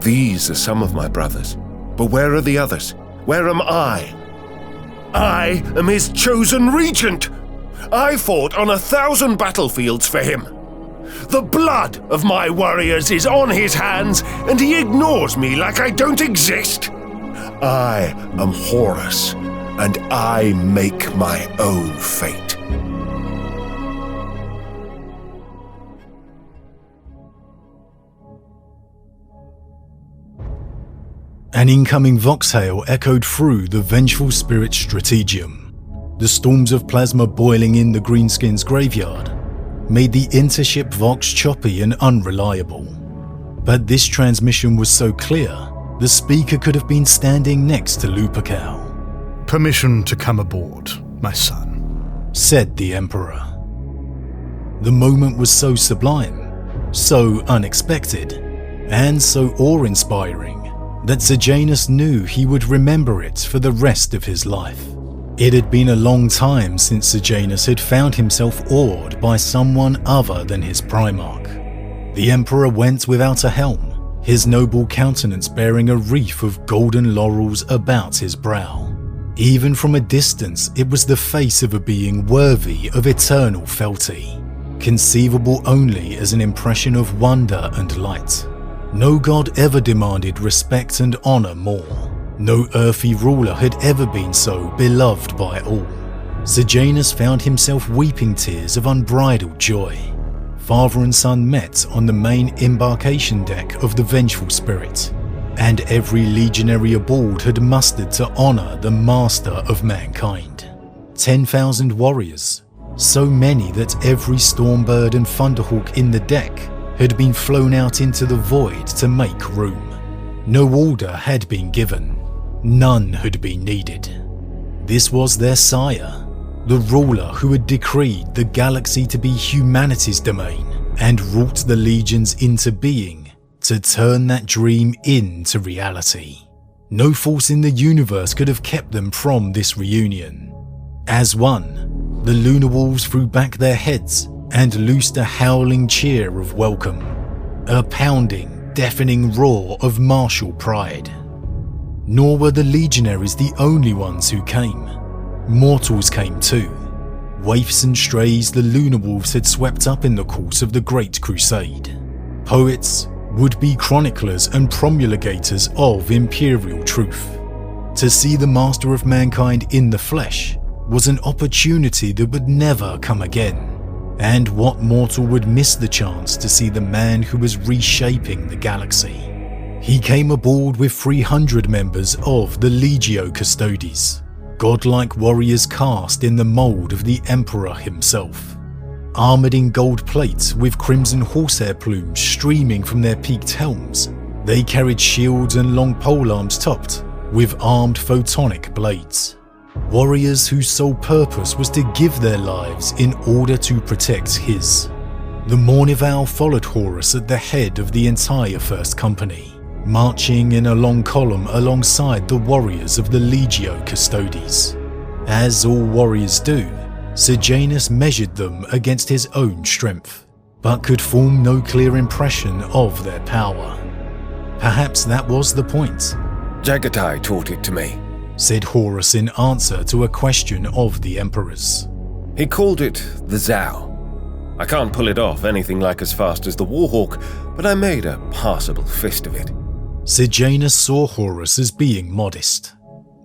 These are some of my brothers, but where are the others? Where am I? I am his chosen regent! I fought on 1,000 battlefields for him. The blood of my warriors is on his hands, and he ignores me like I don't exist. I am Horus, and I make my own fate. An incoming voxhail echoed through the vengeful spirit's strategium. The storms of plasma boiling in the Greenskins' graveyard made the intership vox choppy and unreliable. But this transmission was so clear, the speaker could have been standing next to Lupercal. "Permission to come aboard, my son," said the Emperor. The moment was so sublime, so unexpected, and so awe-inspiring that Sejanus knew he would remember it for the rest of his life. It had been a long time since Sejanus had found himself awed by someone other than his Primarch. The Emperor went without a helm, his noble countenance bearing a wreath of golden laurels about his brow. Even from a distance, it was the face of a being worthy of eternal fealty, conceivable only as an impression of wonder and light. No god ever demanded respect and honor more. No earthly ruler had ever been so beloved by all. Sejanus found himself weeping tears of unbridled joy. Father and son met on the main embarkation deck of the Vengeful Spirit, and every legionary aboard had mustered to honor the master of mankind. 10,000 warriors, so many that every Stormbird and Thunderhawk in the deck had been flown out into the void to make room. No order had been given. None had been needed. This was their sire, the ruler who had decreed the galaxy to be humanity's domain and wrought the legions into being to turn that dream into reality. No force in the universe could have kept them from this reunion. As one, the Lunar Wolves threw back their heads and loosed a howling cheer of welcome, a pounding, deafening roar of martial pride. Nor were the legionaries the only ones who came. Mortals came too. Waifs and strays the Lunar Wolves had swept up in the course of the Great Crusade. Poets, would-be chroniclers and promulgators of imperial truth. To see the master of mankind in the flesh was an opportunity that would never come again. And what mortal would miss the chance to see the man who was reshaping the galaxy? He came aboard with 300 members of the Legio Custodes, godlike warriors cast in the mould of the Emperor himself. Armoured in gold plate with crimson horsehair plumes streaming from their peaked helms, they carried shields and long polearms topped with armed photonic blades. Warriors whose sole purpose was to give their lives in order to protect his. The Morneval followed Horus at the head of the entire First Company, marching in a long column alongside the warriors of the Legio Custodes. As all warriors do, Sejanus measured them against his own strength, but could form no clear impression of their power. Perhaps that was the point. Jagatai taught it to me, said Horus in answer to a question of the Emperor's. He called it the Zhao. I can't pull it off anything like as fast as the Warhawk, but I made a passable fist of it. Sejanus saw Horus as being modest.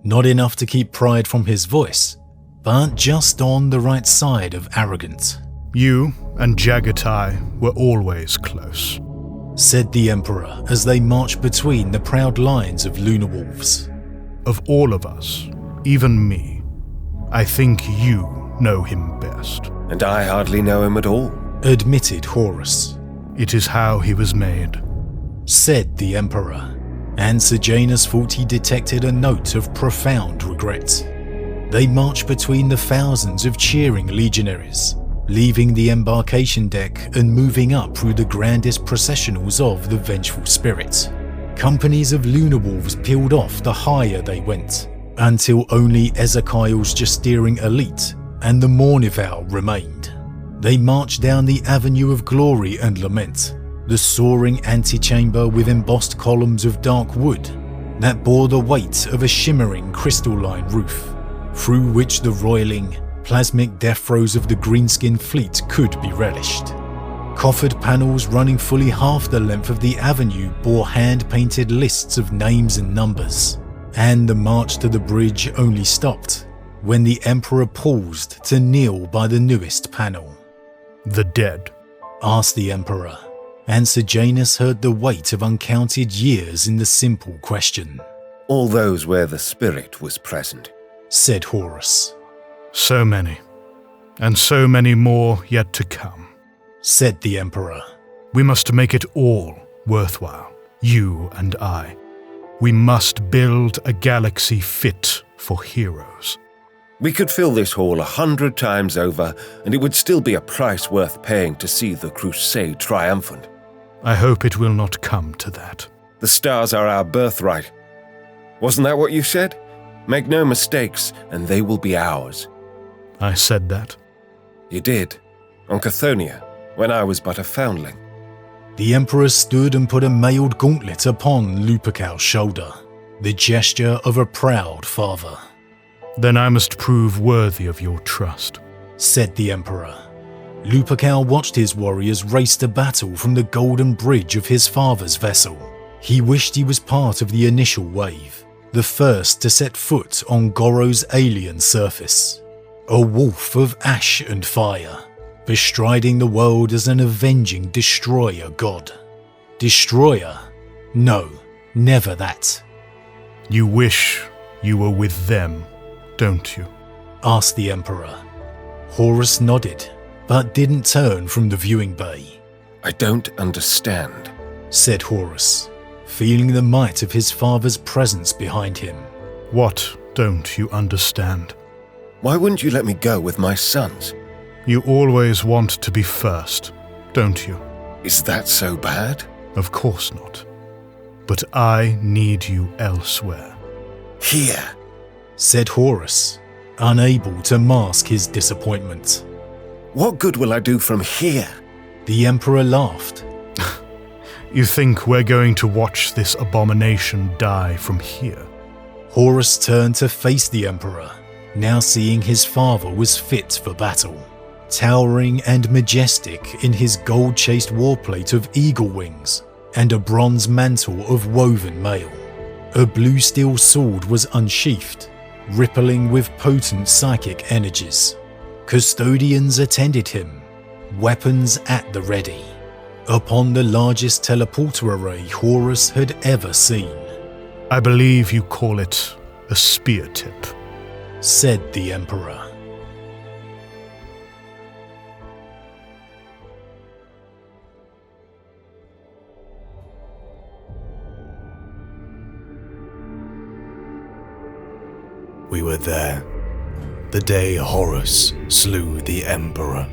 Not enough to keep pride from his voice, but just on the right side of arrogant. "You and Jagatai were always close," said the Emperor as they marched between the proud lines of Lunar Wolves. "Of all of us, even me, I think you know him best." "And I hardly know him at all," admitted Horus. "It is how he was made," said the Emperor, and Sejanus thought he detected a note of profound regret. They marched between the thousands of cheering legionaries, leaving the embarkation deck and moving up through the grandest processionals of the Vengeful Spirit. Companies of Lunar Wolves peeled off the higher they went, until only Ezekiel's Justerian elite and the Morneval remained. They marched down the Avenue of Glory and Lament, the soaring antechamber with embossed columns of dark wood that bore the weight of a shimmering crystalline roof, through which the roiling, plasmic death throes of the greenskin fleet could be relished. Coffered panels running fully half the length of the avenue bore hand-painted lists of names and numbers, and the march to the bridge only stopped when the Emperor paused to kneel by the newest panel. The dead? Asked the Emperor, and Sejanus heard the weight of uncounted years in the simple question. All those where the spirit was present, said Horus. So many, and so many more yet to come, said the Emperor. We must make it all worthwhile, you and I. We must build a galaxy fit for heroes. We could fill this hall 100 times over, and it would still be a price worth paying to see the Crusade triumphant. I hope it will not come to that. The stars are our birthright. Wasn't that what you said? Make no mistakes, and they will be ours. I said that. You did, on Cthonia, when I was but a foundling. The Emperor stood and put a mailed gauntlet upon Lupercal's shoulder, the gesture of a proud father. Then I must prove worthy of your trust, said the Emperor. Lupercal watched his warriors race to battle from the golden bridge of his father's vessel. He wished he was part of the initial wave, the first to set foot on Goro's alien surface. A wolf of ash and fire, bestriding the world as an avenging destroyer god. Destroyer? No, never that. You wish you were with them, don't you? Asked the Emperor. Horus nodded, but didn't turn from the viewing bay. I don't understand, said Horus, feeling the might of his father's presence behind him. What don't you understand? Why wouldn't you let me go with my sons? You always want to be first, don't you? Is that so bad? Of course not. But I need you elsewhere. Here, said Horus, unable to mask his disappointment. What good will I do from here? The Emperor laughed. You think we're going to watch this abomination die from here? Horus turned to face the Emperor, now seeing his father was fit for battle. Towering and majestic in his gold-chased warplate of eagle wings and a bronze mantle of woven mail. A blue steel sword was unsheathed, rippling with potent psychic energies. Custodians attended him, weapons at the ready, upon the largest teleporter array Horus had ever seen. I believe you call it a spear tip, said the Emperor. We were there, the day Horus slew the Emperor,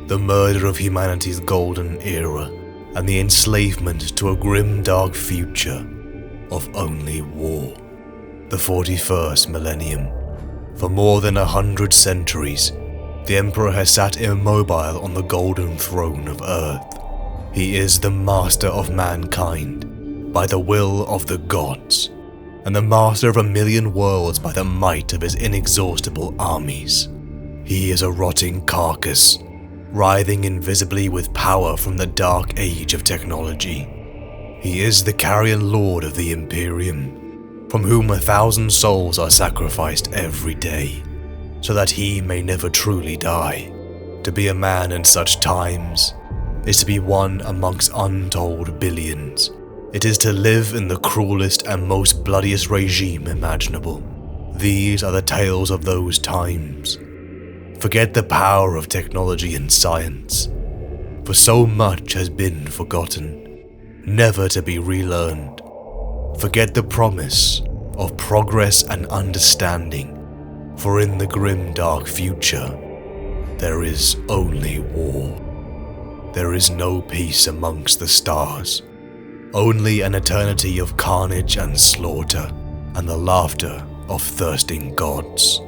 the murder of humanity's golden era, and the enslavement to a grim dark future of only war. The 41st millennium. For more than 100 centuries, the Emperor has sat immobile on the golden throne of Earth. He is the master of mankind, by the will of the gods, and the master of 1,000,000 worlds by the might of his inexhaustible armies. He is a rotting carcass, writhing invisibly with power from the dark age of technology. He is the carrion lord of the Imperium, from whom 1,000 souls are sacrificed every day, so that he may never truly die. To be a man in such times is to be one amongst untold billions. It is to live in the cruelest and most bloodiest regime imaginable. These are the tales of those times. Forget the power of technology and science, for so much has been forgotten, never to be relearned. Forget the promise of progress and understanding, for in the grim dark future, there is only war. There is no peace amongst the stars. Only an eternity of carnage and slaughter, and the laughter of thirsting gods.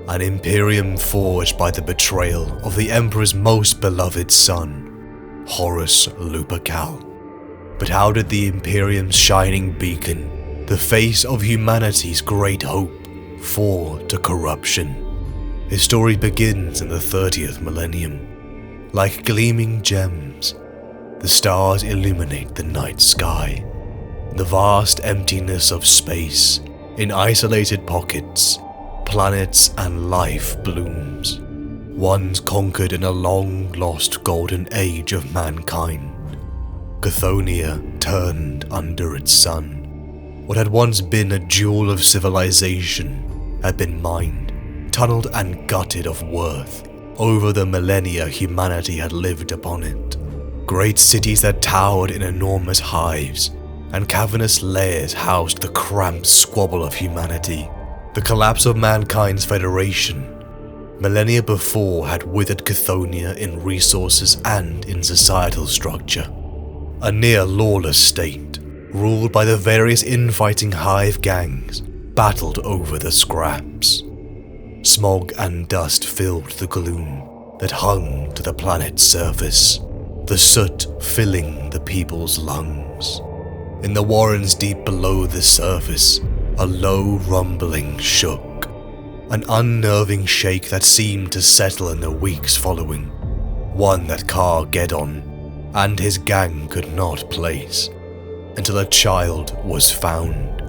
An Imperium forged by the betrayal of the Emperor's most beloved son, Horus Lupercal. But how did the Imperium's shining beacon, the face of humanity's great hope, fall to corruption? His story begins in the 30th millennium. Like gleaming gems, the stars illuminate the night sky. The vast emptiness of space, in isolated pockets, planets and life blooms. Once conquered in a long-lost golden age of mankind, Cthonia turned under its sun. What had once been a jewel of civilization had been mined, tunneled and gutted of worth. Over the millennia humanity had lived upon it. Great cities that towered in enormous hives, and cavernous layers housed the cramped squabble of humanity. The collapse of mankind's federation, millennia before, had withered Cthonia in resources and in societal structure. A near lawless state, ruled by the various infighting hive gangs, battled over the scraps. Smog and dust filled the gloom that hung to the planet's surface, the soot filling the people's lungs. In the warrens deep below the surface, a low rumbling shook, an unnerving shake that seemed to settle in the weeks following, one that Cargeddon and his gang could not place, until a child was found,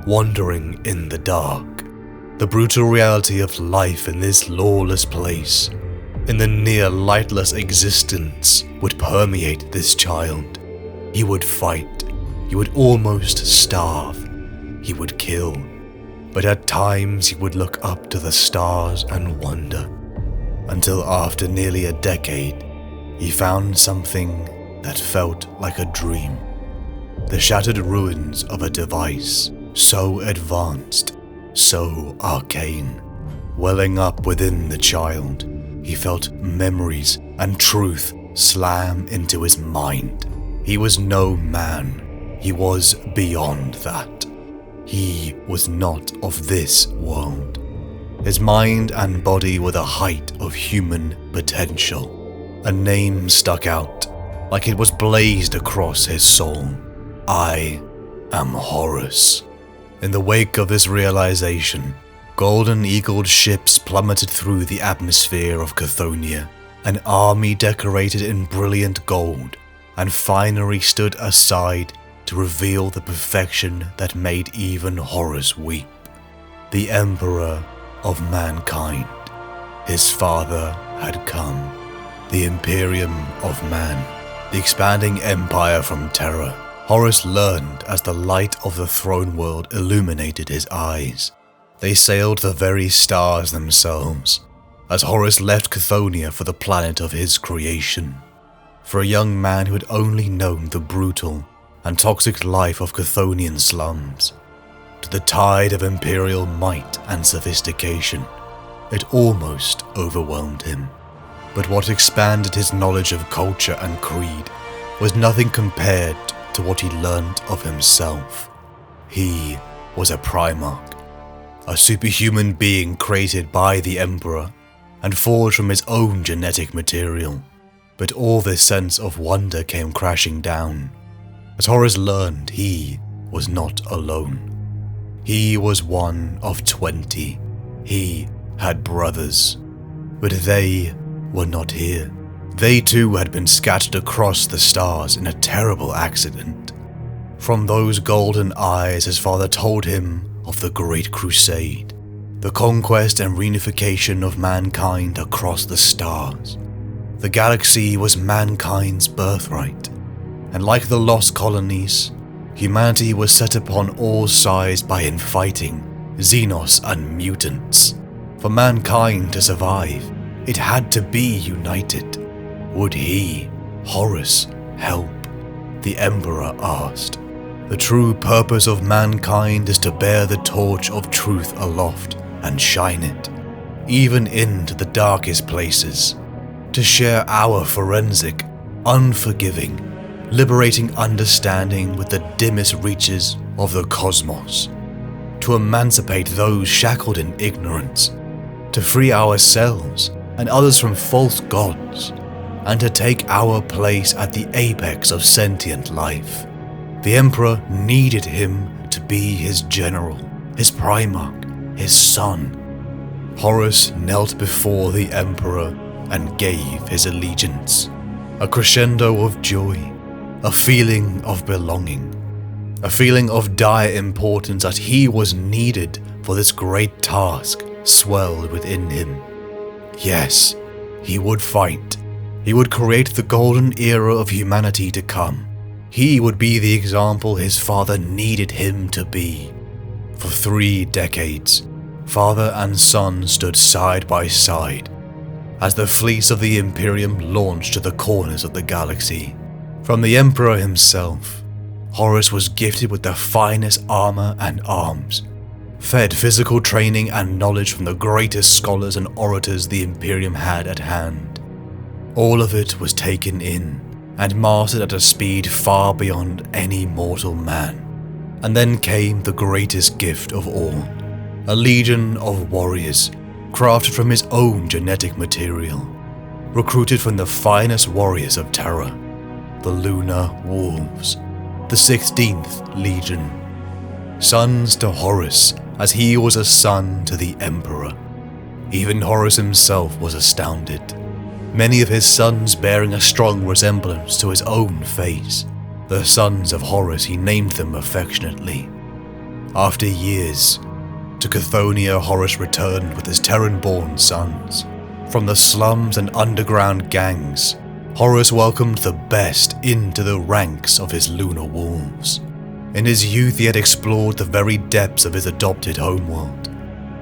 wandering in the dark. The brutal reality of life in this lawless place, in the near lightless existence, would permeate this child. He would fight, he would almost starve, he would kill, but at times he would look up to the stars and wonder, until after nearly a decade, he found something that felt like a dream. The shattered ruins of a device so advanced, so arcane. Welling up within the child, he felt memories and truth slam into his mind. He was no man, he was beyond that. He was not of this world. His mind and body were the height of human potential. A name stuck out, like it was blazed across his soul. I am Horus. In the wake of this realization, golden-eagled ships plummeted through the atmosphere of Cthonia, an army decorated in brilliant gold, and finery stood aside to reveal the perfection that made even Horus weep. The Emperor of mankind, his father, had come. The Imperium of man, the expanding empire from terror. Horus learned as the light of the throne world illuminated his eyes. They sailed the very stars themselves, as Horus left Cthonia for the planet of his creation. For a young man who had only known the brutal and toxic life of Chthonian slums, to the tide of imperial might and sophistication, it almost overwhelmed him. But what expanded his knowledge of culture and creed was nothing compared to what he learned of himself. He was a Primarch, a superhuman being created by the Emperor and forged from his own genetic material. But all this sense of wonder came crashing down, as Horus learned he was not alone. He was one of 20. He had brothers, but they were not here. They too had been scattered across the stars in a terrible accident. From those golden eyes his father told him of the Great Crusade, the conquest and reunification of mankind across the stars. The galaxy was mankind's birthright, and like the lost colonies, humanity was set upon all sides by infighting, xenos and mutants. For mankind to survive, it had to be united. Would he, Horus, help? The Emperor asked. The true purpose of mankind is to bear the torch of truth aloft and shine it, even into the darkest places, to share our forensic, unforgiving, liberating understanding with the dimmest reaches of the cosmos, to emancipate those shackled in ignorance, to free ourselves and others from false gods, and to take our place at the apex of sentient life. The Emperor needed him to be his general, his Primarch, his son. Horus knelt before the Emperor and gave his allegiance. A crescendo of joy, a feeling of belonging, a feeling of dire importance that he was needed for this great task swelled within him. Yes, he would fight. He would create the golden era of humanity to come. He would be the example his father needed him to be. For 3 decades, father and son stood side by side as the fleets of the Imperium launched to the corners of the galaxy. From the Emperor himself, Horus was gifted with the finest armor and arms, fed physical training and knowledge from the greatest scholars and orators the Imperium had at hand. All of it was taken in and mastered at a speed far beyond any mortal man. And then came the greatest gift of all, a legion of warriors crafted from his own genetic material, recruited from the finest warriors of Terra, the Lunar Wolves, the 16th Legion. Sons to Horus, as he was a son to the Emperor. Even Horus himself was astounded, many of his sons bearing a strong resemblance to his own face. The sons of Horus, he named them affectionately. After years, to Cthonia Horus returned with his Terran-born sons. From the slums and underground gangs, Horus welcomed the best into the ranks of his lunar wolves. In his youth he had explored the very depths of his adopted homeworld,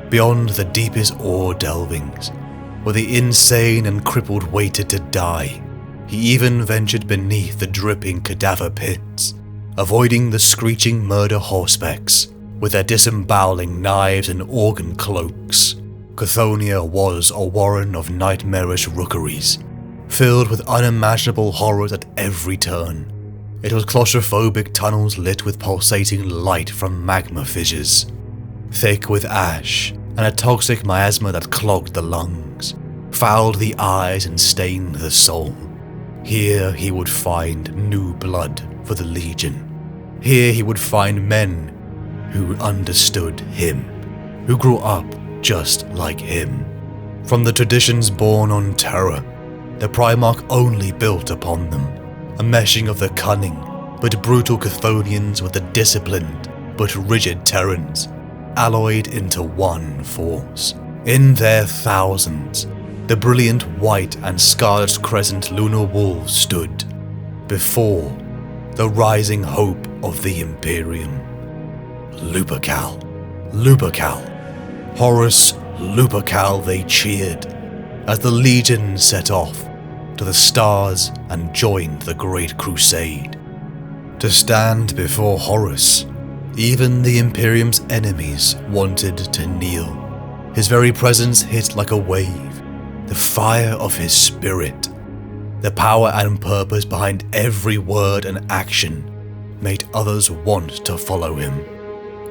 beyond the deepest ore delvings, where the insane and crippled waited to die. He even ventured beneath the dripping cadaver pits, avoiding the screeching murder horsebecks with their disemboweling knives and organ cloaks. Cthonia was a warren of nightmarish rookeries, filled with unimaginable horrors at every turn. It was claustrophobic tunnels lit with pulsating light from magma fissures, thick with ash and a toxic miasma that clogged the lungs, fouled the eyes and stained the soul. Here he would find new blood for the Legion. Here he would find men who understood him, who grew up just like him. From the traditions born on Terra, the Primarch only built upon them, a meshing of the cunning but brutal Chthonians with the disciplined but rigid Terrans, alloyed into one force. In their thousands, the brilliant white and scarlet crescent lunar wolves stood before the rising hope of the Imperium. Lupercal, Lupercal, Horus Lupercal they cheered as the Legion set off to the stars and joined the Great Crusade. To stand before Horus, even the Imperium's enemies wanted to kneel. His very presence hit like a wave, the fire of his spirit, the power and purpose behind every word and action made others want to follow him.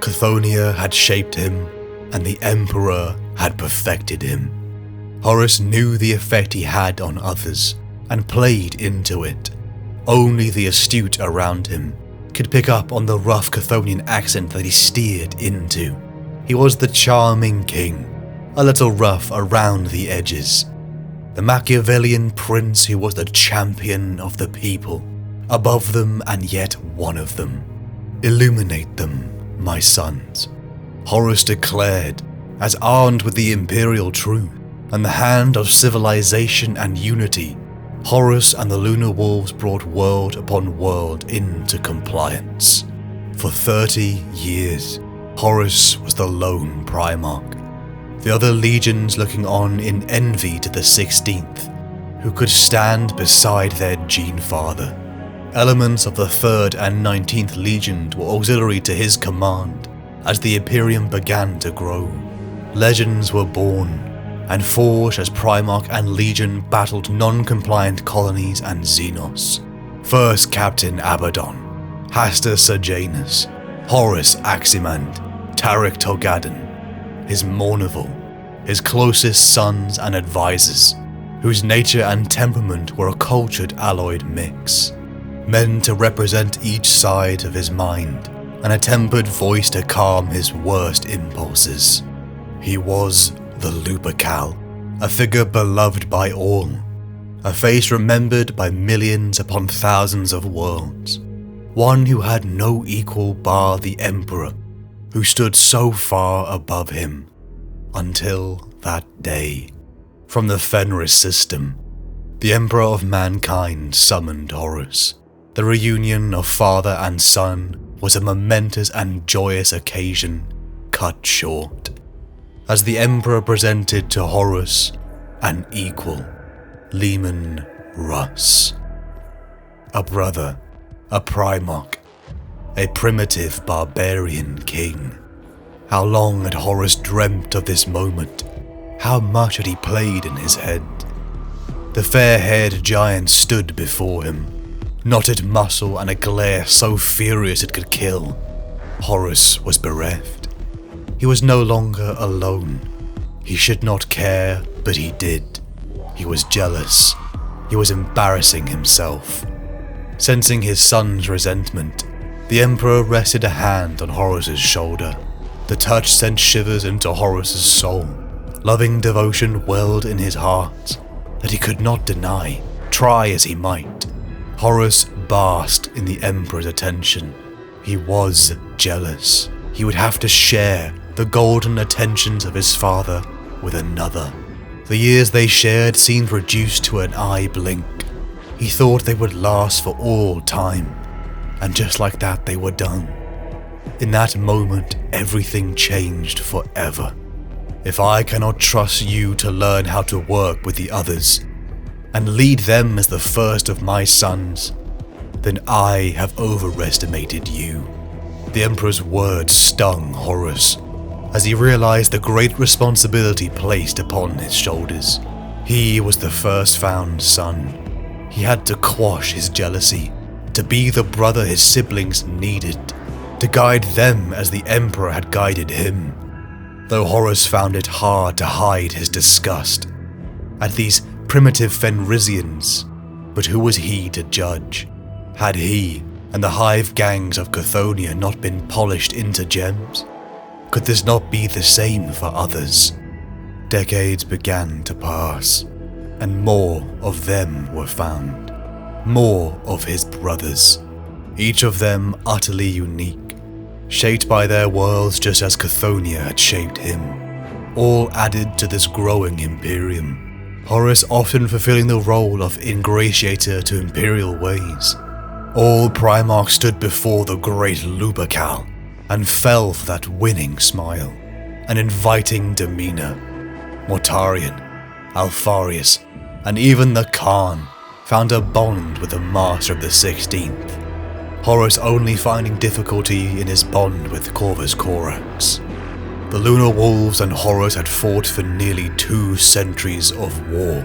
Cthonia had shaped him, and the Emperor had perfected him. Horus knew the effect he had on others, and played into it. Only the astute around him could pick up on the rough Chthonian accent that he steered into. He was the charming king, a little rough around the edges. The Machiavellian prince who was the champion of the people, above them and yet one of them. Illuminate them, my sons, Horus declared, as armed with the imperial truth and the hand of civilization and unity, Horus and the Lunar Wolves brought world upon world into compliance. For 30 years, Horus was the lone Primarch, the other legions looking on in envy to the 16th, who could stand beside their gene father. Elements of the 3rd and 19th Legion were auxiliary to his command as the Imperium began to grow. Legends were born and forged as Primarch and Legion battled non-compliant colonies and Xenos. First Captain Abaddon, Hastur Sejanus, Horus Aximand, Tarek Togadan, his Mournival, his closest sons and advisors, whose nature and temperament were a cultured alloyed mix. men to represent each side of his mind, and a tempered voice to calm his worst impulses. He was the Lupercal, a figure beloved by all, a face remembered by millions upon thousands of worlds, one who had no equal bar the Emperor, who stood so far above him, until that day. From the Fenris system, the Emperor of mankind summoned Horus. The reunion of father and son was a momentous and joyous occasion cut short, as the Emperor presented to Horus an equal, Leman Russ. A brother, a Primarch, a primitive barbarian king. How long had Horus dreamt of this moment? How much had he played in his head? The fair-haired giant stood before him, knotted muscle and a glare so furious it could kill. Horus was bereft. He was no longer alone. He should not care, but he did. He was jealous. He was embarrassing himself. Sensing his son's resentment, the Emperor rested a hand on Horus's shoulder. The touch sent shivers into Horus's soul. Loving devotion welled in his heart that he could not deny, try as he might. Horus basked in the Emperor's attention. He was jealous. He would have to share the golden attentions of his father with another. The years they shared seemed reduced to an eye blink. He thought they would last for all time, and just like that they were done. In that moment, everything changed forever. If I cannot trust you to learn how to work with the others, and lead them as the first of my sons, then I have overestimated you. The Emperor's words stung Horus, as he realized the great responsibility placed upon his shoulders. He was the first found son. He had to quash his jealousy, to be the brother his siblings needed, to guide them as the Emperor had guided him. Though Horus found it hard to hide his disgust at these primitive Fenrisians, but who was he to judge? Had he and the hive gangs of Cthonia not been polished into gems? Could this not be the same for others? Decades began to pass, and more of them were found. More of his brothers, each of them utterly unique, shaped by their worlds just as Cthonia had shaped him, all added to this growing Imperium. Horus often fulfilling the role of ingratiator to Imperial ways. All Primarchs stood before the great Lupercal and fell for that winning smile, an inviting demeanor. Mortarion, Alpharius, and even the Khan found a bond with the Master of the 16th. Horus only finding difficulty in his bond with Corvus Corax. The Lunar Wolves and Horus had fought for nearly 2 centuries of war,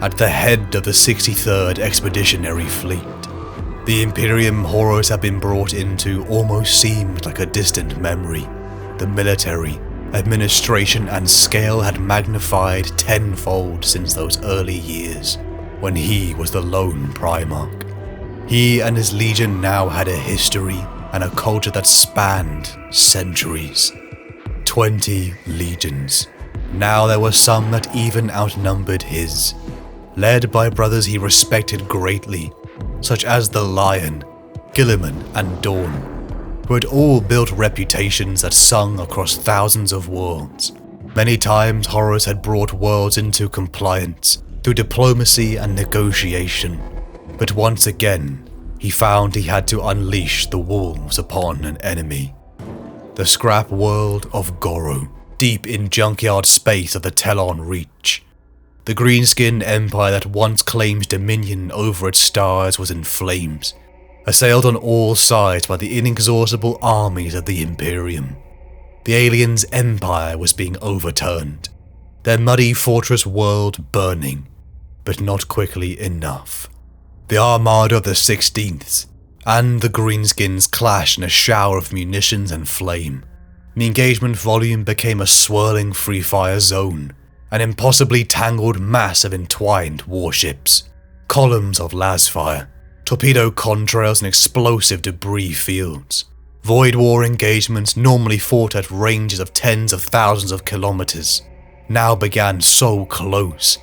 at the head of the 63rd Expeditionary Fleet. The Imperium Horus had been brought into almost seemed like a distant memory. The military, administration and scale had magnified tenfold since those early years, when he was the lone Primarch. He and his legion now had a history and a culture that spanned centuries. 20 legions. Now there were some that even outnumbered his, led by brothers he respected greatly, such as the Lion, Guilliman and Dawn, who had all built reputations that sung across thousands of worlds. Many times Horus had brought worlds into compliance through diplomacy and negotiation, but once again he found he had to unleash the wolves upon an enemy. The scrap world of Goro, deep in junkyard space of the Telon Reach. The Greenskin Empire that once claimed dominion over its stars was in flames, assailed on all sides by the inexhaustible armies of the Imperium. The aliens' empire was being overturned, their muddy fortress world burning, but not quickly enough. The armada of the 16th and the Greenskins clashed in a shower of munitions and flame. The engagement volume became a swirling free-fire zone, an impossibly tangled mass of entwined warships, columns of lasfire, torpedo contrails and explosive debris fields. Void War engagements normally fought at ranges of tens of thousands of kilometers now began so close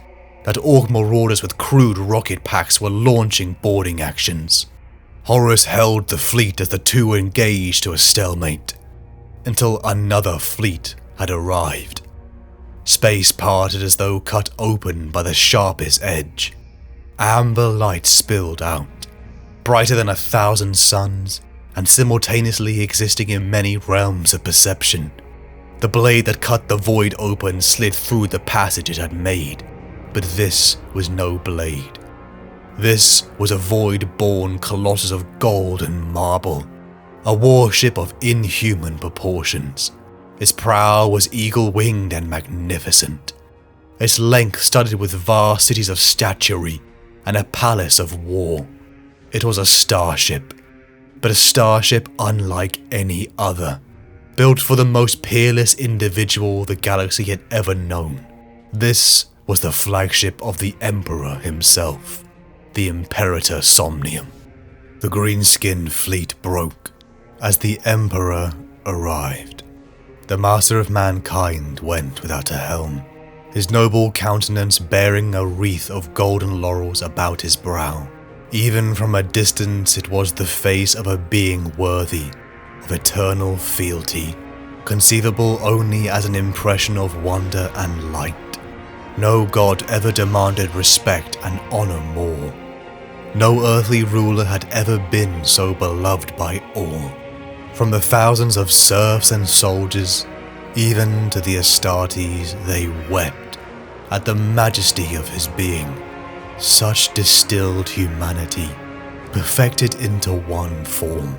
that Orc marauders with crude rocket packs were launching boarding actions. Horus held the fleet as the two engaged to a stalemate, until another fleet had arrived. Space parted as though cut open by the sharpest edge. Amber light spilled out, brighter than 1,000 suns, and simultaneously existing in many realms of perception. The blade that cut the void open slid through the passage it had made, but this was no blade. This was a void-born colossus of gold and marble, a warship of inhuman proportions. Its prow was eagle-winged and magnificent, its length studded with vast cities of statuary and a palace of war. It was a starship, but a starship unlike any other, built for the most peerless individual the galaxy had ever known. This was the flagship of the Emperor himself, the Imperator Somnium. The greenskin fleet broke as the Emperor arrived. The master of mankind went without a helm, his noble countenance bearing a wreath of golden laurels about his brow. Even from a distance it was the face of a being worthy of eternal fealty, conceivable only as an impression of wonder and light. No god ever demanded respect and honor more. No earthly ruler had ever been so beloved by all. From the thousands of serfs and soldiers, even to the Astartes, they wept at the majesty of his being. Such distilled humanity, perfected into one form.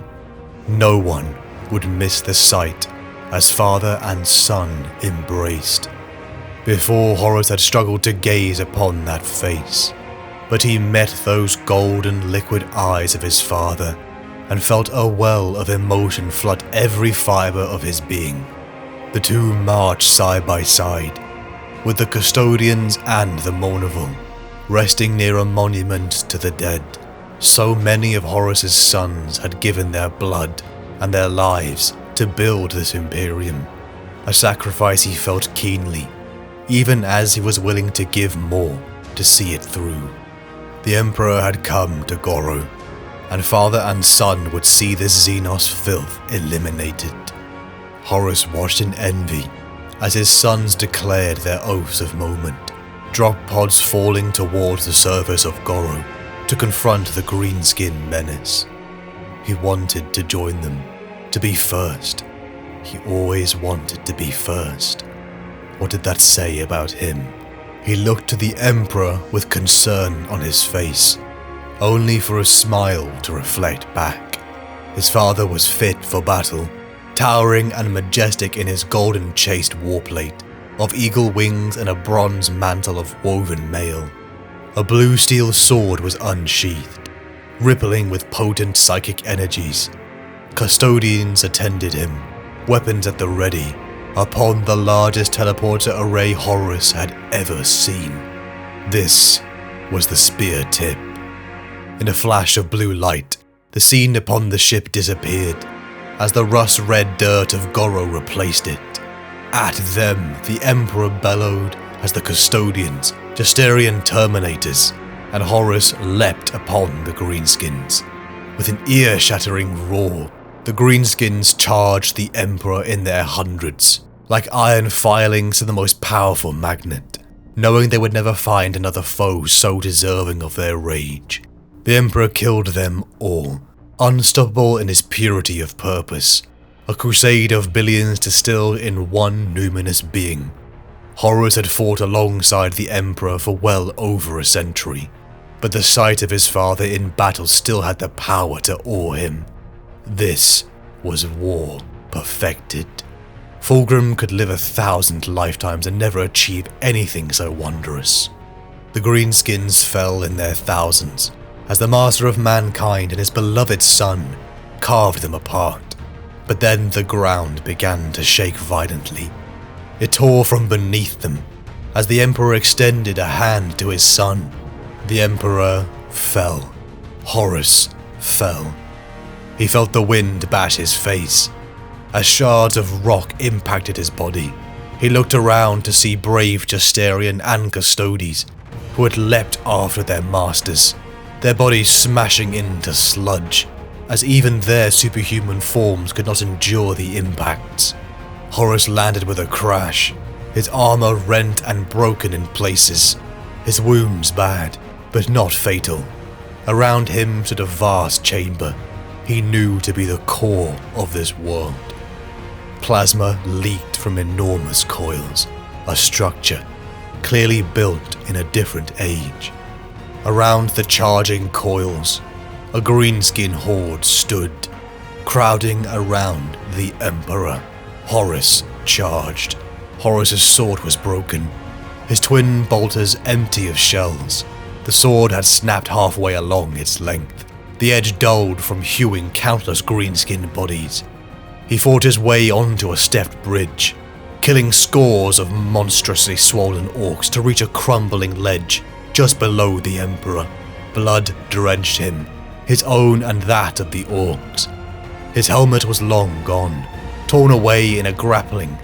No one would miss the sight as father and son embraced. Before, Horus had struggled to gaze upon that face, but he met those golden liquid eyes of his father and felt a well of emotion flood every fiber of his being. The two marched side by side, with the custodians and the Mournival resting near a monument to the dead. So many of Horus's sons had given their blood and their lives to build this Imperium, a sacrifice he felt keenly, even as he was willing to give more to see it through. The Emperor had come to Goro, and father and son would see this Xenos filth eliminated. Horus watched in envy as his sons declared their oaths of moment, drop pods falling towards the surface of Goro to confront the greenskin menace. He wanted to join them, to be first. He always wanted to be first. What did that say about him? He looked to the Emperor with concern on his face, only for a smile to reflect back. His father was fit for battle, towering and majestic in his golden chased warplate of eagle wings and a bronze mantle of woven mail. A blue steel sword was unsheathed, rippling with potent psychic energies. Custodians attended him, weapons at the ready, upon the largest teleporter array Horus had ever seen. This was the spear tip. In a flash of blue light, the scene upon the ship disappeared, as the rust-red dirt of Goro replaced it. At them, the Emperor bellowed as the custodians, Justerian Terminators, and Horus leapt upon the Greenskins. With an ear-shattering roar, the Greenskins charged the Emperor in their hundreds, like iron filings to the most powerful magnet, knowing they would never find another foe so deserving of their rage. The Emperor killed them all, unstoppable in his purity of purpose, a crusade of billions distilled in one numinous being. Horus had fought alongside the Emperor for well over a century, but the sight of his father in battle still had the power to awe him. This was war perfected. Fulgrim could live 1,000 lifetimes and never achieve anything so wondrous. The Greenskins fell in their thousands, as the master of mankind and his beloved son carved them apart. But then the ground began to shake violently. It tore from beneath them, as the Emperor extended a hand to his son. The Emperor fell, Horus fell. He felt the wind bash his face. As shards of rock impacted his body, he looked around to see brave Justarian and Custodes, who had leapt after their masters, their bodies smashing into sludge, as even their superhuman forms could not endure the impacts. Horus landed with a crash, his armor rent and broken in places, his wounds bad, but not fatal. Around him stood a vast chamber he knew to be the core of this world. Plasma leaked from enormous coils, a structure clearly built in a different age. Around the charging coils, a greenskin horde stood, crowding around the Emperor. Horus charged. Horus's sword was broken, his twin bolters empty of shells. The sword had snapped halfway along its length, the edge dulled from hewing countless green-skinned bodies. He fought his way onto a stepped bridge, killing scores of monstrously swollen orcs to reach a crumbling ledge just below the Emperor. Blood drenched him, his own and that of the orcs. His helmet was long gone, torn away in a grappling,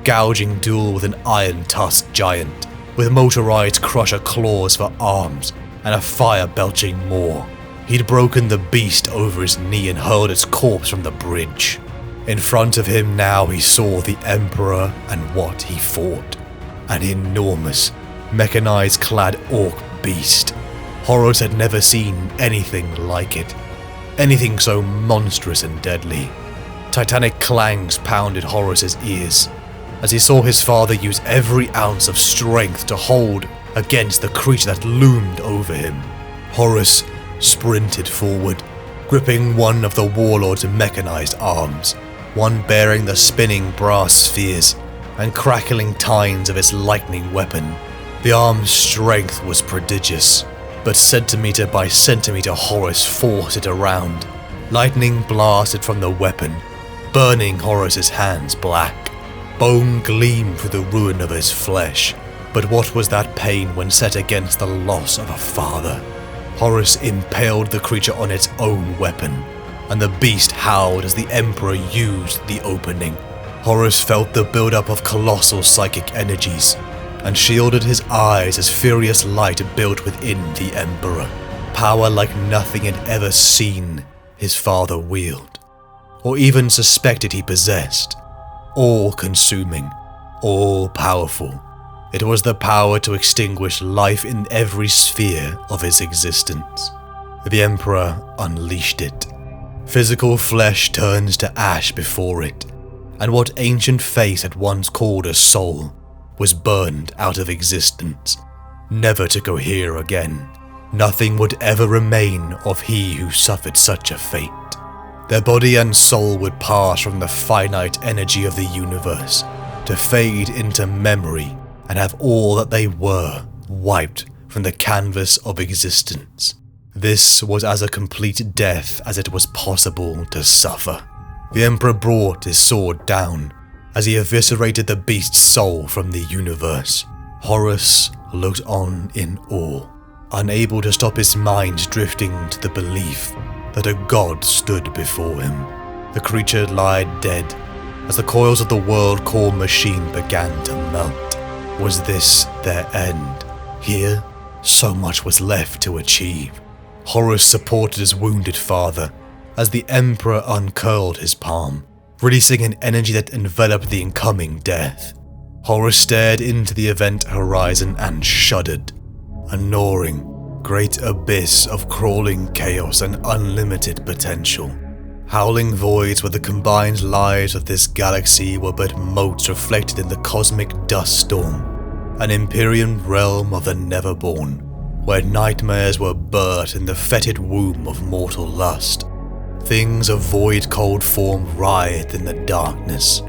gouging duel with an iron-tusked giant, with motorized crusher claws for arms and a fire-belching maw. He'd broken the beast over his knee and hurled its corpse from the bridge. In front of him now he saw the Emperor and what he fought. An enormous, mechanized-clad orc beast. Horus had never seen anything like it. Anything so monstrous and deadly. Titanic clangs pounded Horus's ears as he saw his father use every ounce of strength to hold against the creature that loomed over him. Horus sprinted forward, gripping one of the warlord's mechanized arms, one bearing the spinning brass spheres and crackling tines of its lightning weapon. The arm's strength was prodigious, but centimeter by centimeter Horus forced it around. Lightning blasted from the weapon, burning Horus's hands black. Bone gleamed through the ruin of his flesh, but what was that pain when set against the loss of a father? Horus impaled the creature on its own weapon, and the beast howled as the Emperor used the opening. Horus felt the build-up of colossal psychic energies, and shielded his eyes as furious light built within the Emperor. Power like nothing he had ever seen his father wield, or even suspected he possessed. All-consuming, all-powerful. It was the power to extinguish life in every sphere of his existence. The Emperor unleashed it. Physical flesh turns to ash before it, and what ancient face had once called a soul was burned out of existence, never to cohere again. Nothing would ever remain of he who suffered such a fate. Their body and soul would pass from the finite energy of the universe to fade into memory and have all that they were wiped from the canvas of existence. This was as a complete death as it was possible to suffer. The Emperor brought his sword down as he eviscerated the beast's soul from the universe. Horus looked on in awe, unable to stop his mind drifting to the belief that a god stood before him. The creature lied dead as the coils of the world core machine began to melt. Was this their end? Here, so much was left to achieve. Horus supported his wounded father as the Emperor uncurled his palm, releasing an energy that enveloped the incoming death. Horus stared into the event horizon and shuddered. A gnawing, great abyss of crawling chaos and unlimited potential. Howling voids where the combined lives of this galaxy were but motes reflected in the cosmic dust storm. An Empyrean realm of the Neverborn, where nightmares were birthed in the fetid womb of mortal lust. Things of void-cold form writhed in the darkness,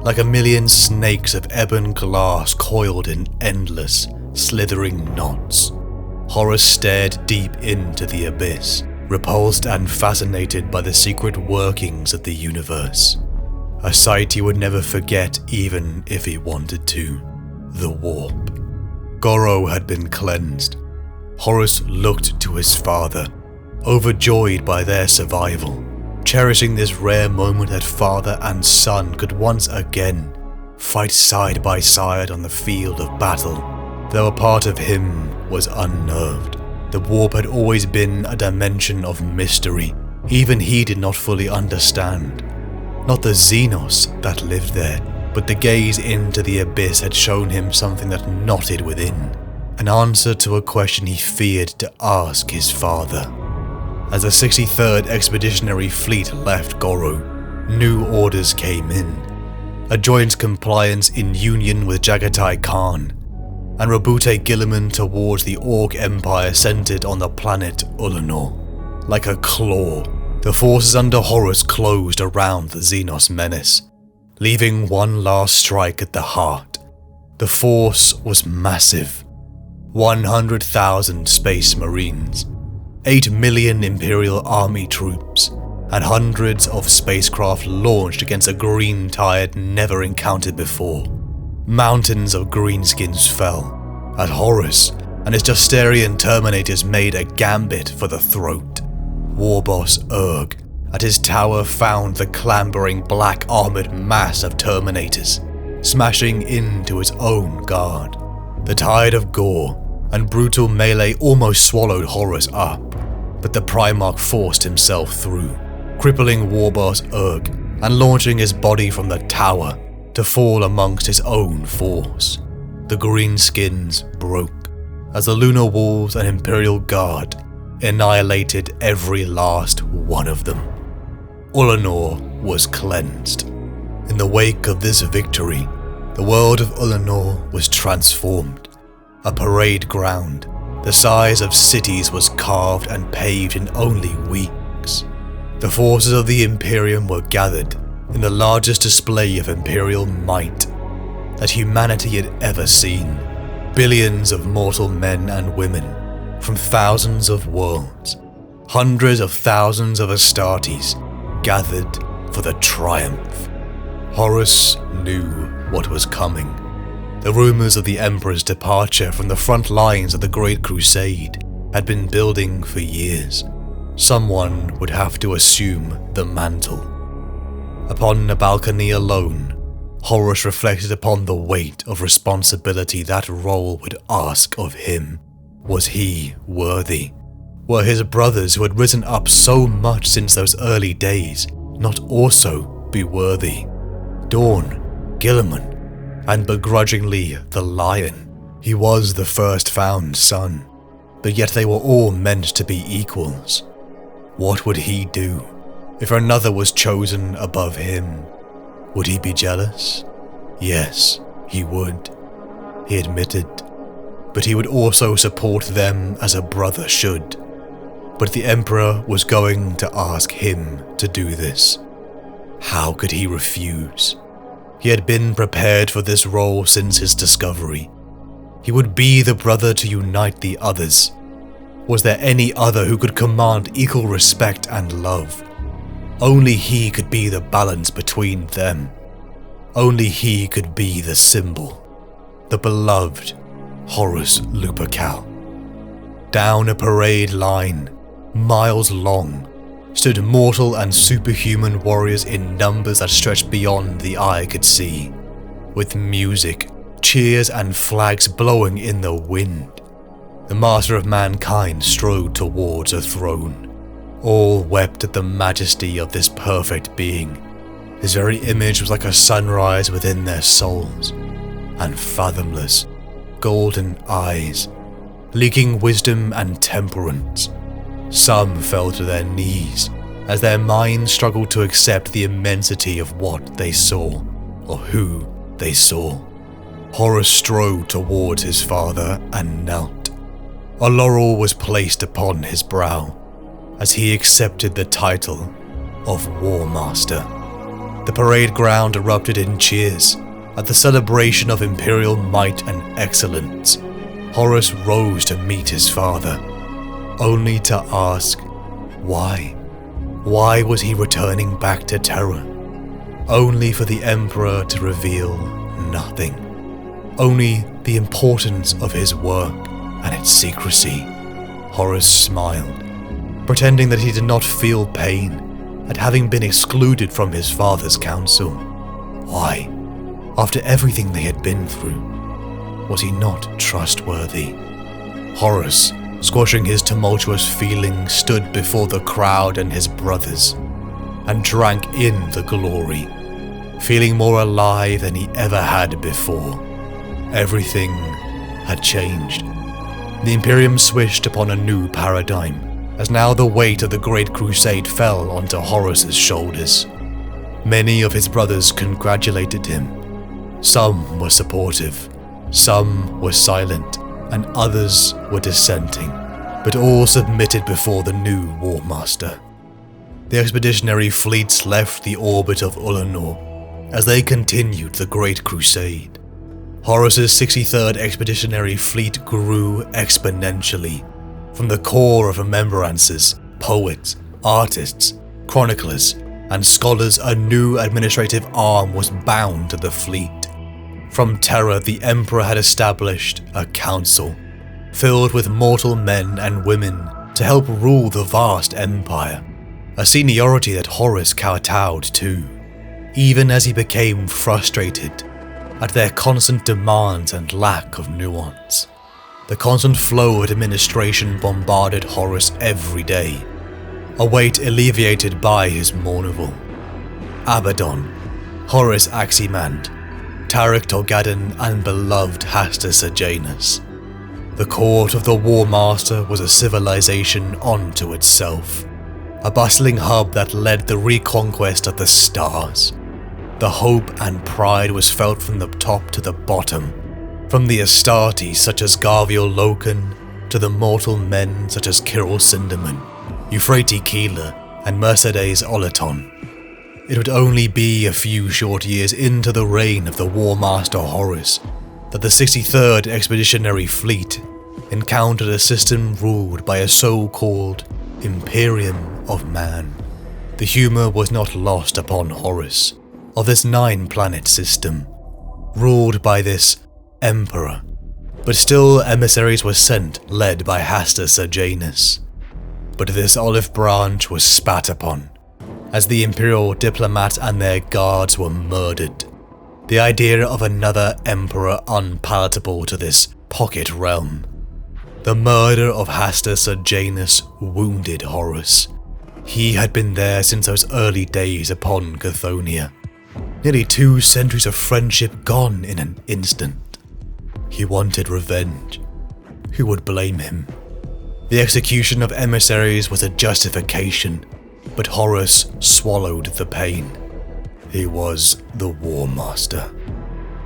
like a million snakes of ebon glass coiled in endless, slithering knots. Horus stared deep into the abyss, repulsed and fascinated by the secret workings of the universe. A sight he would never forget even if he wanted to. The warp. Goro had been cleansed. Horus looked to his father, overjoyed by their survival, cherishing this rare moment that father and son could once again fight side by side on the field of battle. Though a part of him was unnerved. The warp had always been a dimension of mystery. Even he did not fully understand. Not the Xenos that lived there, but the gaze into the abyss had shown him something that knotted within. An answer to a question he feared to ask his father. As the 63rd Expeditionary Fleet left Goro, new orders came in. A joint compliance in union with Jagatai Khan, and Robute Gilliman towards the Orc Empire centered on the planet Ulanor. Like a claw, the forces under Horus closed around the Xenos menace, leaving one last strike at the heart. The force was massive. 100,000 Space Marines, 8 million Imperial Army troops, and hundreds of spacecraft launched against a green tide never encountered before. Mountains of greenskins fell, as Horus and his Justerian Terminators made a gambit for the throat. Warboss Urg at his tower found the clambering black armored mass of Terminators, smashing into his own guard. The tide of gore and brutal melee almost swallowed Horus up, but the Primarch forced himself through, crippling Warboss Urg and launching his body from the tower to fall amongst his own force. The greenskins broke as the Lunar Wolves and Imperial Guard annihilated every last one of them. Ulanor was cleansed. In the wake of this victory, the world of Ulanor was transformed. A parade ground the size of cities was carved and paved in only weeks. The forces of the Imperium were gathered in the largest display of Imperial might that humanity had ever seen. Billions of mortal men and women from thousands of worlds, hundreds of thousands of Astartes gathered for the triumph. Horus knew what was coming. The rumors of the Emperor's departure from the front lines of the Great Crusade had been building for years. Someone would have to assume the mantle. Upon a balcony alone, Horus reflected upon the weight of responsibility that role would ask of him. Was he worthy? Were his brothers who had risen up so much since those early days not also be worthy? Dawn, Gilliman, and begrudgingly the Lion. He was the first found son, but yet they were all meant to be equals. What would he do if another was chosen above him? Would he be jealous? Yes, he would, he admitted, but he would also support them as a brother should. But the Emperor was going to ask him to do this. How could he refuse? He had been prepared for this role since his discovery. He would be the brother to unite the others. Was there any other who could command equal respect and love? Only he could be the balance between them. Only he could be the symbol, the beloved Horus Lupercal. Down a parade line, miles long, stood mortal and superhuman warriors in numbers that stretched beyond the eye could see, with music, cheers and flags blowing in the wind. The master of mankind strode towards a throne. All wept at the majesty of this perfect being. His very image was like a sunrise within their souls, and fathomless, golden eyes, leaking wisdom and temperance. Some fell to their knees as their minds struggled to accept the immensity of what they saw, or who they saw. Horus strode towards his father and knelt. A laurel was placed upon his brow as he accepted the title of Warmaster. The parade ground erupted in cheers at the celebration of Imperial might and excellence. Horus rose to meet his father, only to ask, why? Why was he returning back to Terra? Only for the Emperor to reveal nothing. Only the importance of his work and its secrecy. Horus smiled. pretending that he did not feel pain at having been excluded from his father's council. Why? After everything they had been through, was he not trustworthy? Horus, squashing his tumultuous feelings, stood before the crowd and his brothers, and drank in the glory, feeling more alive than he ever had before. Everything had changed. The Imperium switched upon a new paradigm, as now the weight of the Great Crusade fell onto Horus's shoulders. Many of his brothers congratulated him. Some were supportive, some were silent, and others were dissenting, but all submitted before the new Warmaster. The expeditionary fleets left the orbit of Ullanor as they continued the Great Crusade. Horus's 63rd Expeditionary Fleet grew exponentially. From the core of remembrances, poets, artists, chroniclers, and scholars, a new administrative arm was bound to the fleet. From Terra, the Emperor had established a council, filled with mortal men and women to help rule the vast empire, a seniority that Horus kowtowed to, even as he became frustrated at their constant demands and lack of nuance. The constant flow of administration bombarded Horus every day, a weight alleviated by his Mournival. Abaddon, Horus Aximand, Tarik Torgadon, and beloved Hasta Sejanus. The court of the Warmaster was a civilization unto itself, a bustling hub that led the reconquest of the stars. The hope and pride was felt from the top to the bottom, from the Astartes such as Garviel Loken to the mortal men such as Kirill Sinderman, Euphrates Keeler, and Mercedes Olaton. It would only be a few short years into the reign of the Warmaster Horus that the 63rd Expeditionary Fleet encountered a system ruled by a so-called Imperium of Man. The humour was not lost upon Horus of this 9-planet system, ruled by this Emperor, but still emissaries were sent led by Hasta Sejanus. But this olive branch was spat upon, as the Imperial diplomats and their guards were murdered, the idea of another Emperor unpalatable to this pocket realm. The murder of Hasta Sejanus wounded Horus. He had been there since those early days upon Cthonia. Nearly 2 centuries of friendship gone in an instant. He wanted revenge. Who would blame him? The execution of emissaries was a justification, but Horus swallowed the pain. He was the Warmaster.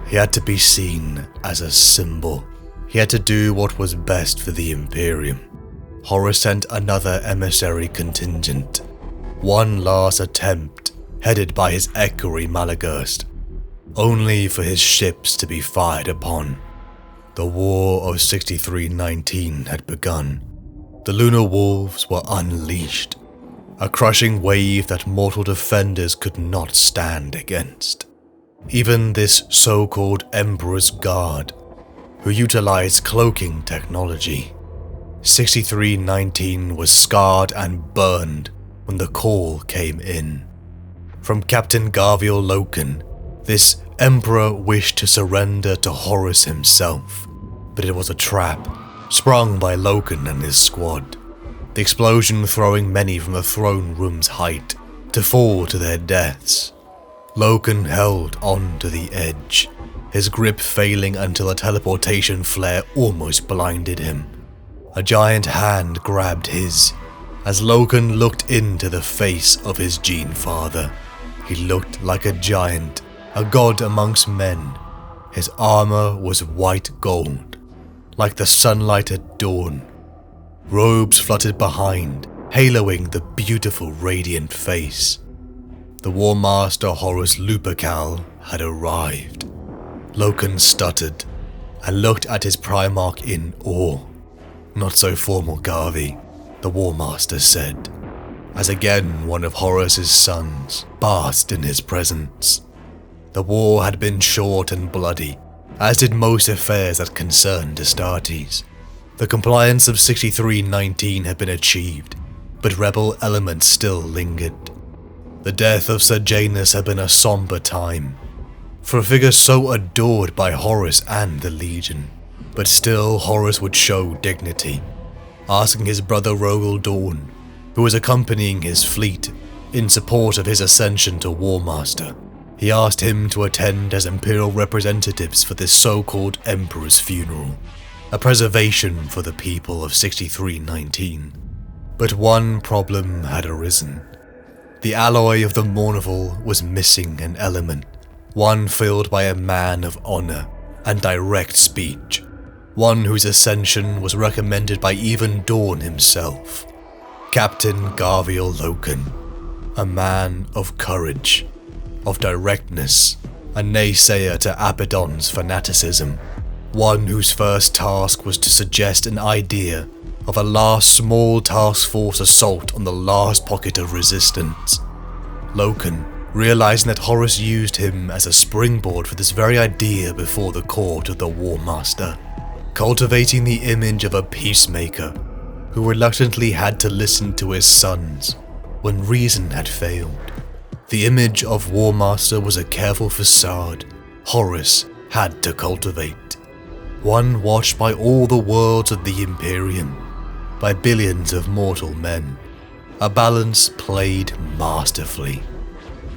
He had to be seen as a symbol. He had to do what was best for the Imperium. Horus sent another emissary contingent. One last attempt, headed by his equerry Malagurst, only for his ships to be fired upon. The War of 6319 had begun. The Lunar Wolves were unleashed, a crushing wave that mortal defenders could not stand against. Even this so-called Emperor's Guard, who utilized cloaking technology. 6319 was scarred and burned when the call came in. From Captain Garviel Loken, this Emperor wished to surrender to Horus himself, but it was a trap, sprung by Loken and his squad, the explosion throwing many from the throne room's height to fall to their deaths. Loken held on to the edge, his grip failing until a teleportation flare almost blinded him. A giant hand grabbed his, as Loken looked into the face of his Gene Father. He looked like a giant, a god amongst men. His armor was white gold, like the sunlight at dawn. Robes fluttered behind, haloing the beautiful radiant face. The Warmaster Horus Lupercal had arrived. Loken stuttered and looked at his Primarch in awe. "Not so formal, Garvey," the Warmaster said, as again one of Horus's sons basked in his presence. The war had been short and bloody, as did most affairs that concerned Astartes. The compliance of 6319 had been achieved, but rebel elements still lingered. The death of Sejanus had been a somber time, for a figure so adored by Horus and the Legion. But still Horus would show dignity, asking his brother Rogel Dawn, who was accompanying his fleet in support of his ascension to Warmaster. He asked him to attend as Imperial representatives for this so-called Emperor's funeral, a preservation for the people of 6319. But one problem had arisen. The alloy of the Mournival was missing an element, one filled by a man of honor and direct speech, one whose ascension was recommended by even Dawn himself, Captain Garviel Loken, a man of courage, of directness, a naysayer to Abaddon's fanaticism, one whose first task was to suggest an idea of a last small task force assault on the last pocket of resistance. Loken, realizing that Horus used him as a springboard for this very idea before the court of the Warmaster, cultivating the image of a peacemaker who reluctantly had to listen to his sons when reason had failed. The image of Warmaster was a careful facade Horus had to cultivate, one watched by all the worlds of the Imperium, by billions of mortal men, a balance played masterfully.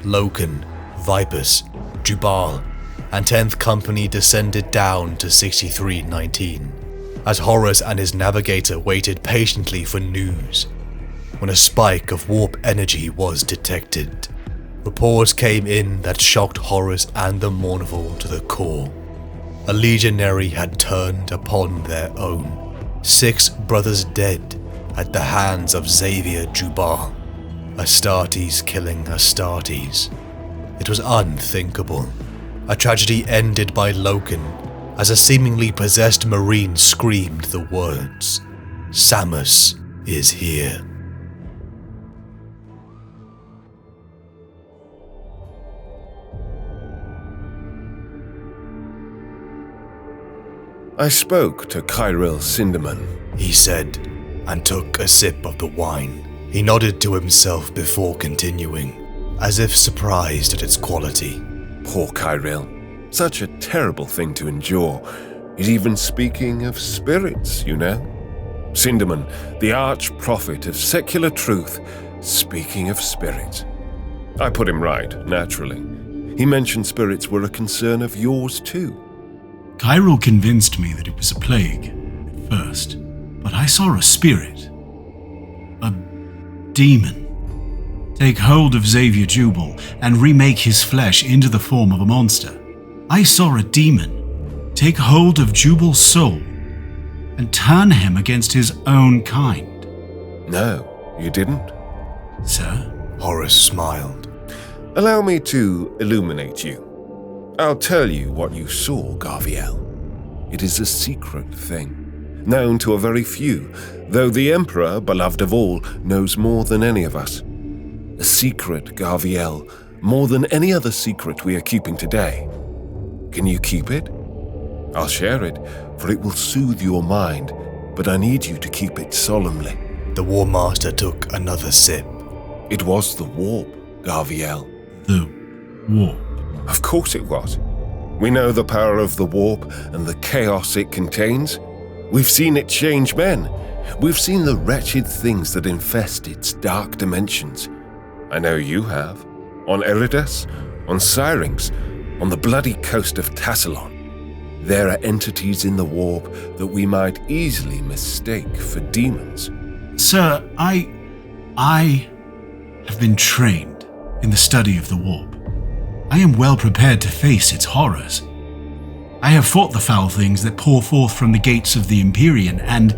Loken, Vipers, Jubal, and 10th Company descended down to 6319, as Horus and his navigator waited patiently for news. When a spike of warp energy was detected, reports came in that shocked Horus and the Mournival to the core. A legionary had turned upon their own, 6 brothers dead at the hands of Xavier Jubal, Astartes killing Astartes. It was unthinkable. A tragedy ended by Loken as a seemingly possessed marine screamed the words, "Samus is here." I spoke to Kyril Sinderman, he said, and took a sip of the wine. He nodded to himself before continuing, as if surprised at its quality. Poor Kyril. Such a terrible thing to endure. He's even speaking of spirits, you know. Sinderman, the arch-prophet of secular truth, speaking of spirits. I put him right, naturally. He mentioned spirits were a concern of yours too. Kyril convinced me that it was a plague at first, but I saw a spirit, a demon, take hold of Xavier Jubal and remake his flesh into the form of a monster. I saw a demon take hold of Jubal's soul and turn him against his own kind. No, you didn't. Sir? Horus smiled. Allow me to illuminate you. I'll tell you what you saw, Garviel. It is a secret thing, known to a very few, though the Emperor, beloved of all, knows more than any of us. A secret, Garviel, more than any other secret we are keeping today. Can you keep it? I'll share it, for it will soothe your mind, but I need you to keep it solemnly. The Warmaster took another sip. It was the warp, Garviel. The warp. Of course it was. We know the power of the warp and the chaos it contains. We've seen it change men. We've seen the wretched things that infest its dark dimensions. I know you have. On Erebus, on Syrinx, on the bloody coast of Tassalon. There are entities in the warp that we might easily mistake for demons. Sir, I have been trained in the study of the warp. I am well prepared to face its horrors. I have fought the foul things that pour forth from the gates of the Empyrean, and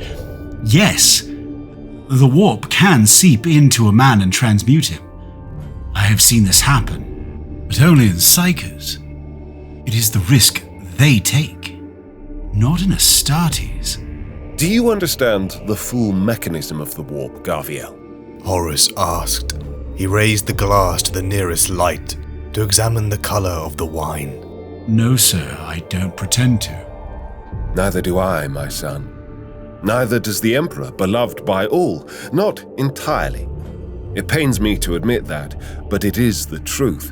yes, the warp can seep into a man and transmute him. I have seen this happen, but only in Psychers. It is the risk they take, not in Astartes. Do you understand the full mechanism of the warp, Garviel? Horus asked. He raised the glass to the nearest light to examine the color of the wine. No, sir, I don't pretend to. Neither do I, my son. Neither does the Emperor, beloved by all, not entirely. It pains me to admit that, but it is the truth,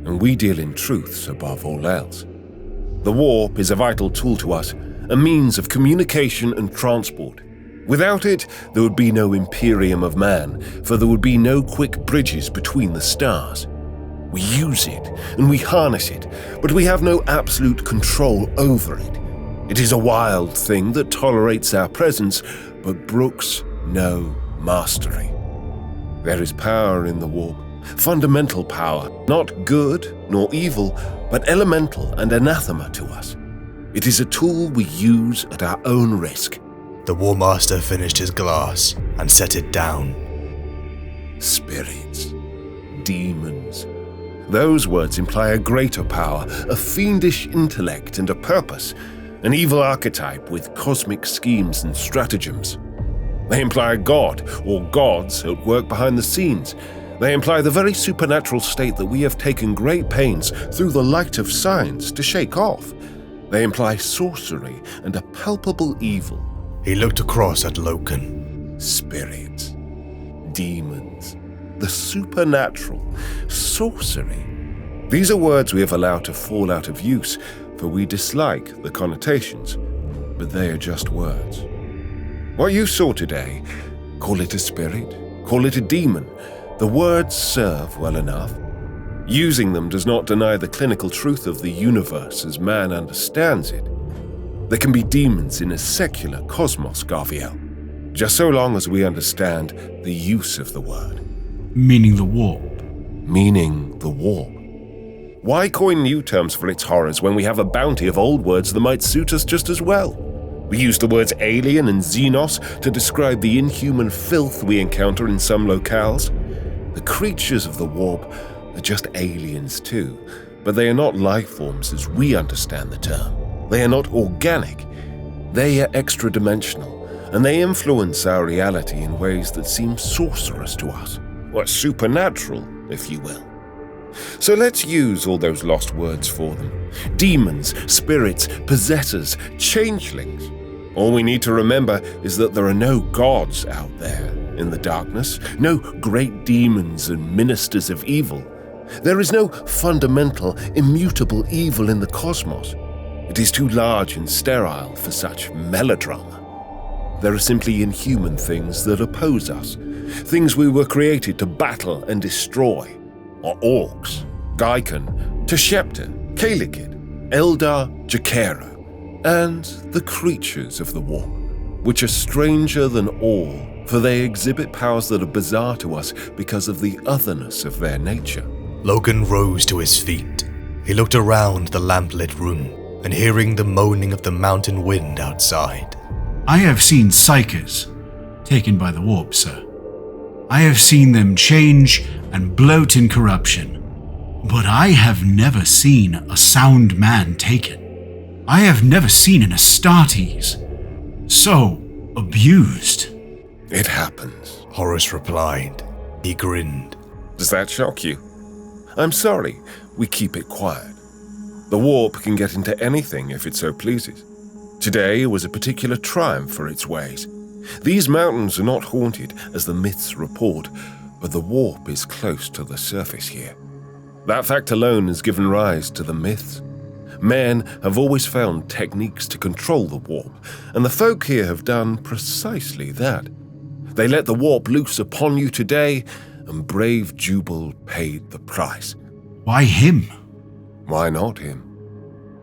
and we deal in truths above all else. The warp is a vital tool to us, a means of communication and transport. Without it, there would be no Imperium of Man, for there would be no quick bridges between the stars. We use it, and we harness it, but we have no absolute control over it. It is a wild thing that tolerates our presence, but brooks no mastery. There is power in the warp, fundamental power, not good nor evil, but elemental and anathema to us. It is a tool we use at our own risk. The Warmaster finished his glass and set it down. Spirits, demons. Those words imply a greater power, a fiendish intellect and a purpose, an evil archetype with cosmic schemes and stratagems. They imply a god or gods at work behind the scenes. They imply the very supernatural state that we have taken great pains through the light of science to shake off. They imply sorcery and a palpable evil. He looked across at Loken. Spirits, demons, the supernatural, sorcery. These are words we have allowed to fall out of use, for we dislike the connotations, but they are just words. What you saw today, call it a spirit, call it a demon, the words serve well enough. Using them does not deny the clinical truth of the universe as man understands it. There can be demons in a secular cosmos, Garviel, just so long as we understand the use of the word. Meaning the warp. Meaning the warp. Why coin new terms for its horrors when we have a bounty of old words that might suit us just as well? We use the words alien and xenos to describe the inhuman filth we encounter in some locales. The creatures of the warp are just aliens too, but they are not life forms as we understand the term. They are not organic. They are extra-dimensional, and they influence our reality in ways that seem sorcerous to us, or supernatural, if you will. So let's use all those lost words for them. Demons, spirits, possessors, changelings. All we need to remember is that there are no gods out there in the darkness, no great demons and ministers of evil. There is no fundamental, immutable evil in the cosmos. It is too large and sterile for such melodrama. There are simply inhuman things that oppose us, things we were created to battle and destroy. Or orcs, Gaiken, Teshepta, Kalikid, Eldar, Jakero, and the creatures of the warp, which are stranger than all, for they exhibit powers that are bizarre to us because of the otherness of their nature. Loken rose to his feet. He looked around the lamplit room, and hearing the moaning of the mountain wind outside. I have seen psychers taken by the warp, sir. I have seen them change and bloat in corruption, but I have never seen a sound man taken. I have never seen an Astartes so abused. It happens, Horus replied. He grinned. Does that shock you? I'm sorry, we keep it quiet. The warp can get into anything if it so pleases. Today was a particular triumph for its ways. These mountains are not haunted, as the myths report, but the warp is close to the surface here. That fact alone has given rise to the myths. Men have always found techniques to control the warp, and the folk here have done precisely that. They let the warp loose upon you today, and brave Jubal paid the price. Why him? Why not him?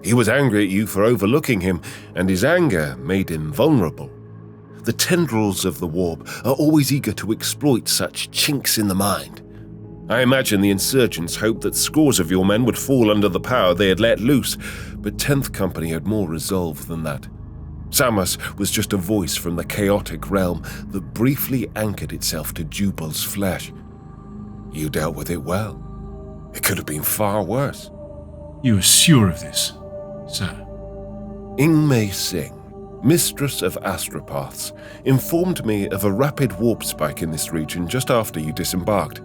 He was angry at you for overlooking him, and his anger made him vulnerable. The tendrils of the warp are always eager to exploit such chinks in the mind. I imagine the insurgents hoped that scores of your men would fall under the power they had let loose, but 10th Company had more resolve than that. Samus was just a voice from the chaotic realm that briefly anchored itself to Jubal's flesh. You dealt with it well. It could have been far worse. You are sure of this, sir? Ingmei Singh, Mistress of Astropaths, informed me of a rapid warp spike in this region just after you disembarked.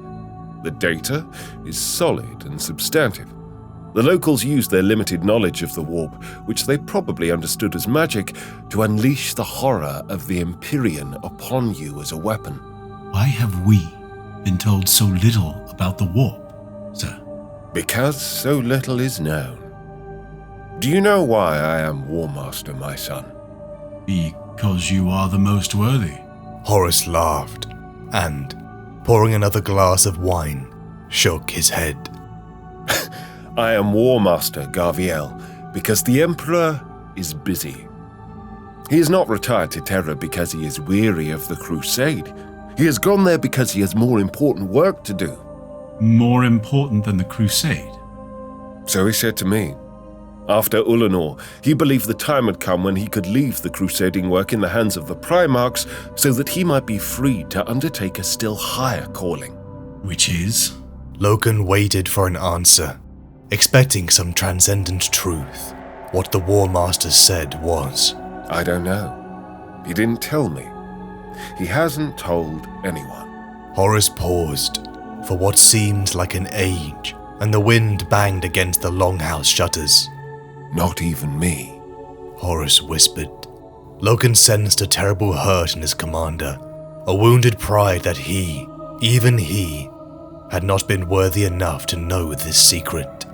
The data is solid and substantive. The locals used their limited knowledge of the warp, which they probably understood as magic, to unleash the horror of the Empyrean upon you as a weapon. Why have we been told so little about the warp, sir? Because so little is known. Do you know why I am Warmaster, my son? Because you are the most worthy. Horus laughed, and, pouring another glass of wine, shook his head. I am Warmaster, Garviel, because the Emperor is busy. He has not retired to Terra because he is weary of the Crusade. He has gone there because he has more important work to do. More important than the Crusade? So he said to me. After Ulanor, he believed the time had come when he could leave the crusading work in the hands of the Primarchs so that he might be free to undertake a still higher calling. Which is? Loken waited for an answer, expecting some transcendent truth. What the Warmaster said was, I don't know. He didn't tell me. He hasn't told anyone. Horus paused for what seemed like an age, and the wind banged against the longhouse shutters. Not even me, Horus whispered. Loken sensed a terrible hurt in his commander, a wounded pride that he, even he, had not been worthy enough to know this secret.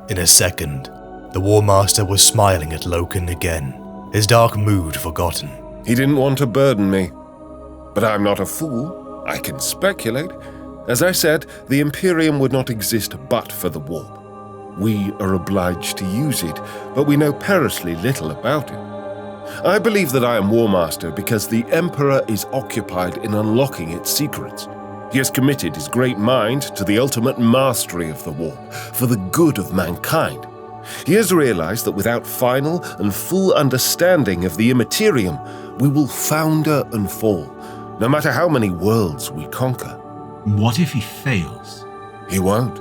In a second, the Warmaster was smiling at Loken again, his dark mood forgotten. He didn't want to burden me. But I'm not a fool. I can speculate. As I said, the Imperium would not exist but for the warp. We are obliged to use it, but we know perilously little about it. I believe that I am Warmaster because the Emperor is occupied in unlocking its secrets. He has committed his great mind to the ultimate mastery of the warp, for the good of mankind. He has realized that without final and full understanding of the Immaterium, we will founder and fall, no matter how many worlds we conquer. What if he fails? He won't.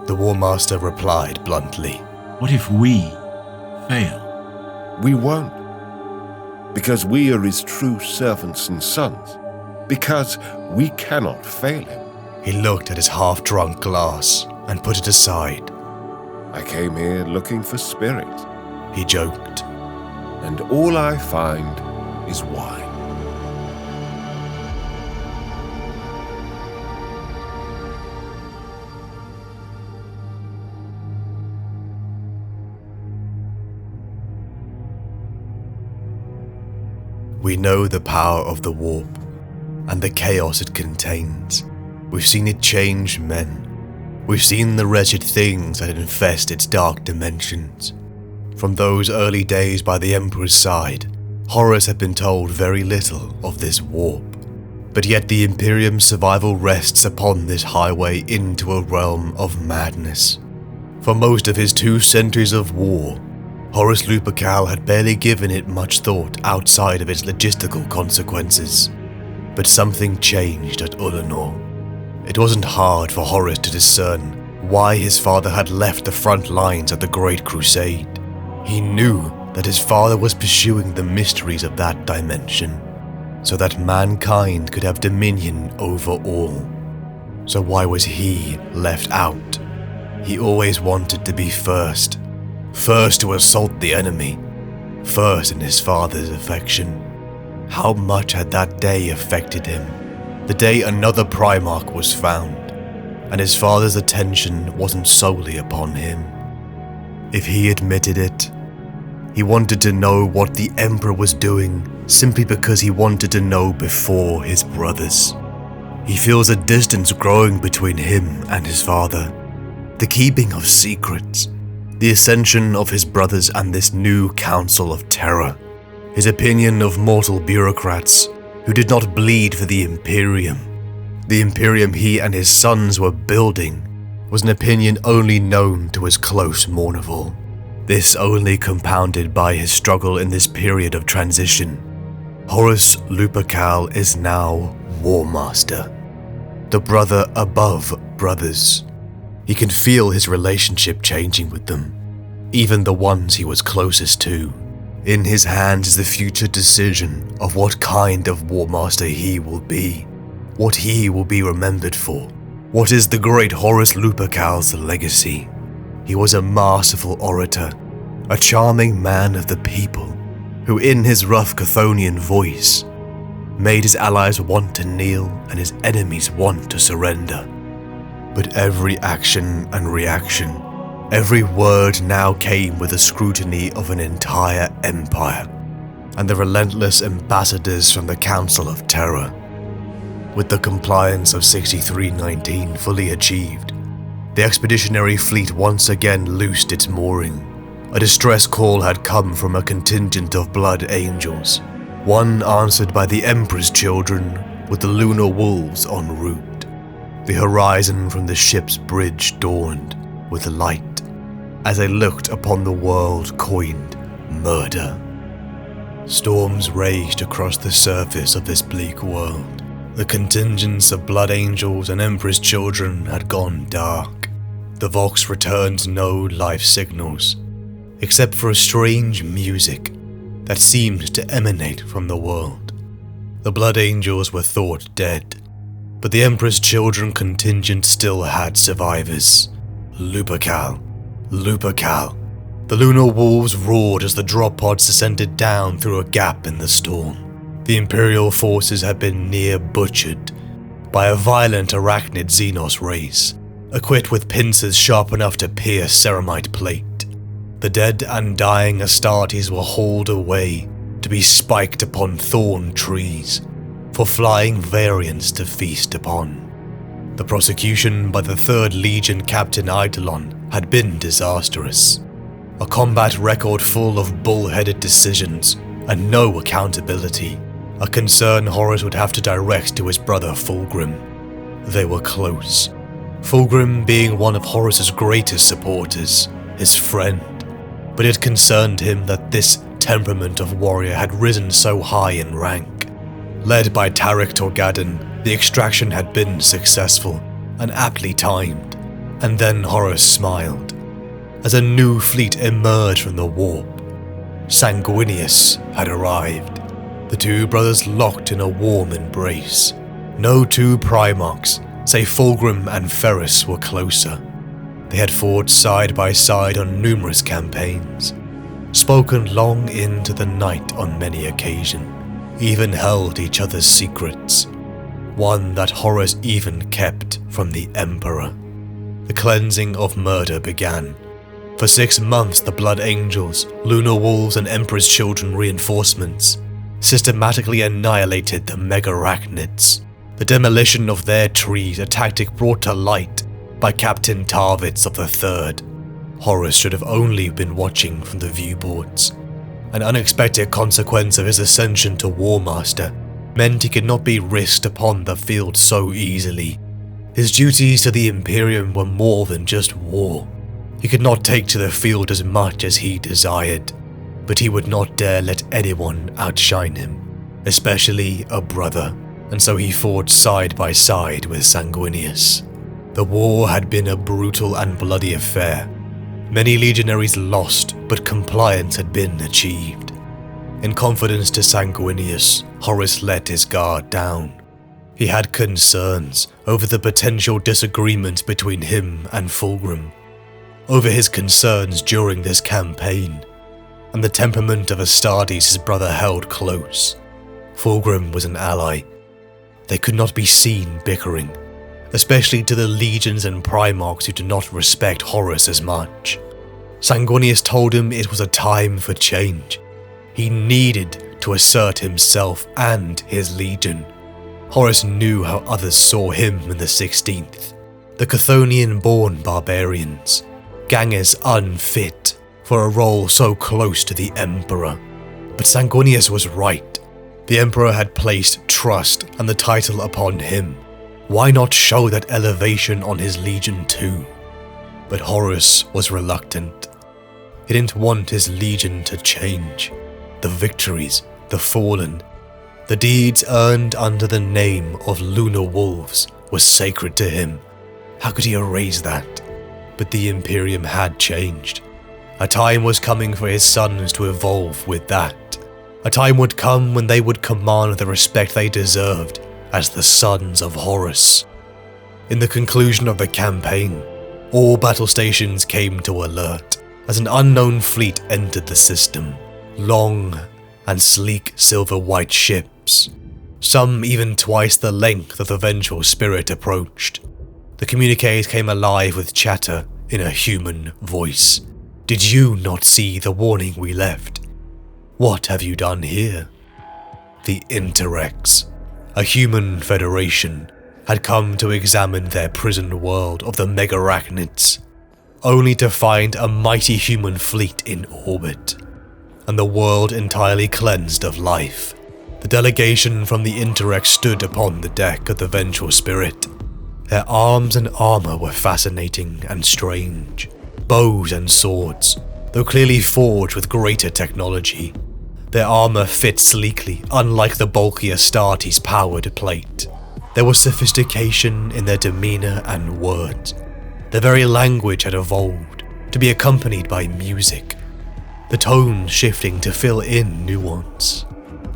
The Warmaster replied bluntly. What if we fail? We won't. Because we are his true servants and sons. Because we cannot fail him. He looked at his half-drunk glass and put it aside. I came here looking for spirits, he joked. And all I find is wine. We know the power of the warp and the chaos it contains. We've seen it change men. We've seen the wretched things that infest its dark dimensions. From those early days by the Emperor's side, Horus had been told very little of this warp. But yet the Imperium's survival rests upon this highway into a realm of madness. For most of his 2 centuries of war, Horus Lupercal had barely given it much thought outside of its logistical consequences. But something changed at Ulanor. It wasn't hard for Horus to discern why his father had left the front lines of the Great Crusade. He knew that his father was pursuing the mysteries of that dimension, so that mankind could have dominion over all. So why was he left out? He always wanted to be first to assault the enemy, first in his father's affection. How much had that day affected him? The day another Primarch was found, and his father's attention wasn't solely upon him. If he admitted it, he wanted to know what the Emperor was doing simply because he wanted to know before his brothers. He feels a distance growing between him and his father. The keeping of secrets, the ascension of his brothers and this new Council of Terror, his opinion of mortal bureaucrats who did not bleed for the Imperium. The Imperium he and his sons were building was an opinion only known to his close Mournival. This only compounded by his struggle in this period of transition. Horus Lupercal is now Warmaster, the brother above brothers. He can feel his relationship changing with them, even the ones he was closest to. In his hands is the future decision of what kind of Warmaster he will be, what he will be remembered for. What is the great Horus Lupercal's legacy? He was a masterful orator, a charming man of the people, who in his rough Chthonian voice made his allies want to kneel and his enemies want to surrender. But every action and reaction, every word now came with the scrutiny of an entire empire, and the relentless ambassadors from the Council of Terror. With the compliance of 6319 fully achieved, the expeditionary fleet once again loosed its mooring. A distress call had come from a contingent of blood angels, one answered by the Emperor's children with the lunar wolves en route. The horizon from the ship's bridge dawned with light as they looked upon the world coined murder. Storms raged across the surface of this bleak world. The contingents of blood angels and Emperor's children had gone dark. The Vox returned no life signals, except for a strange music that seemed to emanate from the world. The blood angels were thought dead, but the Emperor's children contingent still had survivors. Lupercal. The lunar wolves roared as the drop pods descended down through a gap in the storm. The Imperial forces had been near butchered by a violent arachnid Xenos race, equipped with pincers sharp enough to pierce ceramite plate. The dead and dying Astartes were hauled away to be spiked upon thorn trees for flying variants to feast upon. The prosecution by the 3rd Legion Captain Eidolon had been disastrous. A combat record full of bull-headed decisions and no accountability, a concern Horus would have to direct to his brother Fulgrim. They were close, Fulgrim being one of Horus's greatest supporters, his friend, but it concerned him that this temperament of warrior had risen so high in rank. Led by Tarik Torgadon, the extraction had been successful and aptly timed, and then Horus smiled as a new fleet emerged from the warp. Sanguinius had arrived. The two brothers locked in a warm embrace. No two Primarchs, save Fulgrim and Ferris, were closer. They had fought side by side on numerous campaigns, spoken long into the night on many occasions, even held each other's secrets, one that Horus even kept from the Emperor. The cleansing of murder began. For 6 months the Blood Angels, Lunar Wolves and Emperor's Children reinforcements systematically annihilated the Megarachnids. The demolition of their trees, a tactic brought to light by Captain Tarvitz of the 3rd. Horus should have only been watching from the viewboards. An unexpected consequence of his ascension to Warmaster meant he could not be risked upon the field so easily. His duties to the Imperium were more than just war. He could not take to the field as much as he desired, but he would not dare let anyone outshine him, especially a brother, and so he fought side by side with Sanguinius. The war had been a brutal and bloody affair. Many legionaries lost, but compliance had been achieved. In confidence to Sanguinius, Horus let his guard down. He had concerns over the potential disagreement between him and Fulgrim, over his concerns during this campaign, and the temperament of Astartes his brother held close. Fulgrim was an ally. They could not be seen bickering, especially to the legions and Primarchs who did not respect Horus as much. Sanguinius told him it was a time for change. He needed to assert himself and his legion. Horus knew how others saw him in the 16th. The Chthonian-born barbarians, gangers unfit for a role so close to the Emperor. But Sanguinius was right. The Emperor had placed trust and the title upon him. Why not show that elevation on his legion too? But Horus was reluctant. He didn't want his legion to change. The victories, the fallen, the deeds earned under the name of Lunar Wolves was sacred to him. How could he erase that? But the Imperium had changed. A time was coming for his sons to evolve with that. A time would come when they would command the respect they deserved as the sons of Horus. In the conclusion of the campaign, All battle stations came to alert as an unknown fleet entered the system. Long and sleek silver-white ships, some even twice the length of the vengeful spirit, approached. The communique came alive with chatter in a human voice. Did you not see the warning we left? What have you done here? The Interrex, a human federation, had come to examine their prison world of the Megarachnids, only to find a mighty human fleet in orbit, and the world entirely cleansed of life. The delegation from the Interrex stood upon the deck of the Vengeful Spirit. Their arms and armor were fascinating and strange. Bows and swords, though clearly forged with greater technology. Their armor fit sleekly, unlike the bulky Astartes' powered plate. There was sophistication in their demeanor and words. Their very language had evolved, to be accompanied by music, the tones shifting to fill in nuance.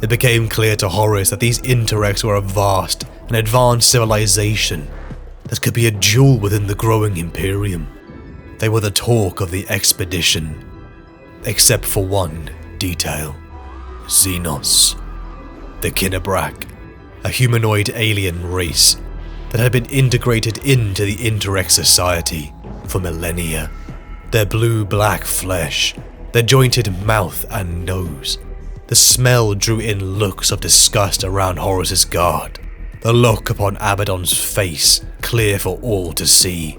It became clear to Horus that these Interrex were a vast and advanced civilization that could be a jewel within the growing Imperium. They were the talk of the expedition, except for one detail. Xenos, the Kinnebrak, a humanoid alien race that had been integrated into the Interrex society for millennia. Their blue-black flesh, their jointed mouth and nose. The smell drew in looks of disgust around Horus's guard, the look upon Abaddon's face clear for all to see.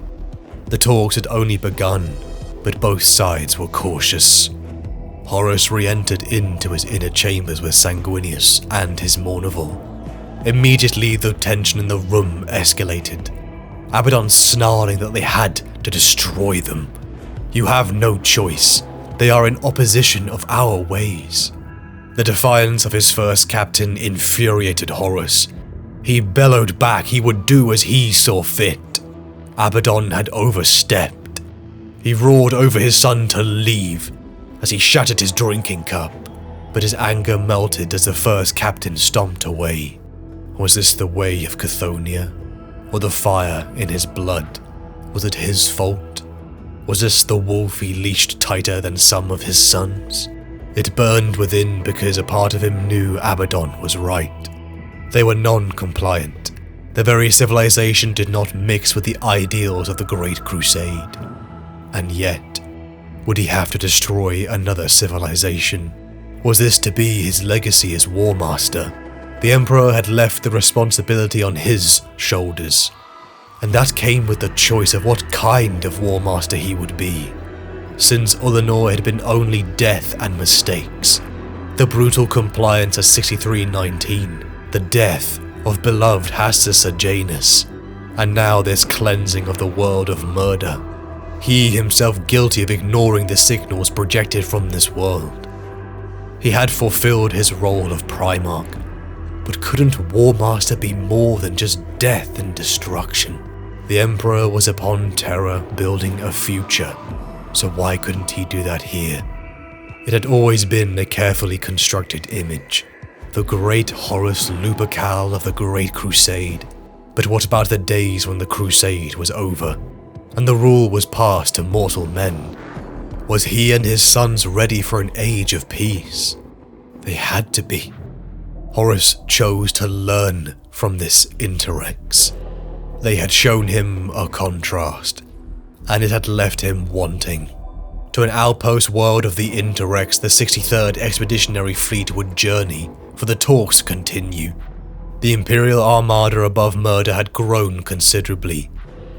The talks had only begun, but both sides were cautious. Horus re-entered into his inner chambers with Sanguinius and his Mournival. Immediately the tension in the room escalated, Abaddon snarling that they had to destroy them. You have no choice, they are in opposition of our ways. The defiance of his first captain infuriated Horus. He bellowed back he would do as he saw fit. Abaddon had overstepped. He roared over his son to leave as he shattered his drinking cup, but his anger melted as the first captain stomped away. Was this the way of Cthonia? Or the fire in his blood? Was it his fault? Was this the wolf he leashed tighter than some of his sons? It burned within because a part of him knew Abaddon was right. They were non-compliant. Their very civilization did not mix with the ideals of the Great Crusade. And yet, would he have to destroy another civilization? Was this to be his legacy as Warmaster? The Emperor had left the responsibility on his shoulders, and that came with the choice of what kind of Warmaster he would be. Since Ullanor had been only death and mistakes, the brutal compliance of 6319, the death of beloved Hastus Sejanus, and now this cleansing of the world of murder. He himself guilty of ignoring the signals projected from this world. He had fulfilled his role of Primarch, but couldn't Warmaster be more than just death and destruction? The Emperor was upon Terra building a future, so why couldn't he do that here? It had always been a carefully constructed image, the great Horus Lupercal of the Great Crusade. But what about the days when the Crusade was over, and the rule was passed to mortal men? Was he and his sons ready for an age of peace? They had to be. Horus chose to learn from this Interrex. They had shown him a contrast, and it had left him wanting. To an outpost world of the Interrex, the 63rd Expeditionary Fleet would journey, for the talks to continue. The Imperial Armada above Murder had grown considerably,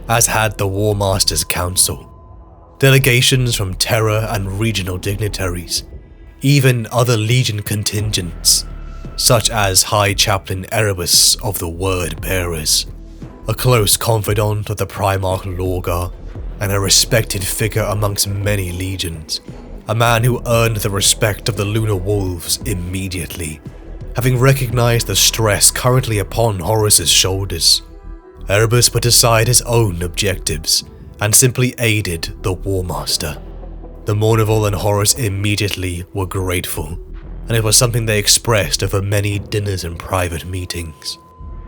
as had the Warmaster's Council. Delegations from Terra and regional dignitaries, even other Legion contingents, such as High Chaplain Erebus of the Word Bearers, a close confidant of the Primarch Lorgar, and a respected figure amongst many legions, a man who earned the respect of the Lunar Wolves immediately, having recognized the stress currently upon Horus's shoulders. Erebus put aside his own objectives and simply aided the Warmaster. The Mournival and Horus immediately were grateful, and it was something they expressed over many dinners and private meetings.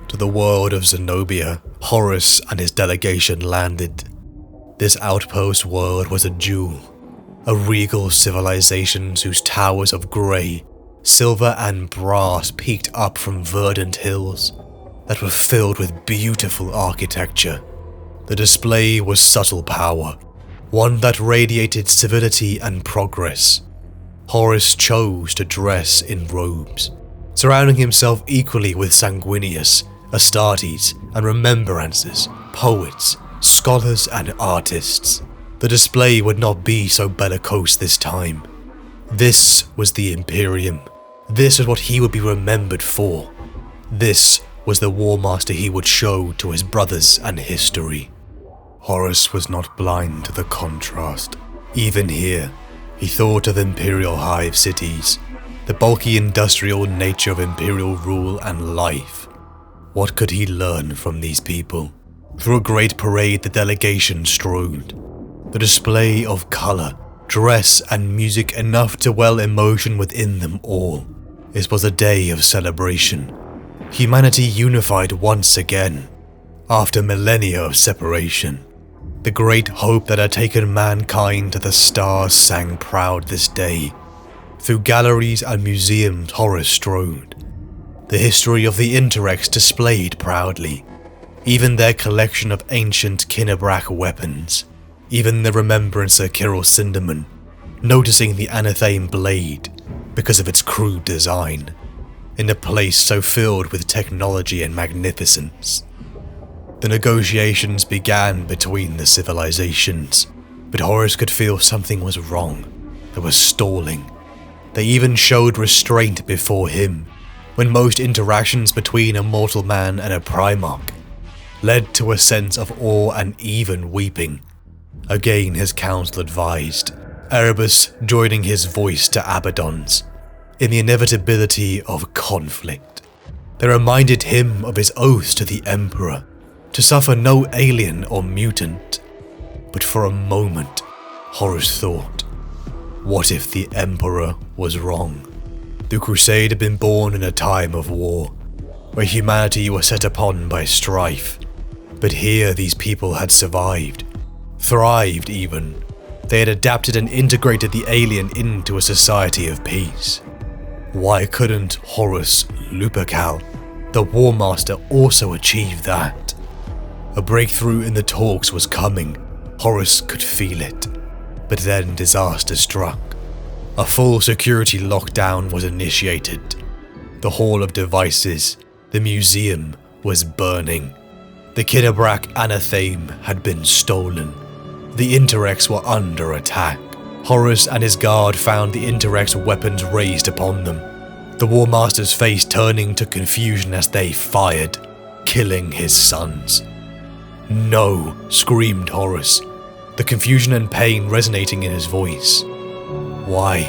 To the world of Zenobia, Horus and his delegation landed. This outpost world was a jewel, a regal civilization whose towers of grey, silver and brass peeked up from verdant hills that were filled with beautiful architecture. The display was subtle power, one that radiated civility and progress. Horus chose to dress in robes, surrounding himself equally with Sanguinius, Astartes, and remembrances, poets, scholars, and artists. The display would not be so bellicose this time. This was the Imperium. This was what he would be remembered for. This was the Warmaster he would show to his brothers and history. Horus was not blind to the contrast. Even here, he thought of Imperial hive cities, the bulky industrial nature of Imperial rule and life. What could he learn from these people? Through a great parade the delegation strode. The display of colour, dress and music enough to well emotion within them all. It was a day of celebration. Humanity unified once again, after millennia of separation. The great hope that had taken mankind to the stars sang proud this day. Through galleries and museums Horus strode. The history of the Interrex displayed proudly. Even their collection of ancient Kinabrak weapons. Even the remembrancer Kirill Sinderman, noticing the Anathame blade because of its crude design, in a place so filled with technology and magnificence. The negotiations began between the civilizations, but Horus could feel something was wrong. There was stalling. They even showed restraint before him, when most interactions between a mortal man and a Primarch led to a sense of awe and even weeping. Again his council advised, Erebus joining his voice to Abaddon's, in the inevitability of conflict. They reminded him of his oaths to the Emperor, to suffer no alien or mutant. But for a moment, Horus thought, what if the Emperor was wrong? The Crusade had been born in a time of war, where humanity was set upon by strife. But here these people had survived, thrived even. They had adapted and integrated the alien into a society of peace. Why couldn't Horus Lupercal, the Warmaster, also achieve that? A breakthrough in the talks was coming. Horus could feel it. But then disaster struck. A full security lockdown was initiated. The Hall of Devices, the museum, was burning. The Kinabrak Anathame had been stolen. The Interrex were under attack. Horus and his guard found the Interrex weapons raised upon them. The Warmaster's face turning to confusion as they fired, killing his sons. No, screamed Horus, the confusion and pain resonating in his voice. Why?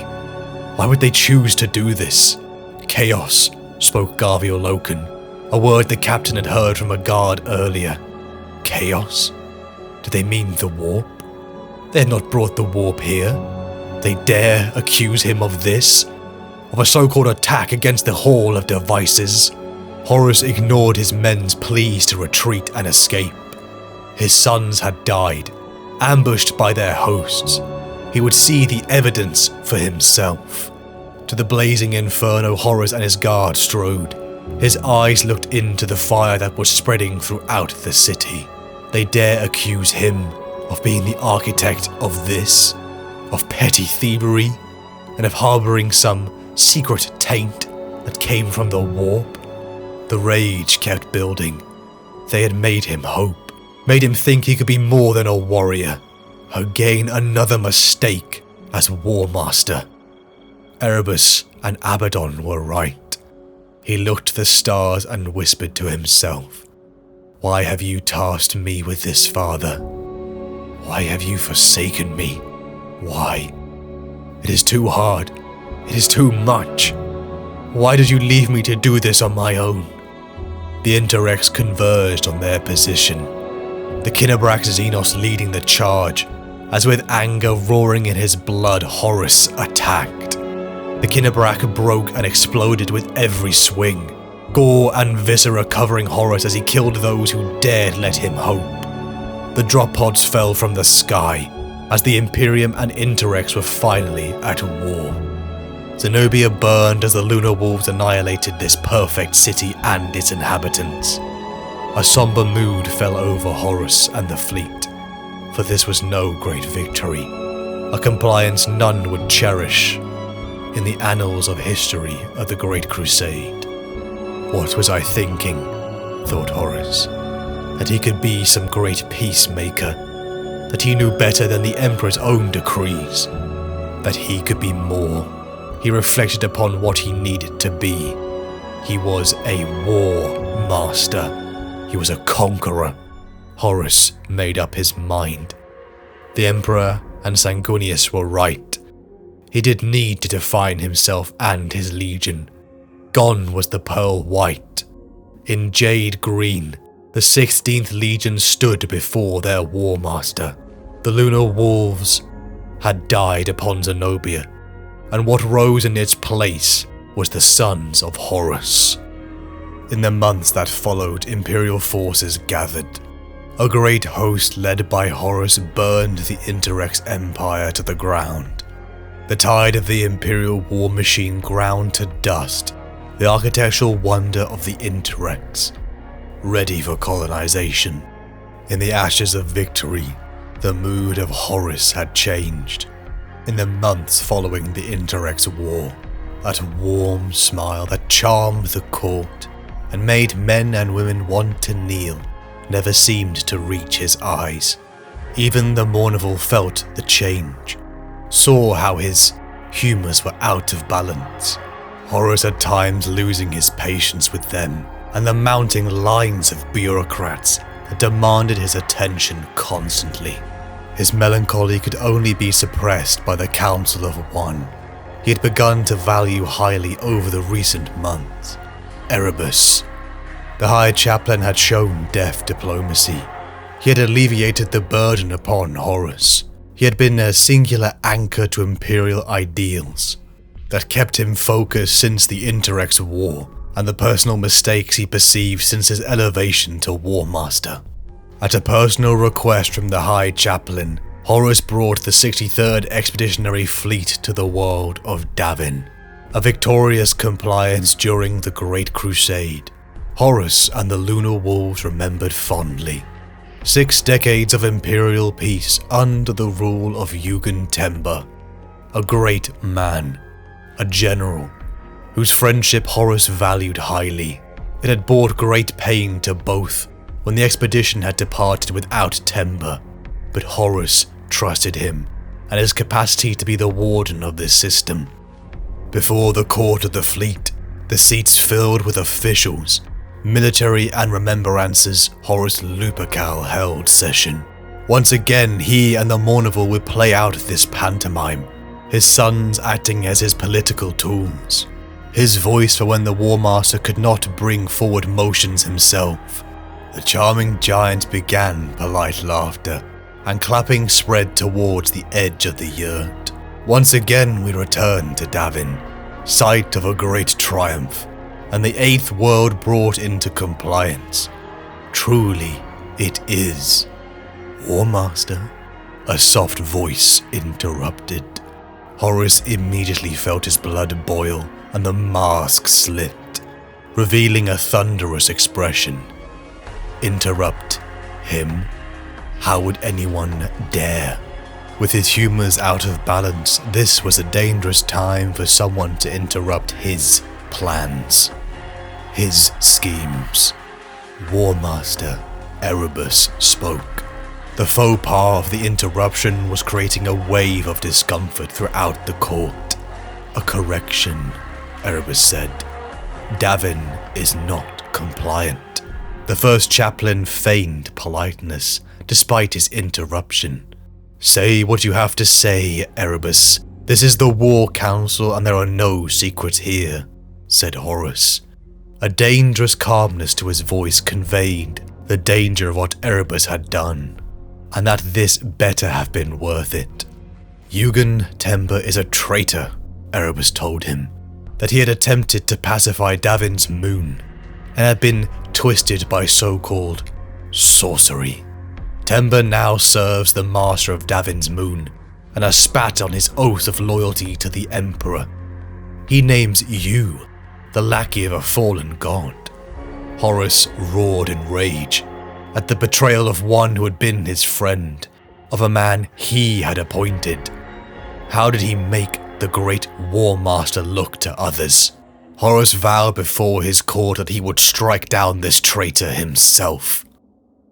Why would they choose to do this? Chaos, spoke Garviel Loken, a word the captain had heard from a guard earlier. Chaos? Did they mean the warp? They had not brought the warp here. They dare accuse him of this? Of a so-called attack against the Hall of Devices? Horus ignored his men's pleas to retreat and escape. His sons had died, ambushed by their hosts. He would see the evidence for himself. To the blazing inferno Horus and his guard strode. His eyes looked into the fire that was spreading throughout the city. They dare accuse him of being the architect of this, of petty thievery, and of harboring some secret taint that came from the warp. The rage kept building. They had made him hope, made him think he could be more than a warrior. Again another mistake as Warmaster. Erebus and Abaddon were right. He looked to the stars and whispered to himself, "Why have you tasked me with this, Father? Why have you forsaken me? Why? It is too hard. It is too much. Why did you leave me to do this on my own?" The Interrex converged on their position. The Kinabrak Xenos leading the charge, as with anger roaring in his blood, Horus attacked. The Kinabrak broke and exploded with every swing, gore and viscera covering Horus as he killed those who dared let him hope. The drop pods fell from the sky as the Imperium and Interrex were finally at war. Zenobia burned as the Lunar Wolves annihilated this perfect city and its inhabitants. A somber mood fell over Horus and the fleet, for this was no great victory, a compliance none would cherish in the annals of history of the Great Crusade. What was I thinking, thought Horus, that he could be some great peacemaker, that he knew better than the Emperor's own decrees, that he could be more. He reflected upon what he needed to be. He was a Warmaster. He was a conqueror. Horus made up his mind. The Emperor and Sanguinius were right. He did need to define himself and his legion. Gone was the pearl white. In jade green, the 16th Legion stood before their Warmaster. The Lunar Wolves had died upon Zenobia, and what rose in its place was the sons of Horus. In the months that followed, Imperial forces gathered. A great host led by Horus burned the Interrex Empire to the ground. The tide of the Imperial war machine ground to dust the architectural wonder of the Interrex, ready for colonization. In the ashes of victory, the mood of Horus had changed. In the months following the Interrex war, that warm smile that charmed the court and made men and women want to kneel never seemed to reach his eyes. Even the Mournival felt the change, saw how his humours were out of balance. Horus at times losing his patience with them and the mounting lines of bureaucrats that demanded his attention constantly. His melancholy could only be suppressed by the Council of One. He had begun to value highly over the recent months. Erebus. The High Chaplain had shown deft diplomacy. He had alleviated the burden upon Horus. He had been a singular anchor to Imperial ideals that kept him focused since the Interrex War and the personal mistakes he perceived since his elevation to Warmaster. At a personal request from the High Chaplain, Horus brought the 63rd Expeditionary Fleet to the world of Davin, a victorious compliance during the Great Crusade. Horus and the Lunar Wolves remembered fondly. 6 decades of Imperial peace under the rule of Yugen Temba, a great man, a general, whose friendship Horus valued highly. It had brought great pain to both when the expedition had departed without Temba, but Horus trusted him and his capacity to be the warden of this system. Before the court of the fleet, the seats filled with officials, military and remembrances, Horus Lupercal held session. Once again, he and the Mournival would play out this pantomime, his sons acting as his political tools. His voice for when the Warmaster could not bring forward motions himself. The charming giant began polite laughter, and clapping spread towards the edge of the yurt. Once again we return to Davin, site of a great triumph, and the 8th world brought into compliance. Truly, it is. Warmaster, a soft voice interrupted. Horus immediately felt his blood boil and the mask slipped, revealing a thunderous expression. Interrupt him? How would anyone dare? With his humours out of balance, this was a dangerous time for someone to interrupt his plans, his schemes. Warmaster Erebus spoke. The faux pas of the interruption was creating a wave of discomfort throughout the court. A correction, Erebus said. Davin is not compliant. The first chaplain feigned politeness, despite his interruption. Say what you have to say, Erebus. This is the War Council and there are no secrets here, said Horus. A dangerous calmness to his voice conveyed the danger of what Erebus had done, and that this better have been worth it. Yugen Temba is a traitor, Erebus told him, that he had attempted to pacify Davin's moon, and had been twisted by so-called sorcery. Tember now serves the master of Davin's moon, and has spat on his oath of loyalty to the Emperor. He names you the lackey of a fallen god. Horus roared in rage at the betrayal of one who had been his friend, of a man he had appointed. How did he make the great Warmaster look to others? Horus vowed before his court that he would strike down this traitor himself.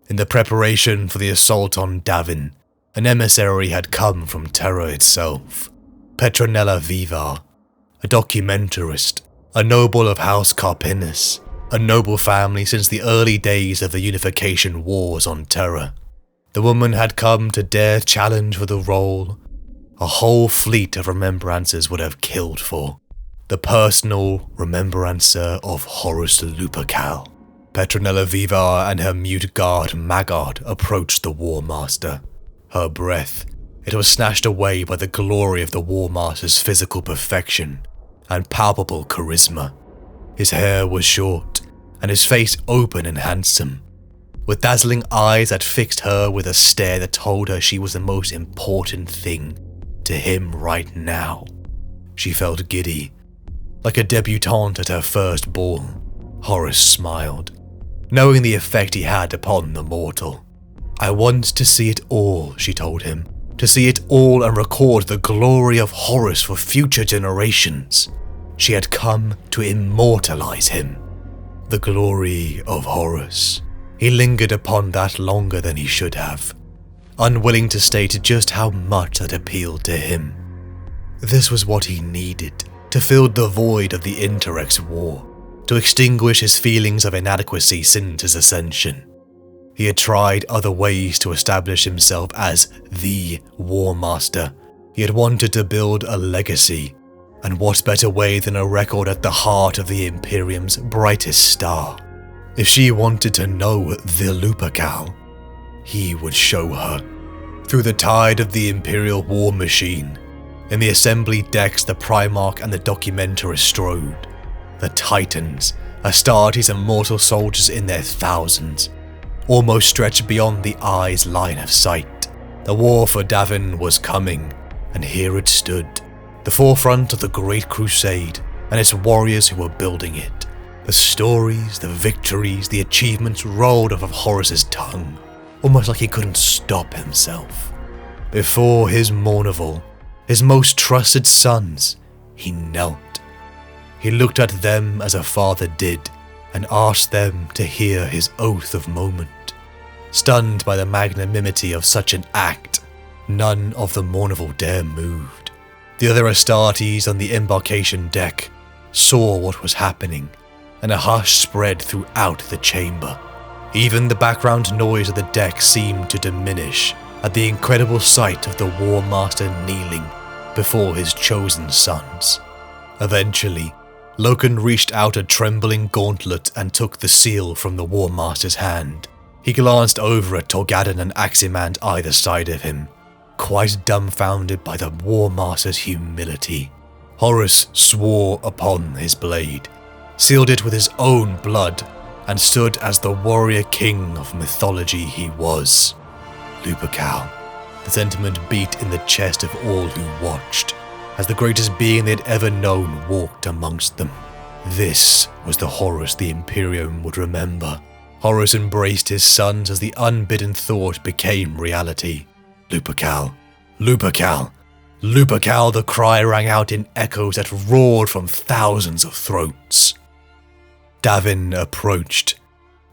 In the preparation for the assault on Davin, an emissary had come from Terra itself, Petronella Vivar, a documentarist, a noble of House Carpinus, a noble family since the early days of the unification wars on Terra. The woman had come to dare challenge for the role a whole fleet of remembrances would have killed for. The personal remembrancer of Horus Lupercal. Petronella Vivar and her mute guard Magard approached the Warmaster. Her breath, it was snatched away by the glory of the Warmaster's physical perfection and palpable charisma. His hair was short, and his face open and handsome, with dazzling eyes that fixed her with a stare that told her she was the most important thing to him right now. She felt giddy, like a debutante at her first ball. Horus smiled, knowing the effect he had upon the mortal. "I want to see it all," she told him. "To see it all and record the glory of Horus for future generations." She had come to immortalize him. The glory of Horus. He lingered upon that longer than he should have, unwilling to state just how much that appealed to him. This was what he needed to fill the void of the Interrex War, to extinguish his feelings of inadequacy since his ascension. He had tried other ways to establish himself as the Warmaster. He had wanted to build a legacy, and what better way than a record at the heart of the Imperium's brightest star? If she wanted to know the Lupercal, he would show her. Through the tide of the Imperial war machine, in the assembly decks the Primarch and the Documentarist strode. The Titans, Astartes and mortal soldiers in their thousands, almost stretched beyond the eye's line of sight. The war for Davin was coming, and here it stood, the forefront of the Great Crusade, and its warriors who were building it. The stories, the victories, the achievements rolled off of Horus's tongue, almost like he couldn't stop himself. Before his Mournival, his most trusted sons, he knelt. He looked at them as a father did, and asked them to hear his oath of moment. Stunned by the magnanimity of such an act, none of the Mournival dare moved. The other Astartes on the embarkation deck saw what was happening, and a hush spread throughout the chamber. Even the background noise of the deck seemed to diminish at the incredible sight of the Warmaster kneeling before his chosen sons. Eventually, Loken reached out a trembling gauntlet and took the seal from the Warmaster's hand. He glanced over at Torgadon and Aximand either side of him, quite dumbfounded by the Warmaster's humility. Horus swore upon his blade, sealed it with his own blood, and stood as the warrior king of mythology he was. Lupercal. The sentiment beat in the chest of all who watched, as the greatest being they'd ever known walked amongst them. This was the Horus the Imperium would remember. Horus embraced his sons as the unbidden thought became reality. Lupercal. Lupercal. Lupercal, the cry rang out in echoes that roared from thousands of throats. Davin approached,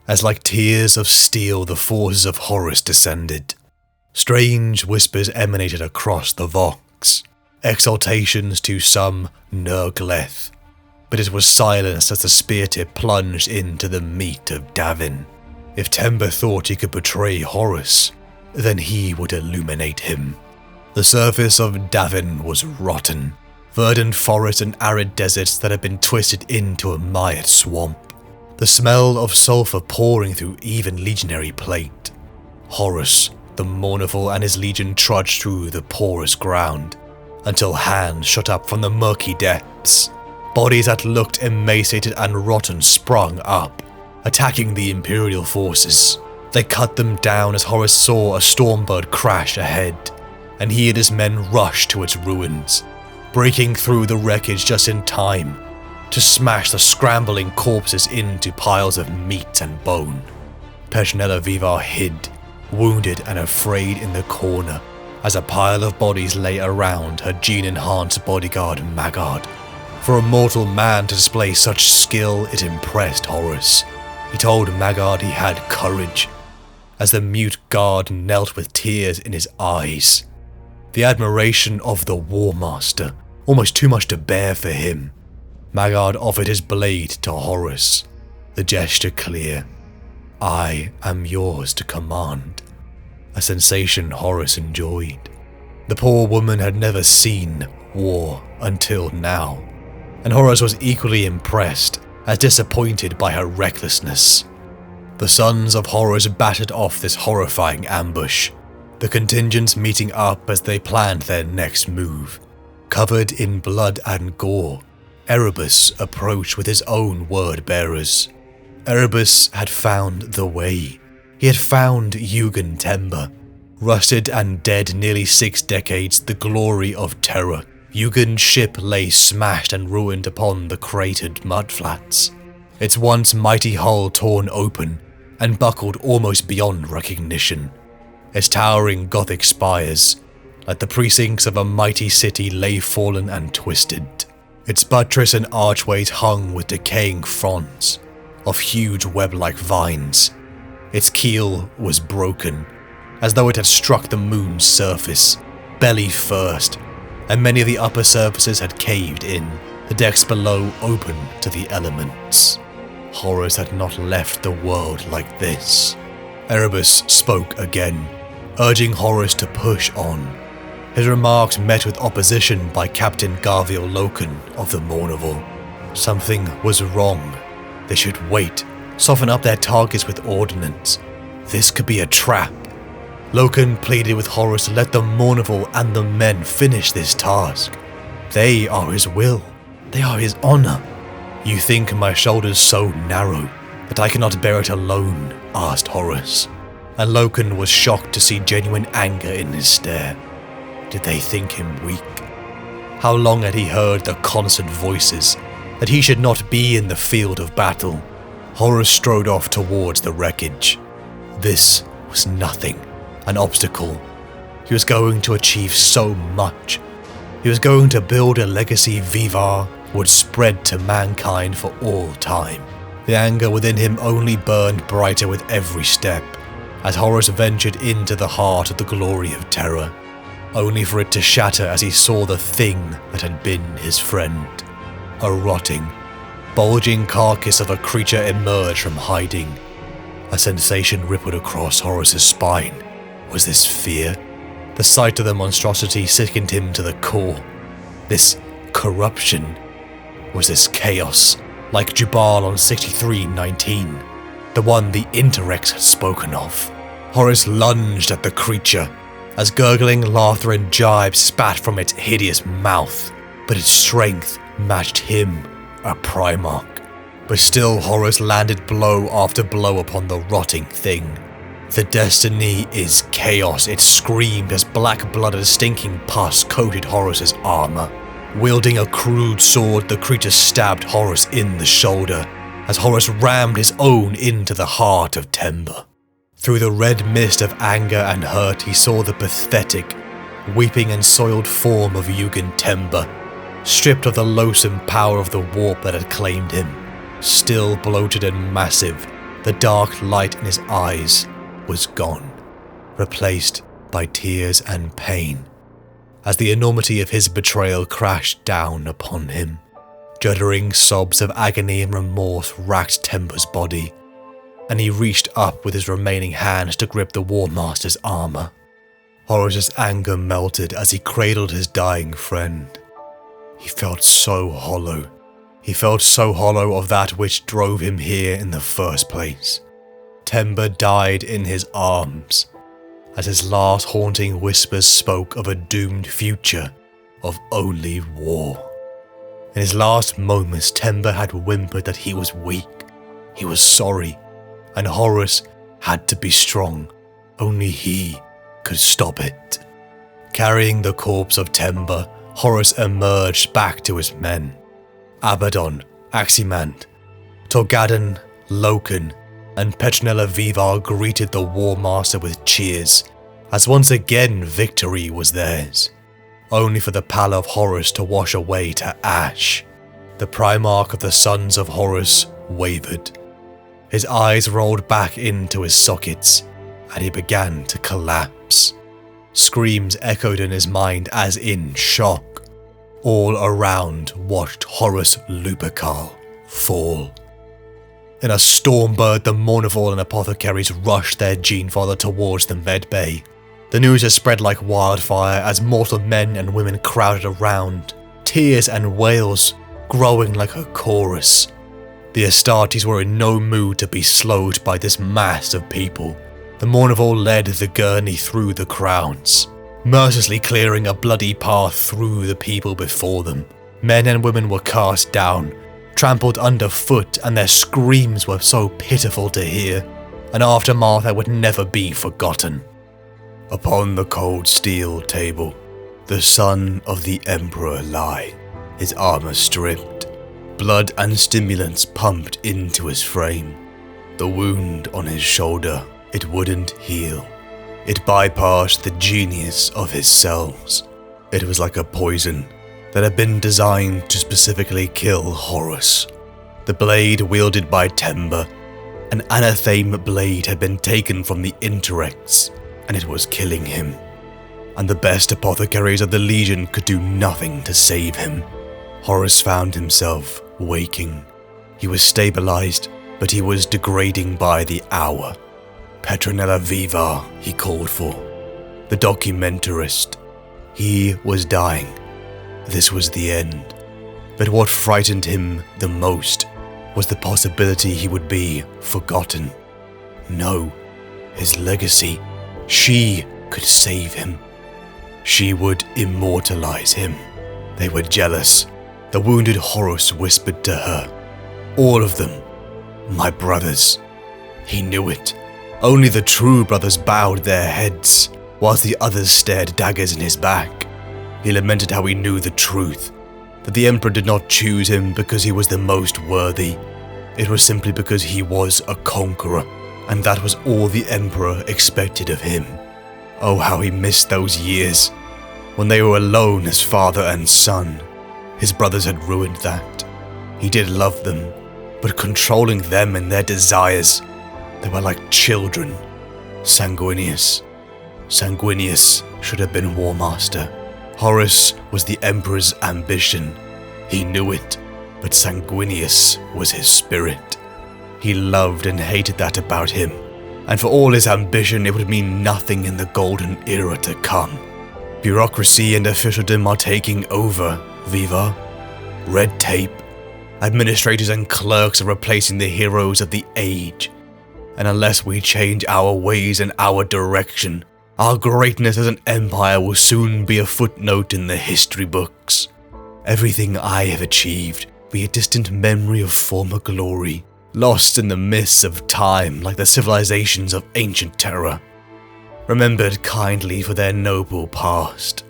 as like tears of steel the forces of Horus descended. Strange whispers emanated across the Vox, exaltations to some Nergleth, but it was silenced as the spear tip plunged into the meat of Davin. If Tember thought he could betray Horus, then he would illuminate him. The surface of Davin was rotten, verdant forests and arid deserts that had been twisted into a mired swamp. The smell of sulphur pouring through even legionary plate. Horus, the Mournival, and his legion trudged through the porous ground, until hands shot up from the murky depths. Bodies that looked emaciated and rotten sprung up, attacking the Imperial forces. They cut them down as Horus saw a stormbird crash ahead, and he and his men rushed to its ruins, breaking through the wreckage just in time to smash the scrambling corpses into piles of meat and bone. Petronella Vivar hid, wounded and afraid in the corner, as a pile of bodies lay around her gene-enhanced bodyguard Maggard. For a mortal man to display such skill, it impressed Horus. He told Maggard he had courage, as the mute guard knelt with tears in his eyes. The admiration of the Warmaster, almost too much to bear for him. Maggard offered his blade to Horus, the gesture clear. "I am yours to command," a sensation Horus enjoyed. The poor woman had never seen war until now, and Horus was equally impressed as disappointed by her recklessness. The sons of Horus battered off this horrifying ambush, the contingents meeting up as they planned their next move. Covered in blood and gore, Erebus approached with his own word-bearers. Erebus had found the way. He had found Yugen Temba. Rusted and dead nearly 6 decades, the glory of terror, Yugen's ship lay smashed and ruined upon the cratered mudflats. Its once mighty hull torn open and buckled almost beyond recognition. Its towering Gothic spires, like the precincts of a mighty city, lay fallen and twisted. Its buttress and archways hung with decaying fronds of huge web-like vines. Its keel was broken, as though it had struck the moon's surface, belly first, and many of the upper surfaces had caved in, the decks below open to the elements. Horus had not left the world like this. Erebus spoke again, urging Horus to push on. His remarks met with opposition by Captain Garviel Loken of the Mournival. Something was wrong. They should wait, soften up their targets with ordnance. This could be a trap. Loken pleaded with Horus to let the Mournival and the men finish this task. They are his will. They are his honor. "You think my shoulders so narrow that I cannot bear it alone?" asked Horus. And Loken was shocked to see genuine anger in his stare. Did they think him weak? How long had he heard the constant voices that he should not be in the field of battle? Horus strode off towards the wreckage. This was nothing, an obstacle. He was going to achieve so much. He was going to build a legacy Vivar would spread to mankind for all time. The anger within him only burned brighter with every step, as Horus ventured into the heart of the glory of terror, only for it to shatter as he saw the thing that had been his friend. A rotting, bulging carcass of a creature emerged from hiding. A sensation rippled across Horus's spine. Was this fear? The sight of the monstrosity sickened him to the core. This corruption. Was this chaos, like Jubal on 6319, the one the Interrex had spoken of? Horus lunged at the creature, as gurgling laughter and jibes spat from its hideous mouth, but its strength matched him, a Primarch. But still Horus landed blow after blow upon the rotting thing. The destiny is chaos, it screamed as black-blooded stinking pus coated Horus's armor. Wielding a crude sword, the creature stabbed Horus in the shoulder, as Horus rammed his own into the heart of Temba. Through the red mist of anger and hurt, he saw the pathetic, weeping and soiled form of Yugen Temba, stripped of the loathsome power of the warp that had claimed him. Still bloated and massive, the dark light in his eyes was gone, replaced by tears and pain, as the enormity of his betrayal crashed down upon him. Juddering sobs of agony and remorse racked Temba's body, and he reached up with his remaining hands to grip the Warmaster's armor. Horus's anger melted as he cradled his dying friend. He felt so hollow. He felt so hollow of that which drove him here in the first place. Temba died in his arms, as his last haunting whispers spoke of a doomed future of only war. In his last moments, Temba had whimpered that he was weak, he was sorry, and Horus had to be strong. Only he could stop it. Carrying the corpse of Temba, Horus emerged back to his men. Abaddon, Aximand, Torgadon, Loken, and Petronella Vivar greeted the Warmaster with cheers, as once again victory was theirs, only for the pallor of Horus to wash away to ash. The Primarch of the Sons of Horus wavered. His eyes rolled back into his sockets, and he began to collapse. Screams echoed in his mind as in shock. All around watched Horus Lupercal fall. In a stormbird, the Mournival and apothecaries rushed their Genefather towards the medbay. The news had spread like wildfire as mortal men and women crowded around, tears and wails growing like a chorus. The Astartes were in no mood to be slowed by this mass of people. The Mournival led the gurney through the crowds, mercilessly clearing a bloody path through the people before them. Men and women were cast down, trampled underfoot, and their screams were so pitiful to hear, an aftermath that would never be forgotten. Upon the cold steel table, the son of the Emperor lay, his armor stripped, blood and stimulants pumped into his frame. The wound on his shoulder, it wouldn't heal. It bypassed the genius of his cells. It was like a poison that had been designed to specifically kill Horus. The blade wielded by Temba, an anathema blade, had been taken from the Interrex, and it was killing him. And the best apothecaries of the Legion could do nothing to save him. Horus found himself waking. He was stabilized, but he was degrading by the hour. Petronella Vivar, he called for. The documentarist. He was dying. This was the end. But what frightened him the most was the possibility he would be forgotten. No, his legacy. She could save him. She would immortalize him. They were jealous. The wounded Horus whispered to her. All of them. My brothers. He knew it. Only the true brothers bowed their heads, whilst the others stared daggers in his back. He lamented how he knew the truth, that the Emperor did not choose him because he was the most worthy. It was simply because he was a conqueror, and that was all the Emperor expected of him. Oh, how he missed those years, when they were alone as father and son. His brothers had ruined that. He did love them, but controlling them and their desires, they were like children. Sanguinius should have been Warmaster. Horus was the Emperor's ambition. He knew it, but Sanguinius was his spirit. He loved and hated that about him, and for all his ambition it would mean nothing in the golden era to come. Bureaucracy and officialdom are taking over, Viva. Red tape. Administrators and clerks are replacing the heroes of the age. And unless we change our ways and our direction, our greatness as an empire will soon be a footnote in the history books. Everything I have achieved will be a distant memory of former glory, lost in the mists of time like the civilizations of ancient terror, remembered kindly for their noble past.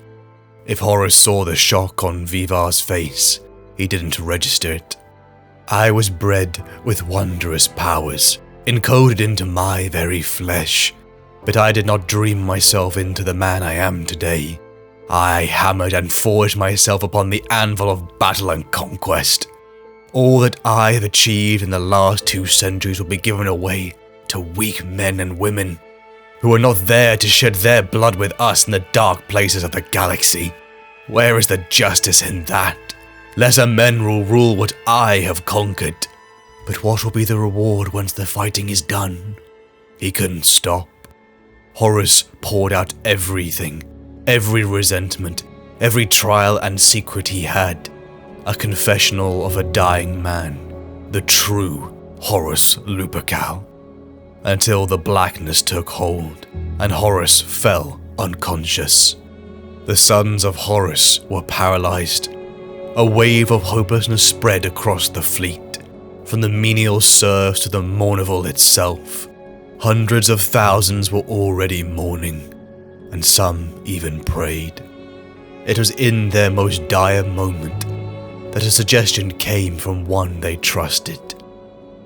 If Horus saw the shock on Vivar's face, he didn't register it. I was bred with wondrous powers, encoded into my very flesh, but I did not dream myself into the man I am today. I hammered and forged myself upon the anvil of battle and conquest. All that I have achieved in the last 2 centuries will be given away to weak men and women who are not there to shed their blood with us in the dark places of the galaxy. Where is the justice in that? Lesser men will rule what I have conquered. But what will be the reward once the fighting is done? He couldn't stop. Horus poured out everything, every resentment, every trial and secret he had. A confessional of a dying man, the true Horus Lupercal. Until the blackness took hold, and Horus fell unconscious. The sons of Horus were paralyzed. A wave of hopelessness spread across the fleet, from the menial serfs to the Mournival itself. Hundreds of thousands were already mourning, and some even prayed. It was in their most dire moment that a suggestion came from one they trusted,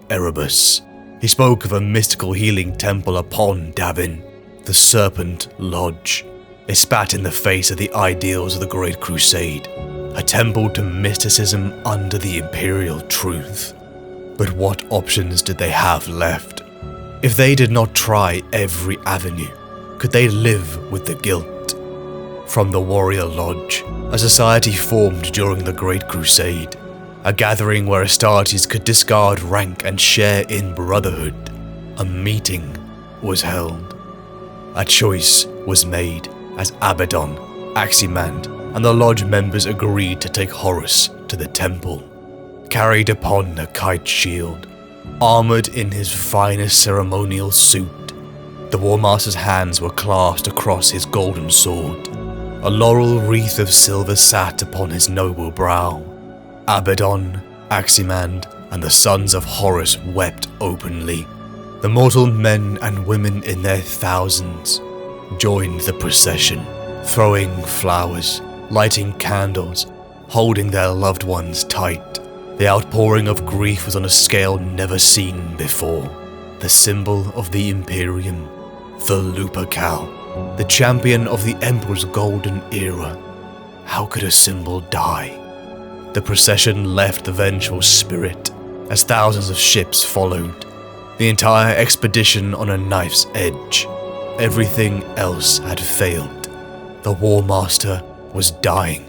Erebus. He spoke of a mystical healing temple upon Davin, the Serpent Lodge. They spat in the face of the ideals of the Great Crusade, a temple to mysticism under the Imperial truth. But what options did they have left? If they did not try every avenue, could they live with the guilt? From the Warrior Lodge, a society formed during the Great Crusade, a gathering where Astartes could discard rank and share in brotherhood, a meeting was held. A choice was made as Abaddon, Aximand, and the Lodge members agreed to take Horus to the temple. Carried upon a kite shield, armored in his finest ceremonial suit, the Warmaster's hands were clasped across his golden sword. A laurel wreath of silver sat upon his noble brow. Abaddon, Aximand, and the sons of Horus wept openly. The mortal men and women in their thousands joined the procession, throwing flowers, lighting candles, holding their loved ones tight. The outpouring of grief was on a scale never seen before. The symbol of the Imperium, the Lupercal, the champion of the Emperor's golden era. How could a symbol die? The procession left the vengeful spirit as thousands of ships followed, the entire expedition on a knife's edge. Everything else had failed. The Warmaster was dying,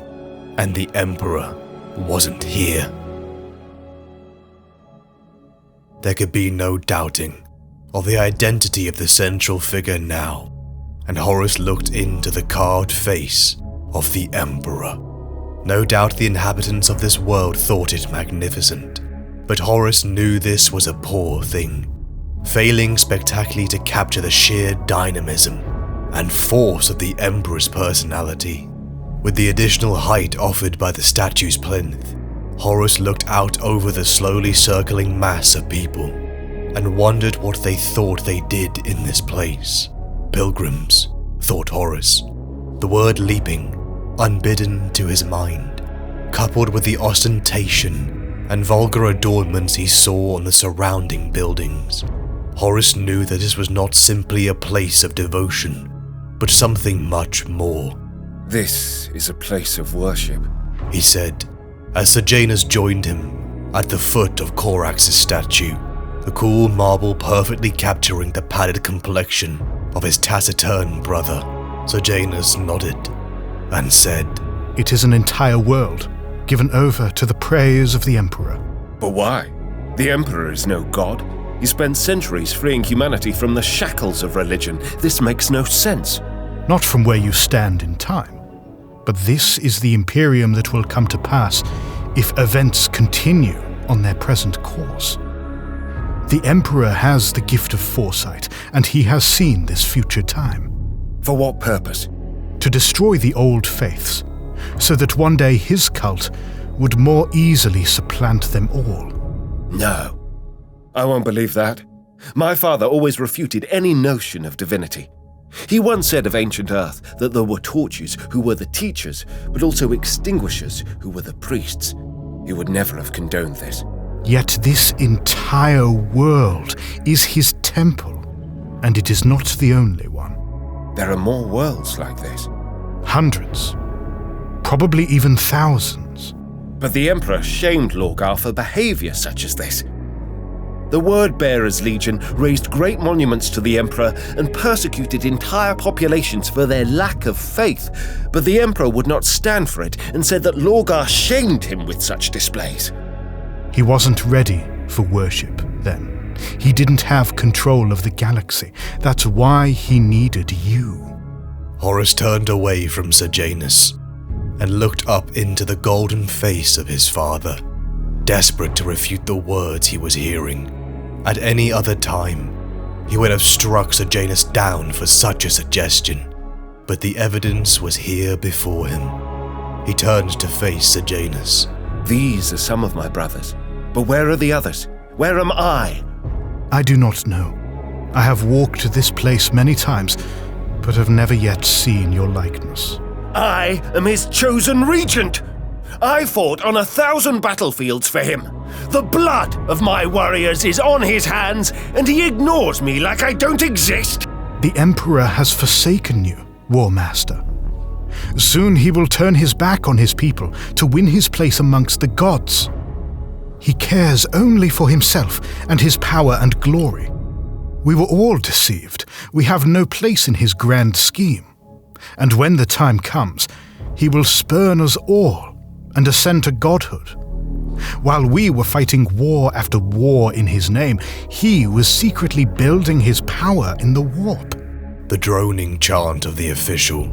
and the Emperor wasn't here. There could be no doubting of the identity of the central figure now, and Horus looked into the carved face of the Emperor. No doubt the inhabitants of this world thought it magnificent, but Horus knew this was a poor thing, failing spectacularly to capture the sheer dynamism and force of the Emperor's personality. With the additional height offered by the statue's plinth, Horus looked out over the slowly circling mass of people and wondered what they thought they did in this place. Pilgrims, thought Horus, the word leaping, unbidden to his mind, coupled with the ostentation and vulgar adornments he saw on the surrounding buildings. Horus knew that this was not simply a place of devotion, but something much more. This is a place of worship, he said, as Sejanus joined him at the foot of Korax's statue, the cool marble perfectly capturing the pallid complexion of his taciturn brother. Sejanus nodded and said, It is an entire world given over to the praise of the Emperor. But why? The Emperor is no god. He spent centuries freeing humanity from the shackles of religion. This makes no sense. Not from where you stand in time. But this is the Imperium that will come to pass if events continue on their present course. The Emperor has the gift of foresight, and he has seen this future time. For what purpose? To destroy the old faiths, so that one day his cult would more easily supplant them all. No, I won't believe that. My father always refuted any notion of divinity. He once said of ancient Earth that there were torches who were the teachers, but also extinguishers who were the priests. He would never have condoned this. Yet this entire world is his temple, and it is not the only one. There are more worlds like this. Hundreds, probably even thousands. But the Emperor shamed Lorgar for behavior such as this. The Word-Bearers Legion raised great monuments to the Emperor and persecuted entire populations for their lack of faith, but the Emperor would not stand for it and said that Lorgar shamed him with such displays. He wasn't ready for worship then. He didn't have control of the galaxy. That's why he needed you. Horus turned away from Sejanus and looked up into the golden face of his father, desperate to refute the words he was hearing. At any other time, he would have struck Sejanus down for such a suggestion, but the evidence was here before him. He turned to face Sejanus. These are some of my brothers, but where are the others? Where am I? I do not know. I have walked this place many times, but have never yet seen your likeness. I am his chosen regent. I fought on 1,000 battlefields for him. The blood of my warriors is on his hands, and he ignores me like I don't exist. The Emperor has forsaken you, Warmaster. Soon he will turn his back on his people to win his place amongst the gods. He cares only for himself and his power and glory. We were all deceived. We have no place in his grand scheme. And when the time comes, he will spurn us all and ascend to godhood. While we were fighting war after war in his name, he was secretly building his power in the warp. The droning chant of the official,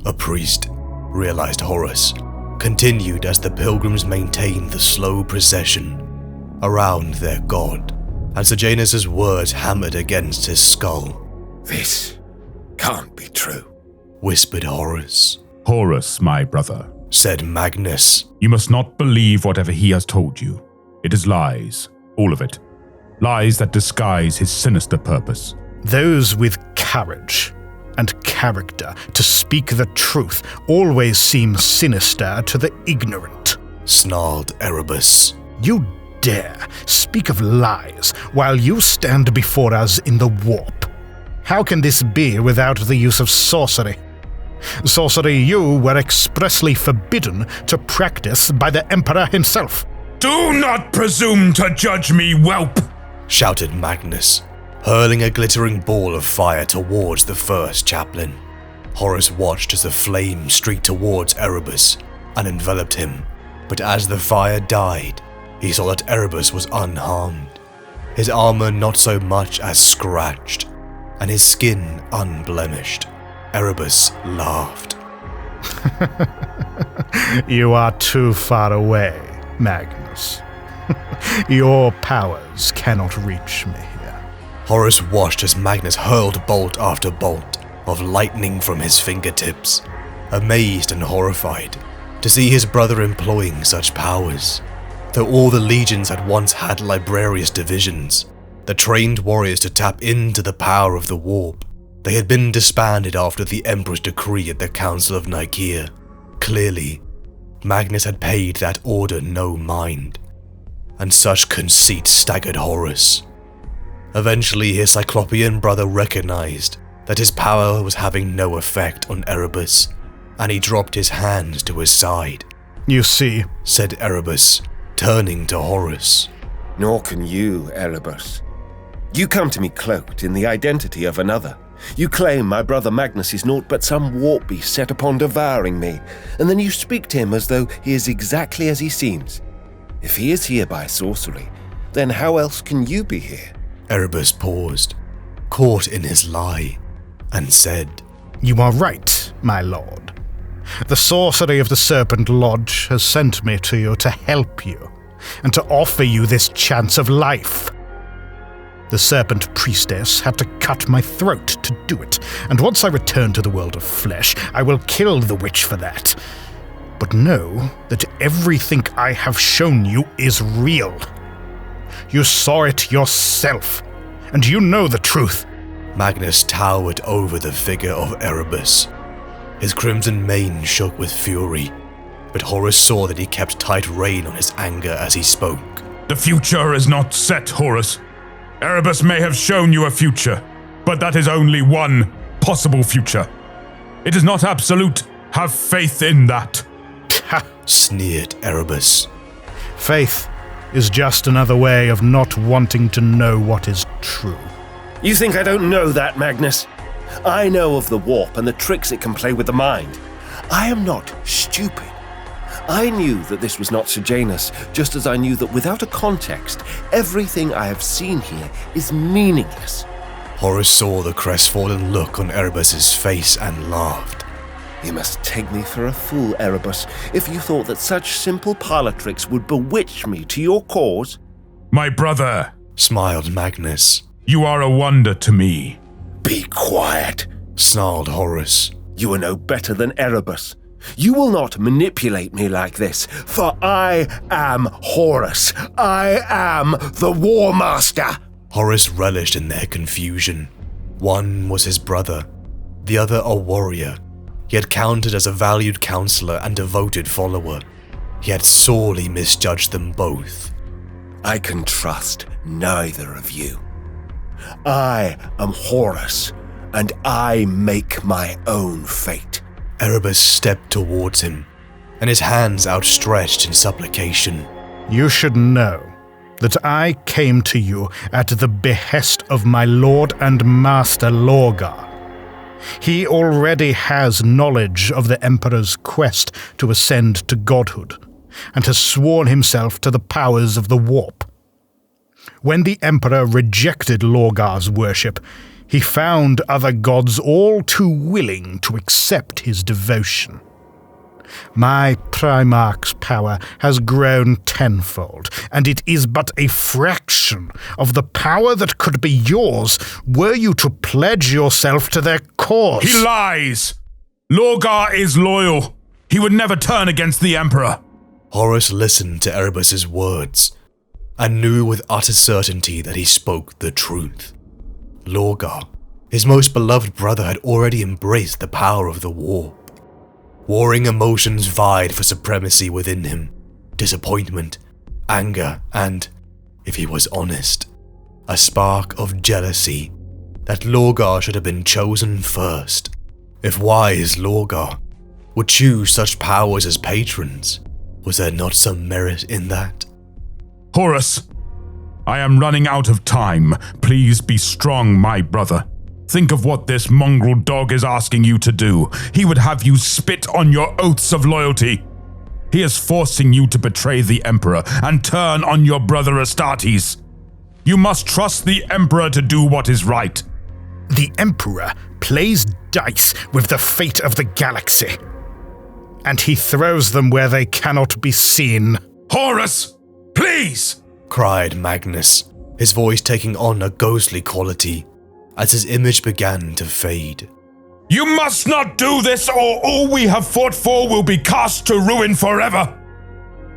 a priest, realized Horus, continued as the pilgrims maintained the slow procession around their god, and Sejanus' words hammered against his skull. This can't be true, whispered Horus. Horus, my brother, said Magnus. You must not believe whatever he has told you. It is lies, all of it. Lies that disguise his sinister purpose. Those with courage and character to speak the truth always seem sinister to the ignorant, snarled Erebus. You dare speak of lies while you stand before us in the warp. How can this be without the use of sorcery? Sorcery you were expressly forbidden to practice by the Emperor himself. Do not presume to judge me, whelp! Shouted Magnus, hurling a glittering ball of fire towards the first chaplain. Horus watched as the flame streaked towards Erebus and enveloped him, but as the fire died, he saw that Erebus was unharmed, his armor not so much as scratched, and his skin unblemished. Erebus laughed. You are too far away, Magnus. Your powers cannot reach me here. Horus watched as Magnus hurled bolt after bolt of lightning from his fingertips, amazed and horrified to see his brother employing such powers. Though all the legions had once had librarious divisions that trained warriors to tap into the power of the warp, they had been disbanded after the Emperor's decree at the Council of Nicaea. Clearly, Magnus had paid that order no mind, and such conceit staggered Horus. Eventually, his Cyclopean brother recognized that his power was having no effect on Erebus, and he dropped his hands to his side. You see, said Erebus, turning to Horus. Nor can you, Erebus. You come to me cloaked in the identity of another. You claim my brother Magnus is naught but some warp beast set upon devouring me, and then you speak to him as though he is exactly as he seems. If he is here by sorcery, then how else can you be here? Erebus paused, caught in his lie, and said, You are right, my lord. The sorcery of the Serpent Lodge has sent me to you to help you, and to offer you this chance of life. The Serpent Priestess had to cut my throat to do it, and once I return to the world of flesh, I will kill the witch for that. But know that everything I have shown you is real. You saw it yourself, and you know the truth. Magnus towered over the figure of Erebus. His crimson mane shook with fury, but Horus saw that he kept tight rein on his anger as he spoke. The future is not set, Horus. Erebus may have shown you a future, but that is only one possible future. It is not absolute. Have faith in that. Ha! Sneered Erebus. Faith is just another way of not wanting to know what is true. You think I don't know that, Magnus? I know of the warp and the tricks it can play with the mind. I am not stupid. I knew that this was not Sejanus, just as I knew that without a context, everything I have seen here is meaningless. Horus saw the crestfallen look on Erebus's face and laughed. You must take me for a fool, Erebus, if you thought that such simple parlor tricks would bewitch me to your cause. My brother, smiled Magnus. You are a wonder to me. Be quiet, snarled Horus. You are no better than Erebus. You will not manipulate me like this, for I am Horus. I am the Warmaster. Horus relished in their confusion. One was his brother, the other a warrior. He had counted as a valued counselor and devoted follower. He had sorely misjudged them both. I can trust neither of you. I am Horus, and I make my own fate. Erebus stepped towards him, and his hands outstretched in supplication. You should know that I came to you at the behest of my lord and master Lorgar. He already has knowledge of the Emperor's quest to ascend to godhood, and has sworn himself to the powers of the warp. When the Emperor rejected Lorgar's worship, he found other gods all too willing to accept his devotion. My Primarch's power has grown tenfold, and it is but a fraction of the power that could be yours were you to pledge yourself to their cause. He lies! Lorgar is loyal. He would never turn against the Emperor. Horus listened to Erebus's words, and knew with utter certainty that he spoke the truth. Lorgar, his most beloved brother, had already embraced the power of the warp. Warring emotions vied for supremacy within him. Disappointment, anger, and, if he was honest, a spark of jealousy that Lorgar should have been chosen first. If wise Lorgar would choose such powers as patrons, was there not some merit in that? Horus, I am running out of time. Please be strong, my brother. Think of what this mongrel dog is asking you to do. He would have you spit on your oaths of loyalty. He is forcing you to betray the Emperor and turn on your brother Astartes. You must trust the Emperor to do what is right. The Emperor plays dice with the fate of the galaxy, and he throws them where they cannot be seen. Horus, please! Cried Magnus, his voice taking on a ghostly quality as his image began to fade. You must not do this, or all we have fought for will be cast to ruin forever.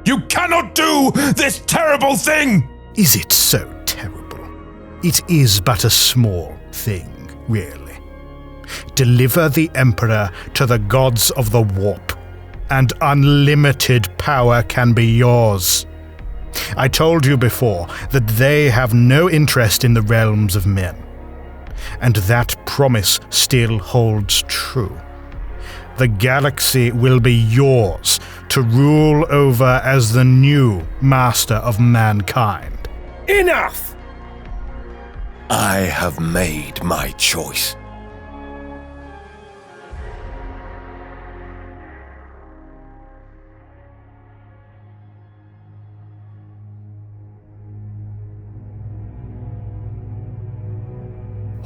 You cannot do this terrible thing! Is it so terrible? It is but a small thing, really. Deliver the Emperor to the gods of the warp, and unlimited power can be yours. I told you before that they have no interest in the realms of men, and that promise still holds true. The galaxy will be yours to rule over as the new master of mankind. Enough! I have made my choice.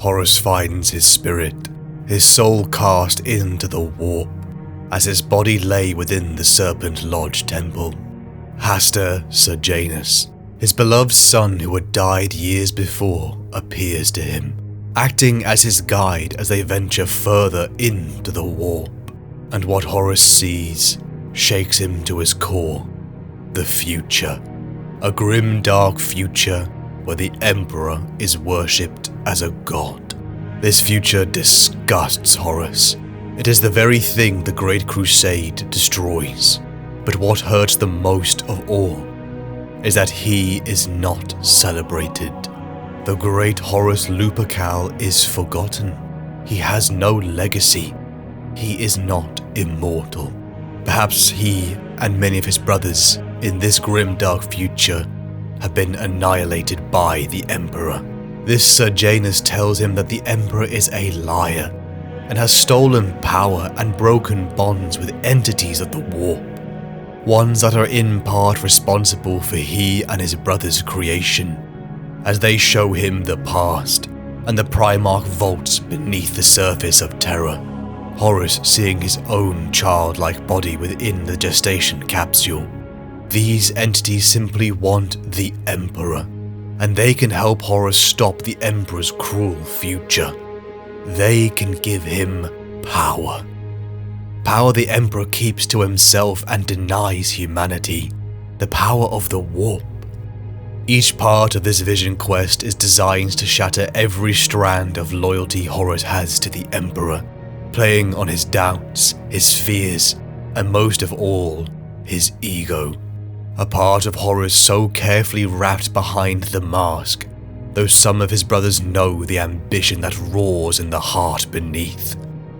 Horus finds his spirit, his soul cast into the warp, as his body lay within the Serpent Lodge temple. Hastur Sejanus, his beloved son who had died years before, appears to him, acting as his guide as they venture further into the warp. And what Horus sees shakes him to his core. The future. A grim, dark future where the Emperor is worshipped as a god. This future disgusts Horus. It is the very thing the Great Crusade destroys. But what hurts the most of all is that he is not celebrated. The great Horus Lupercal is forgotten. He has no legacy. He is not immortal. Perhaps he and many of his brothers in this grim dark future have been annihilated by the Emperor. This Sejanus tells him that the Emperor is a liar and has stolen power and broken bonds with entities of the warp, ones that are in part responsible for he and his brother's creation. As they show him the past and the Primarch vaults beneath the surface of terror, Horus seeing his own childlike body within the gestation capsule. These entities simply want the Emperor, and they can help Horus stop the Emperor's cruel future. They can give him power. Power the Emperor keeps to himself and denies humanity. The power of the warp. Each part of this vision quest is designed to shatter every strand of loyalty Horus has to the Emperor, playing on his doubts, his fears, and most of all, his ego. A part of Horus so carefully wrapped behind the mask, though some of his brothers know the ambition that roars in the heart beneath.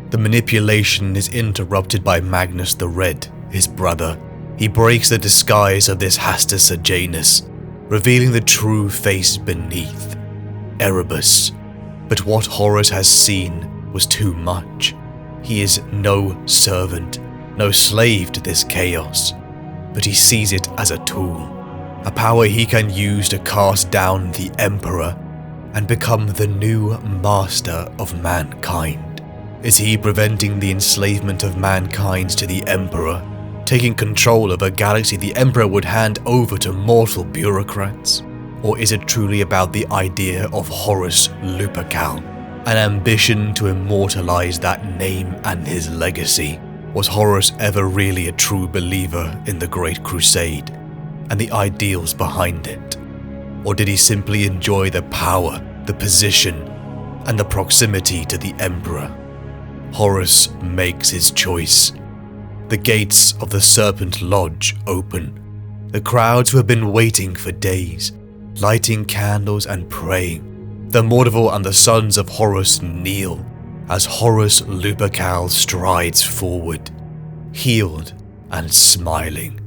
The manipulation is interrupted by Magnus the Red, his brother. He breaks the disguise of this Hasta Sejanus, revealing the true face beneath, Erebus. But what Horus has seen was too much. He is no servant, no slave to this chaos, but he sees it as a tool, a power he can use to cast down the Emperor and become the new master of mankind. Is he preventing the enslavement of mankind to the Emperor, taking control of a galaxy the Emperor would hand over to mortal bureaucrats? Or is it truly about the idea of Horus Lupercal, an ambition to immortalize that name and his legacy? Was Horus ever really a true believer in the Great Crusade and the ideals behind it? Or did he simply enjoy the power, the position, and the proximity to the Emperor? Horus makes his choice. The gates of the Serpent Lodge open. The crowds who have been waiting for days, lighting candles and praying. The Mortal and the sons of Horus kneel as Horus Lupercal strides forward, healed and smiling.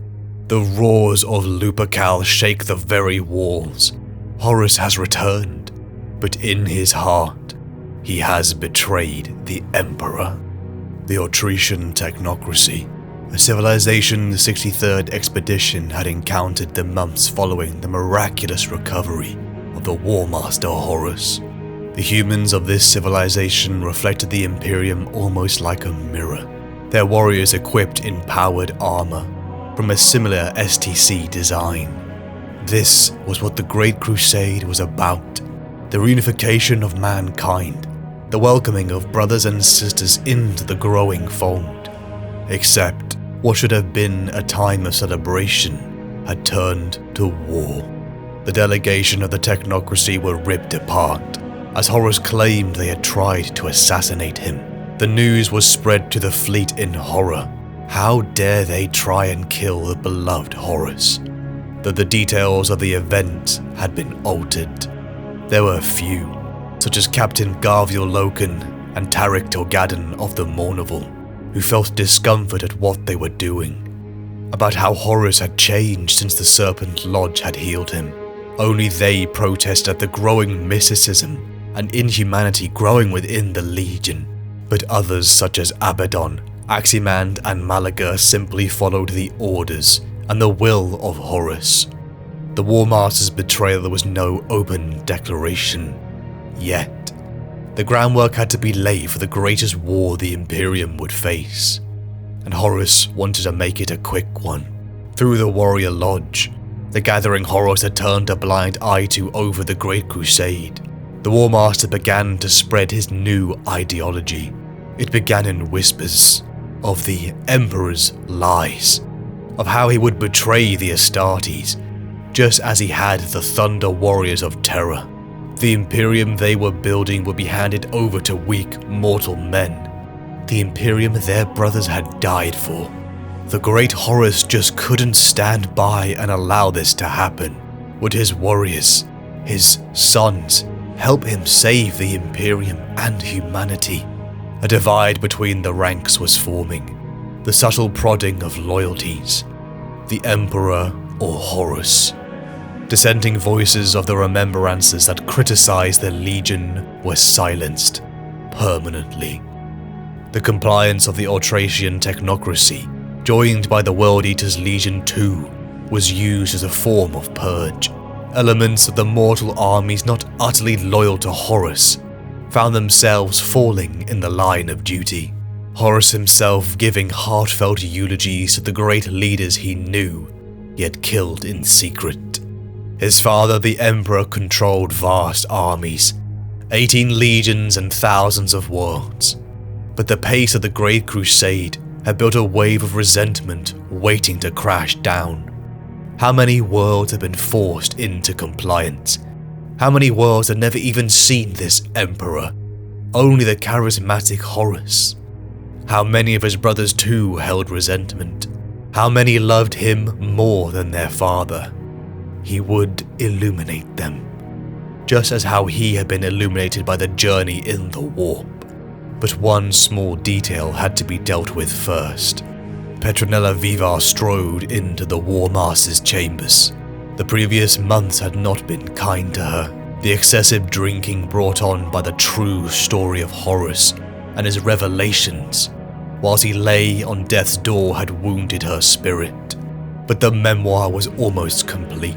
The roars of Lupercal shake the very walls. Horus has returned, but in his heart, he has betrayed the Emperor. The Autrician Technocracy, a civilization the 63rd expedition had encountered the months following the miraculous recovery of the Warmaster Horus. The humans of this civilization reflected the Imperium almost like a mirror, their warriors equipped in powered armor from a similar STC design. This was what the Great Crusade was about, the reunification of mankind, the welcoming of brothers and sisters into the growing fold. Except what should have been a time of celebration had turned to war. The delegation of the Technocracy were ripped apart, as Horus claimed they had tried to assassinate him. The news was spread to the fleet in horror. How dare they try and kill the beloved Horus? Though the details of the event had been altered, there were few, such as Captain Garviel Loken and Tarik Torgadon of the Mournival, who felt discomfort at what they were doing, about how Horus had changed since the Serpent Lodge had healed him. Only they protested at the growing mysticism and inhumanity growing within the Legion, but others such as Abaddon, Aximand and Malaga simply followed the orders and the will of Horus. The Warmaster's betrayal was no open declaration, yet the groundwork had to be laid for the greatest war the Imperium would face, and Horus wanted to make it a quick one. Through the Warrior Lodge, the gathering Horus had turned a blind eye to over the Great Crusade, the Warmaster began to spread his new ideology. It began in whispers of the Emperor's lies, of how he would betray the Astartes, just as he had the Thunder Warriors of Terra. The Imperium they were building would be handed over to weak mortal men, the Imperium their brothers had died for. The great Horus just couldn't stand by and allow this to happen. Would his warriors, his sons, help him save the Imperium and humanity? A divide between the ranks was forming, the subtle prodding of loyalties, the Emperor or Horus. Dissenting voices of the remembrances that criticized the Legion were silenced permanently. The compliance of the Autrician Technocracy, joined by the World Eaters Legion II, was used as a form of purge. Elements of the mortal armies not utterly loyal to Horus found themselves falling in the line of duty. Horus himself giving heartfelt eulogies to the great leaders he knew, yet killed in secret. His father, the Emperor, controlled vast armies, 18 legions and thousands of worlds. But the pace of the Great Crusade had built a wave of resentment waiting to crash down. How many worlds have been forced into compliance? How many worlds have never even seen this Emperor? Only the charismatic Horus. How many of his brothers too held resentment? How many loved him more than their father? He would illuminate them, just as how he had been illuminated by the journey in the warp. But one small detail had to be dealt with first. Petronella Vivar strode into the Warmaster's chambers. The previous months had not been kind to her. The excessive drinking brought on by the true story of Horus and his revelations, whilst he lay on death's door, had wounded her spirit. But the memoir was almost complete.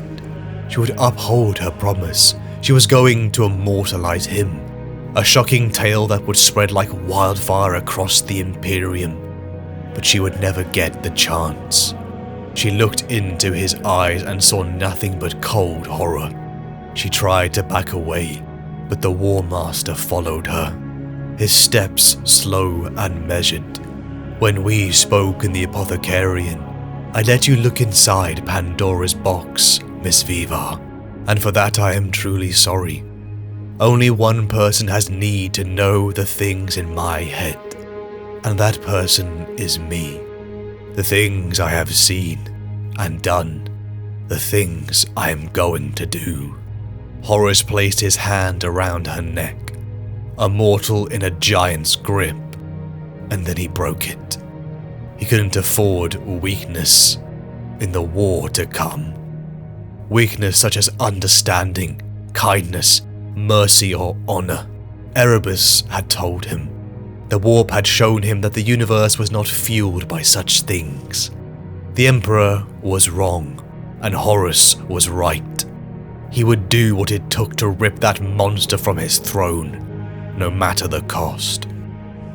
She would uphold her promise. She was going to immortalize him. A shocking tale that would spread like wildfire across the Imperium. But she would never get the chance. She looked into his eyes and saw nothing but cold horror. She tried to back away, but the Warmaster followed her, his steps slow and measured. When we spoke in the Apothecarian, I let you look inside Pandora's box, Miss Vivar, and for that I am truly sorry. Only one person has need to know the things in my head, and that person is me. The things I have seen and done, the things I am going to do. Horus placed his hand around her neck, a mortal in a giant's grip, and then he broke it. He couldn't afford weakness in the war to come. Weakness such as understanding, kindness, mercy or honor. Erebus had told him. The warp had shown him that the universe was not fueled by such things. The Emperor was wrong, and Horus was right. He would do what it took to rip that monster from his throne, no matter the cost,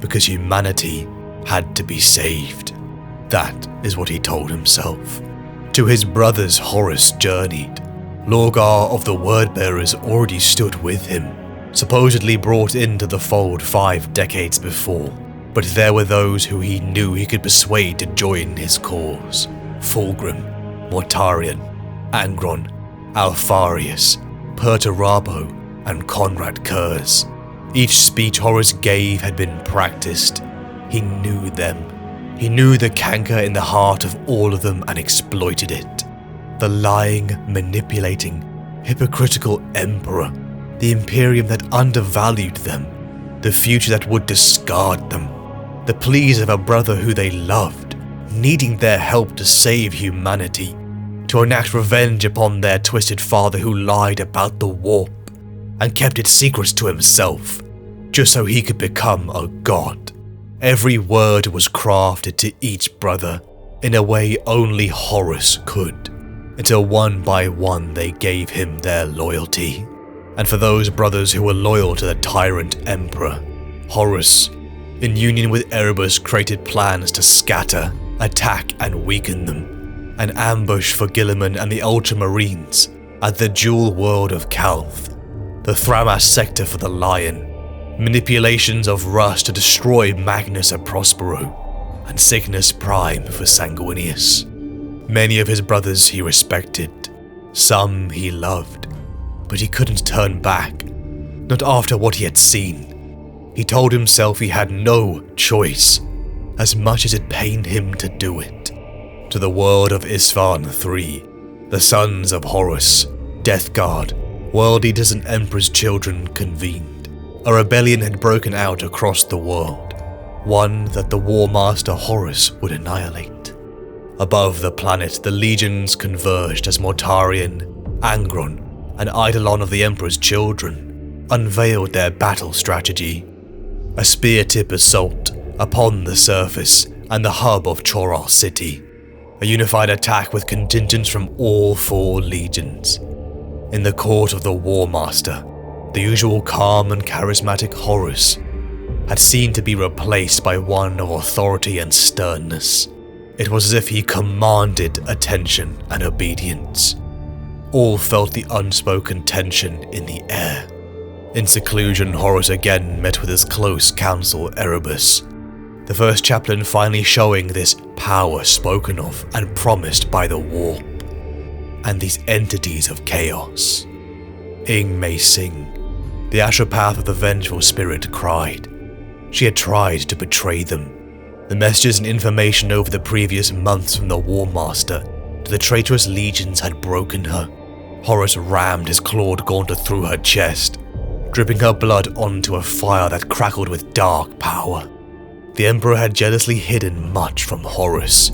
because humanity had to be saved. That is what he told himself. To his brothers Horus journeyed. Lorgar of the Wordbearers already stood with him, supposedly brought into the fold 5 decades before, but there were those who he knew he could persuade to join his cause. Fulgrim, Mortarion, Angron, Alfarius, Perturabo, and Conrad Kurz. Each speech Horus gave had been practiced. He knew them. He knew the canker in the heart of all of them and exploited it. The lying, manipulating, hypocritical Emperor, the Imperium that undervalued them, the future that would discard them, the pleas of a brother who they loved, needing their help to save humanity, to enact revenge upon their twisted father who lied about the warp and kept its secrets to himself, just so he could become a god. Every word was crafted to each brother in a way only Horus could, until one by one they gave him their loyalty. And for those brothers who were loyal to the tyrant Emperor, Horus, in union with Erebus, created plans to scatter, attack and weaken them. An ambush for Guilliman and the Ultramarines at the dual world of Calth, the Thramas sector for the Lion, manipulations of Rust to destroy Magnus and Prospero, and Cygnus Prime for Sanguinius. Many of his brothers he respected, some he loved, but he couldn't turn back, not after what he had seen. He told himself he had no choice, as much as it pained him to do it. To the world of Isfahan III, the sons of Horus, Death Guard, World Eaters and Emperor's children convened. A rebellion had broken out across the world, one that the Warmaster Horus would annihilate. Above the planet, the legions converged as Mortarion, Angron, and Eidolon of the Emperor's children unveiled their battle strategy. A spear-tip assault upon the surface and the hub of Choral City. A unified attack with contingents from all 4 legions. In the court of the Warmaster, the usual calm and charismatic Horus had seemed to be replaced by one of authority and sternness. It was as if he commanded attention and obedience. All felt the unspoken tension in the air. In seclusion, Horus again met with his close counsel Erebus, the first chaplain finally showing this power spoken of and promised by the warp. and these entities of chaos. Ing Mei Sing, the astropath of the vengeful spirit, cried. She had tried to betray them. The messages and information over the previous months from the Warmaster to the traitorous legions had broken her. Horus rammed his clawed gauntlet through her chest, dripping her blood onto a fire that crackled with dark power. The Emperor had jealously hidden much from Horus,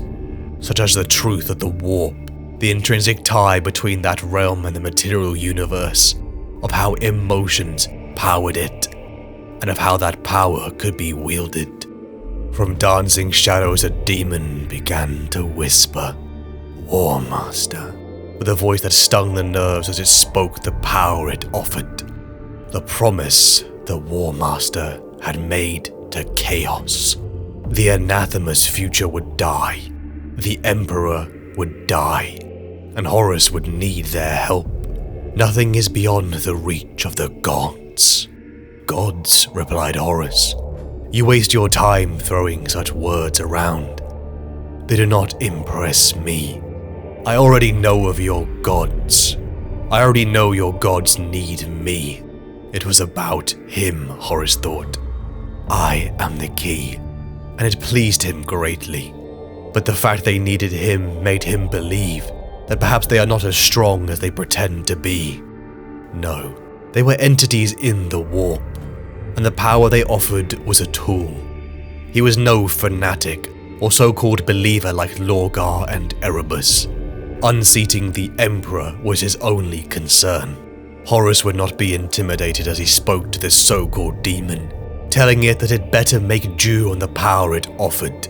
such as the truth of the warp, the intrinsic tie between that realm and the material universe, of how emotions powered it, and of how that power could be wielded. From dancing shadows a demon began to whisper, Warmaster, with a voice that stung the nerves as it spoke the power it offered, the promise the Warmaster had made to chaos. The anathema's future would die, the Emperor would die, and Horus would need their help. Nothing is beyond the reach of the gods. Gods, replied Horus. You waste your time throwing such words around. They do not impress me. I already know of your gods. I already know your gods need me. It was about him, Horus thought. I am the key, and it pleased him greatly. But the fact they needed him made him believe that perhaps they are not as strong as they pretend to be. No, they were entities in the warp, and the power they offered was a tool. He was no fanatic or so-called believer like Lorgar and Erebus. Unseating the Emperor was his only concern. Horus would not be intimidated as he spoke to this so-called demon, telling it that it better make due on the power it offered,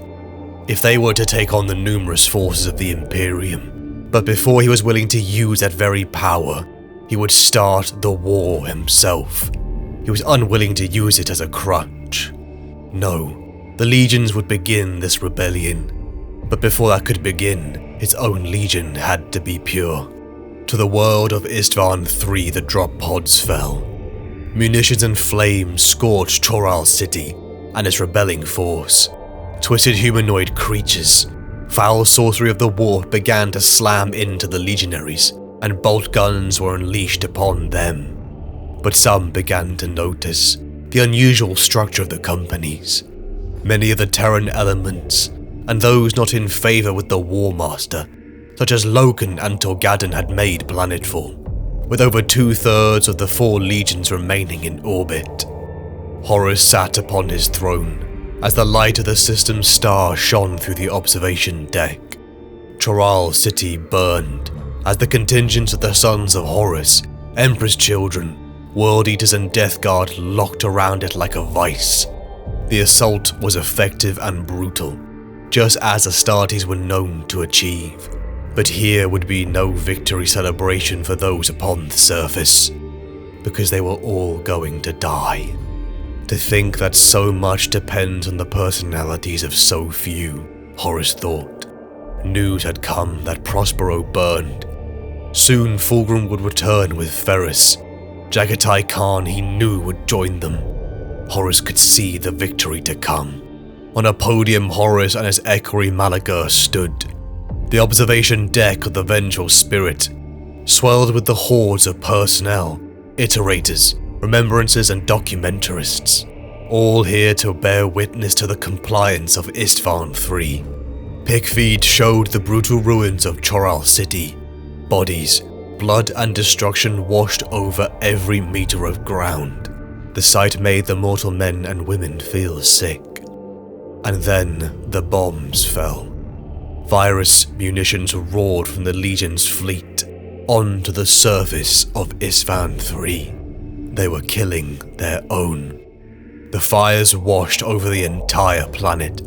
if they were to take on the numerous forces of the Imperium. But before he was willing to use that very power, he would start the war himself. He was unwilling to use it as a crutch. No, the legions would begin this rebellion, but before that could begin, its own legion had to be pure. To the world of Istvan III the drop pods fell. Munitions and flames scorched Choral City and its rebelling force. Twisted humanoid creatures, foul sorcery of the warp began to slam into the legionaries, and bolt guns were unleashed upon them. But some began to notice the unusual structure of the companies. Many of the Terran elements, and those not in favor with the Warmaster, such as Loken and Torgadon, had made planetfall, with over 2/3 of the 4 legions remaining in orbit. Horus sat upon his throne as the light of the system's star shone through the observation deck. Choral City burned as the contingents of the sons of Horus, Emperor's children, World Eaters and Death Guard locked around it like a vice. The assault was effective and brutal, just as Astartes were known to achieve. But here would be no victory celebration for those upon the surface, because they were all going to die. To think that so much depends on the personalities of so few, Horus thought. News had come that Prospero burned. Soon Fulgrim would return with Ferris. Jagatai Khan he knew would join them. Horus could see the victory to come. On a podium, Horus and his equerry Malagur stood. The observation deck of the vengeful spirit swelled with the hordes of personnel, iterators, remembrances and documentarists, all here to bear witness to the compliance of Istvan III. Pickfeed showed the brutal ruins of Choral City. Bodies, blood and destruction washed over every meter of ground. The sight made the mortal men and women feel sick. And then the bombs fell. Virus munitions roared from the Legion's fleet onto the surface of Istvan III. They were killing their own. The fires washed over the entire planet,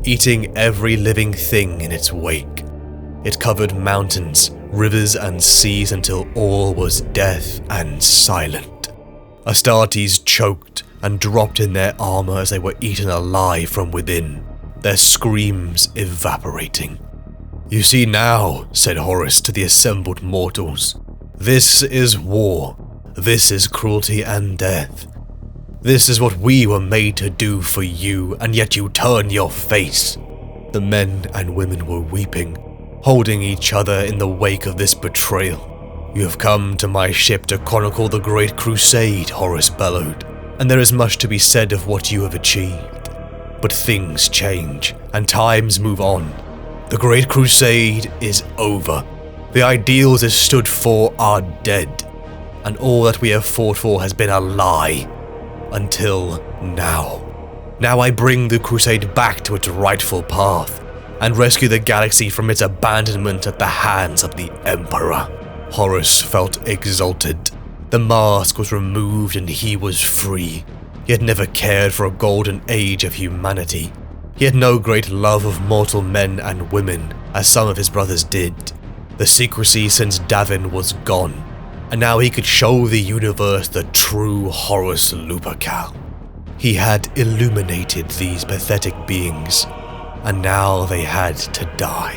eating every living thing in its wake. It covered mountains, rivers and seas until all was death and silent. Astartes choked and dropped in their armor as they were eaten alive from within, their screams evaporating. You see now, said Horus to the assembled mortals, this is war. This is cruelty and death. This is what we were made to do for you, and yet you turn your face. The men and women were weeping, holding each other in the wake of this betrayal. "You have come to my ship to chronicle the Great Crusade," Horus bellowed, "and there is much to be said of what you have achieved. But things change, and times move on. The Great Crusade is over. The ideals it stood for are dead, and all that we have fought for has been a lie. Until now. Now I bring the Crusade back to its rightful path, and rescue the galaxy from its abandonment at the hands of the Emperor." Horus felt exalted. The mask was removed and he was free. He had never cared for a golden age of humanity. He had no great love of mortal men and women, as some of his brothers did. The secrecy since Davin was gone, and now he could show the universe the true Horus Lupercal. He had illuminated these pathetic beings, and now they had to die.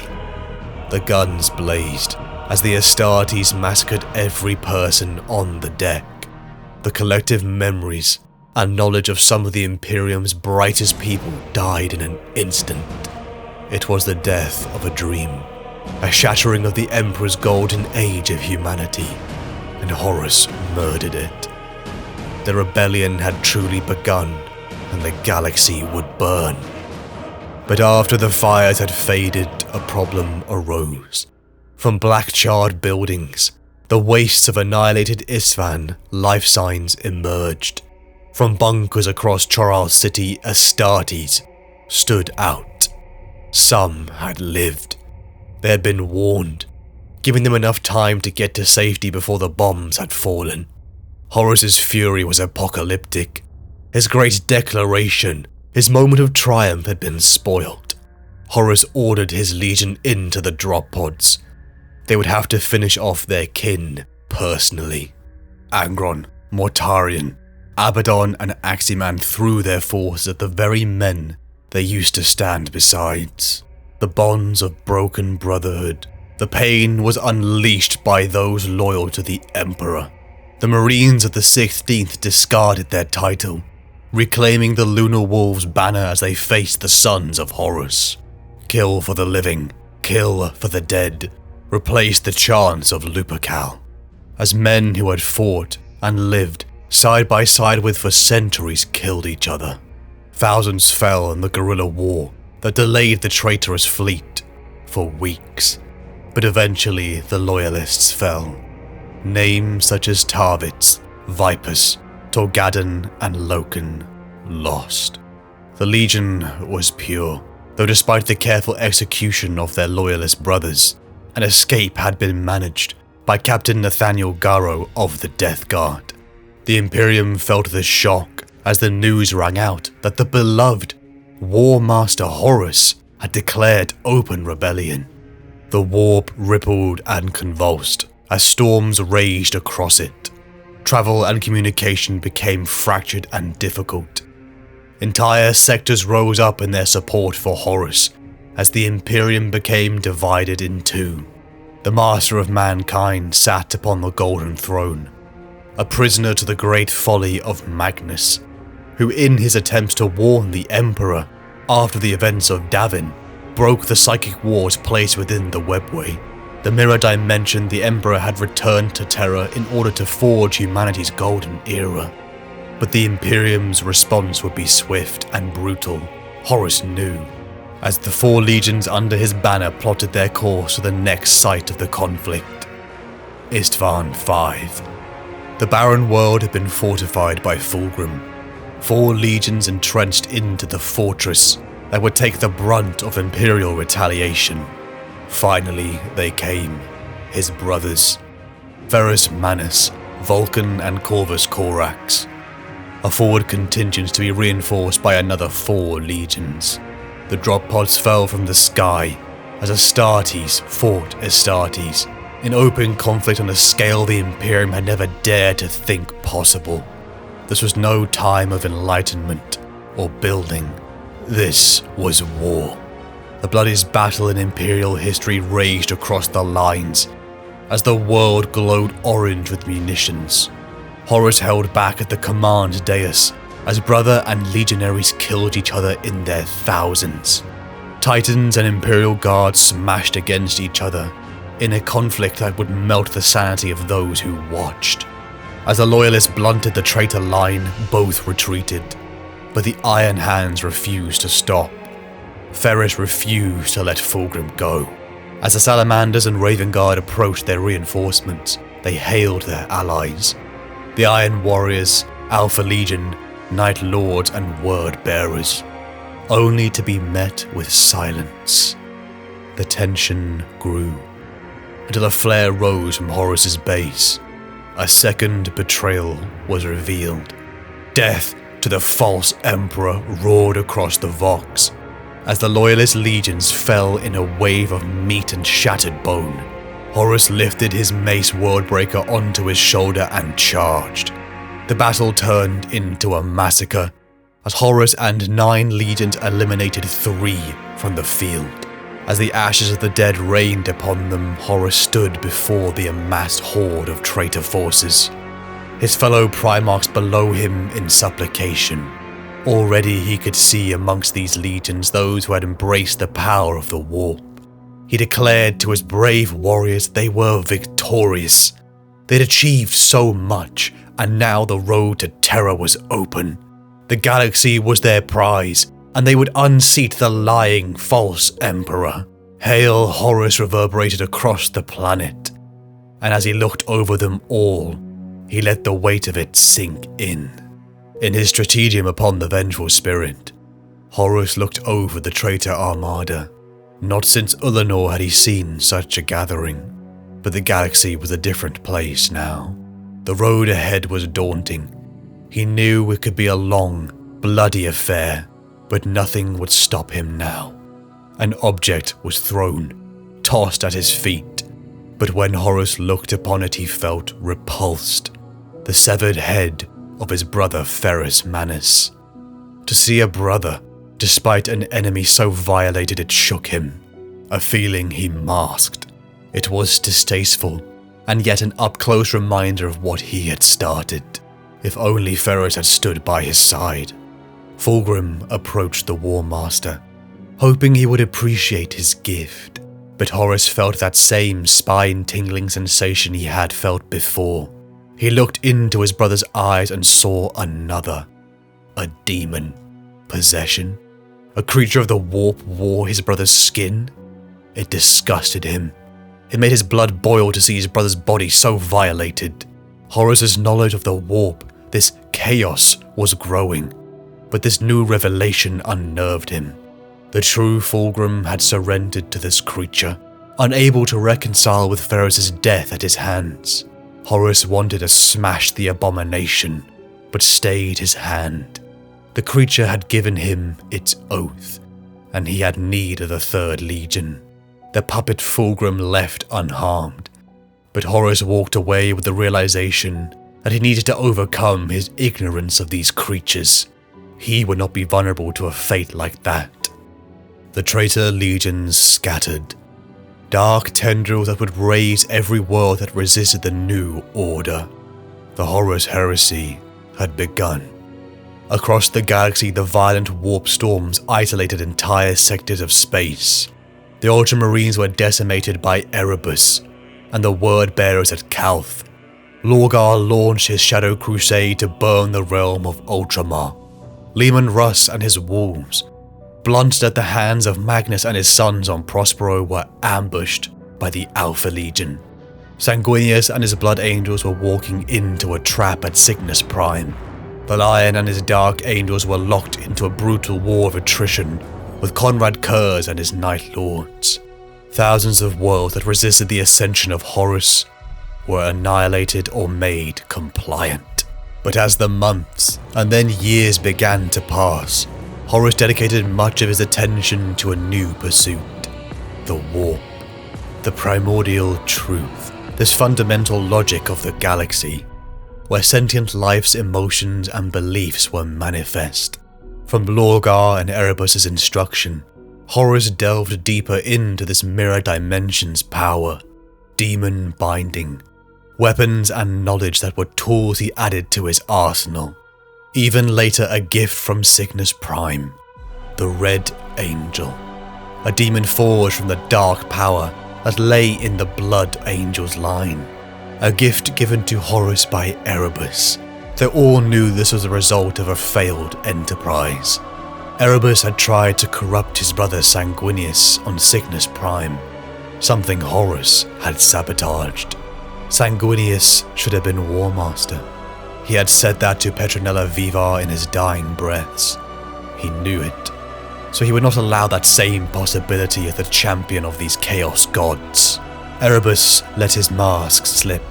The guns blazed as the Astartes massacred every person on the deck. The collective memories and knowledge of some of the Imperium's brightest people died in an instant. It was the death of a dream, a shattering of the Emperor's golden age of humanity, and Horus murdered it. The rebellion had truly begun, and the galaxy would burn. But after the fires had faded, a problem arose. From black-charred buildings, the wastes of annihilated Isfahan, life signs emerged. From bunkers across Choral City, Astartes stood out. Some had lived. They had been warned, giving them enough time to get to safety before the bombs had fallen. Horus's fury was apocalyptic. His great declaration, his moment of triumph had been spoiled. Horus ordered his legion into the drop pods. They would have to finish off their kin personally. Angron, Mortarion, Abaddon and Aximan threw their force at the very men they used to stand besides. The bonds of broken brotherhood. The pain was unleashed by those loyal to the Emperor. The Marines of the 16th discarded their title, reclaiming the Lunar Wolves banner as they faced the sons of Horus. Kill for the living, kill for the dead, replaced the chants of Lupercal. As men who had fought and lived side by side with for centuries killed each other. Thousands fell in the guerrilla war that delayed the traitorous fleet for weeks. But eventually the loyalists fell. Names such as Tarvitz, Vipers, Torgadon and Loken lost. The Legion was pure, though despite the careful execution of their loyalist brothers, an escape had been managed by Captain Nathaniel Garrow of the Death Guard. The Imperium felt the shock as the news rang out that the beloved Warmaster Horus had declared open rebellion. The warp rippled and convulsed as storms raged across it. Travel and communication became fractured and difficult. Entire sectors rose up in their support for Horus as the Imperium became divided in two. The Master of Mankind sat upon the Golden Throne, a prisoner to the great folly of Magnus, who in his attempts to warn the Emperor after the events of Davin, broke the psychic wars placed within the webway. The mirror dimension the Emperor had returned to Terra in order to forge humanity's golden era. But the Imperium's response would be swift and brutal, Horus knew, as the 4 legions under his banner plotted their course to the next site of the conflict, Isfahan 5. The barren world had been fortified by Fulgrim, 4 legions entrenched into the fortress that would take the brunt of Imperial retaliation. Finally they came, his brothers, Ferrus Manus, Vulcan and Corvus Corax. A forward contingent to be reinforced by another 4 legions. The drop pods fell from the sky as Astartes fought Astartes, in open conflict on a scale the Imperium had never dared to think possible. This was no time of enlightenment or building. This was war. The bloodiest battle in Imperial history raged across the lines as the world glowed orange with munitions. Horus held back at the command dais as brother and legionaries killed each other in their thousands. Titans and Imperial Guards smashed against each other in a conflict that would melt the sanity of those who watched. As the Loyalists blunted the traitor line, both retreated, but the Iron Hands refused to stop. Ferrus refused to let Fulgrim go. As the Salamanders and Raven Guard approached their reinforcements, they hailed their allies. The Iron Warriors, Alpha Legion, Night Lords and Word Bearers, only to be met with silence. The tension grew, until a flare rose from Horus's base. A second betrayal was revealed. Death to the false Emperor roared across the Vox, as the Loyalist legions fell in a wave of meat and shattered bone. Horus lifted his mace Wordbreaker onto his shoulder and charged. The battle turned into a massacre, as Horus and 9 legions eliminated 3 from the field. As the ashes of the dead rained upon them, Horus stood before the amassed horde of traitor forces, his fellow Primarchs below him in supplication. Already he could see amongst these legions those who had embraced the power of the warp. He declared to his brave warriors they were victorious. They'd achieved so much, and now the road to terror was open. The galaxy was their prize, and they would unseat the lying, false Emperor. Hail Horus reverberated across the planet, and as he looked over them all, he let the weight of it sink in. In his stratagem upon the vengeful spirit, Horus looked over the traitor armada. Not since Ulanor had he seen such a gathering, but the galaxy was a different place now. The road ahead was daunting. He knew it could be a long, bloody affair, but nothing would stop him now. An object was thrown, tossed at his feet, but when Horus looked upon it he felt repulsed. The severed head of his brother Ferrus Manus. To see a brother, despite an enemy so violated it shook him, a feeling he masked. It was distasteful, and yet an up-close reminder of what he had started. If only Ferrus had stood by his side. Fulgrim approached the Warmaster, hoping he would appreciate his gift, but Horus felt that same spine-tingling sensation he had felt before. He looked into his brother's eyes and saw another. A demon. Possession. A creature of the warp wore his brother's skin. It disgusted him. It made his blood boil to see his brother's body so violated. Horus's knowledge of the warp, this chaos, was growing, but this new revelation unnerved him. The true Fulgrim had surrendered to this creature, unable to reconcile with Ferrus's death at his hands. Horus wanted to smash the abomination, but stayed his hand. The creature had given him its oath, and he had need of the 3rd Legion. The puppet Fulgrim left unharmed, but Horus walked away with the realization that he needed to overcome his ignorance of these creatures. He would not be vulnerable to a fate like that. The traitor legions scattered. Dark tendrils that would raise every world that resisted the new order. The Horus Heresy had begun. Across the galaxy, the violent warp storms isolated entire sectors of space. The Ultramarines were decimated by Erebus and the Word Bearers at Calth. Lorgar launched his Shadow Crusade to burn the realm of Ultramar. Leman Russ and his wolves, blunted at the hands of Magnus and his sons on Prospero, were ambushed by the Alpha Legion. Sanguinius and his Blood Angels were walking into a trap at Cygnus Prime. The Lion and his Dark Angels were locked into a brutal war of attrition with Conrad Kurz and his Night Lords. Thousands of worlds that resisted the ascension of Horus were annihilated or made compliant. But as the months and then years began to pass, Horus dedicated much of his attention to a new pursuit, the warp, the primordial truth, this fundamental logic of the galaxy, where sentient life's emotions and beliefs were manifest. From Lorgar and Erebus' instruction, Horus delved deeper into this mirror dimension's power, demon binding, weapons and knowledge that were tools he added to his arsenal. Even later, a gift from Cygnus Prime, the Red Angel, a demon forged from the dark power that lay in the Blood Angel's line, a gift given to Horus by Erebus. They all knew this was a result of a failed enterprise. Erebus had tried to corrupt his brother Sanguinius on Cygnus Prime, something Horus had sabotaged. Sanguinius should have been Warmaster. He had said that to Petronella Vivar in his dying breaths. He knew it, so he would not allow that same possibility as the champion of these chaos gods. Erebus let his mask slip,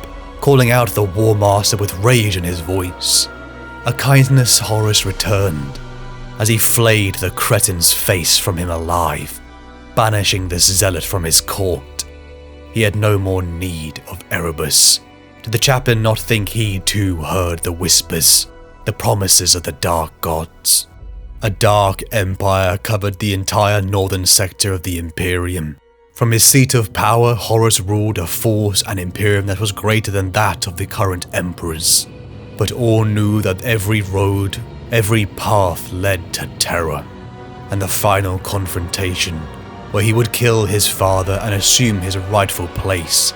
calling out the Warmaster with rage in his voice. A kindness Horus returned, as he flayed the cretin's face from him alive, banishing this zealot from his court. He had no more need of Erebus. Did the chaplain not think he too heard the whispers, the promises of the dark gods? A dark empire covered the entire northern sector of the Imperium. From his seat of power, Horus ruled a force and Imperium that was greater than that of the current emperors. But all knew that every road, every path led to terror, and the final confrontation, where he would kill his father and assume his rightful place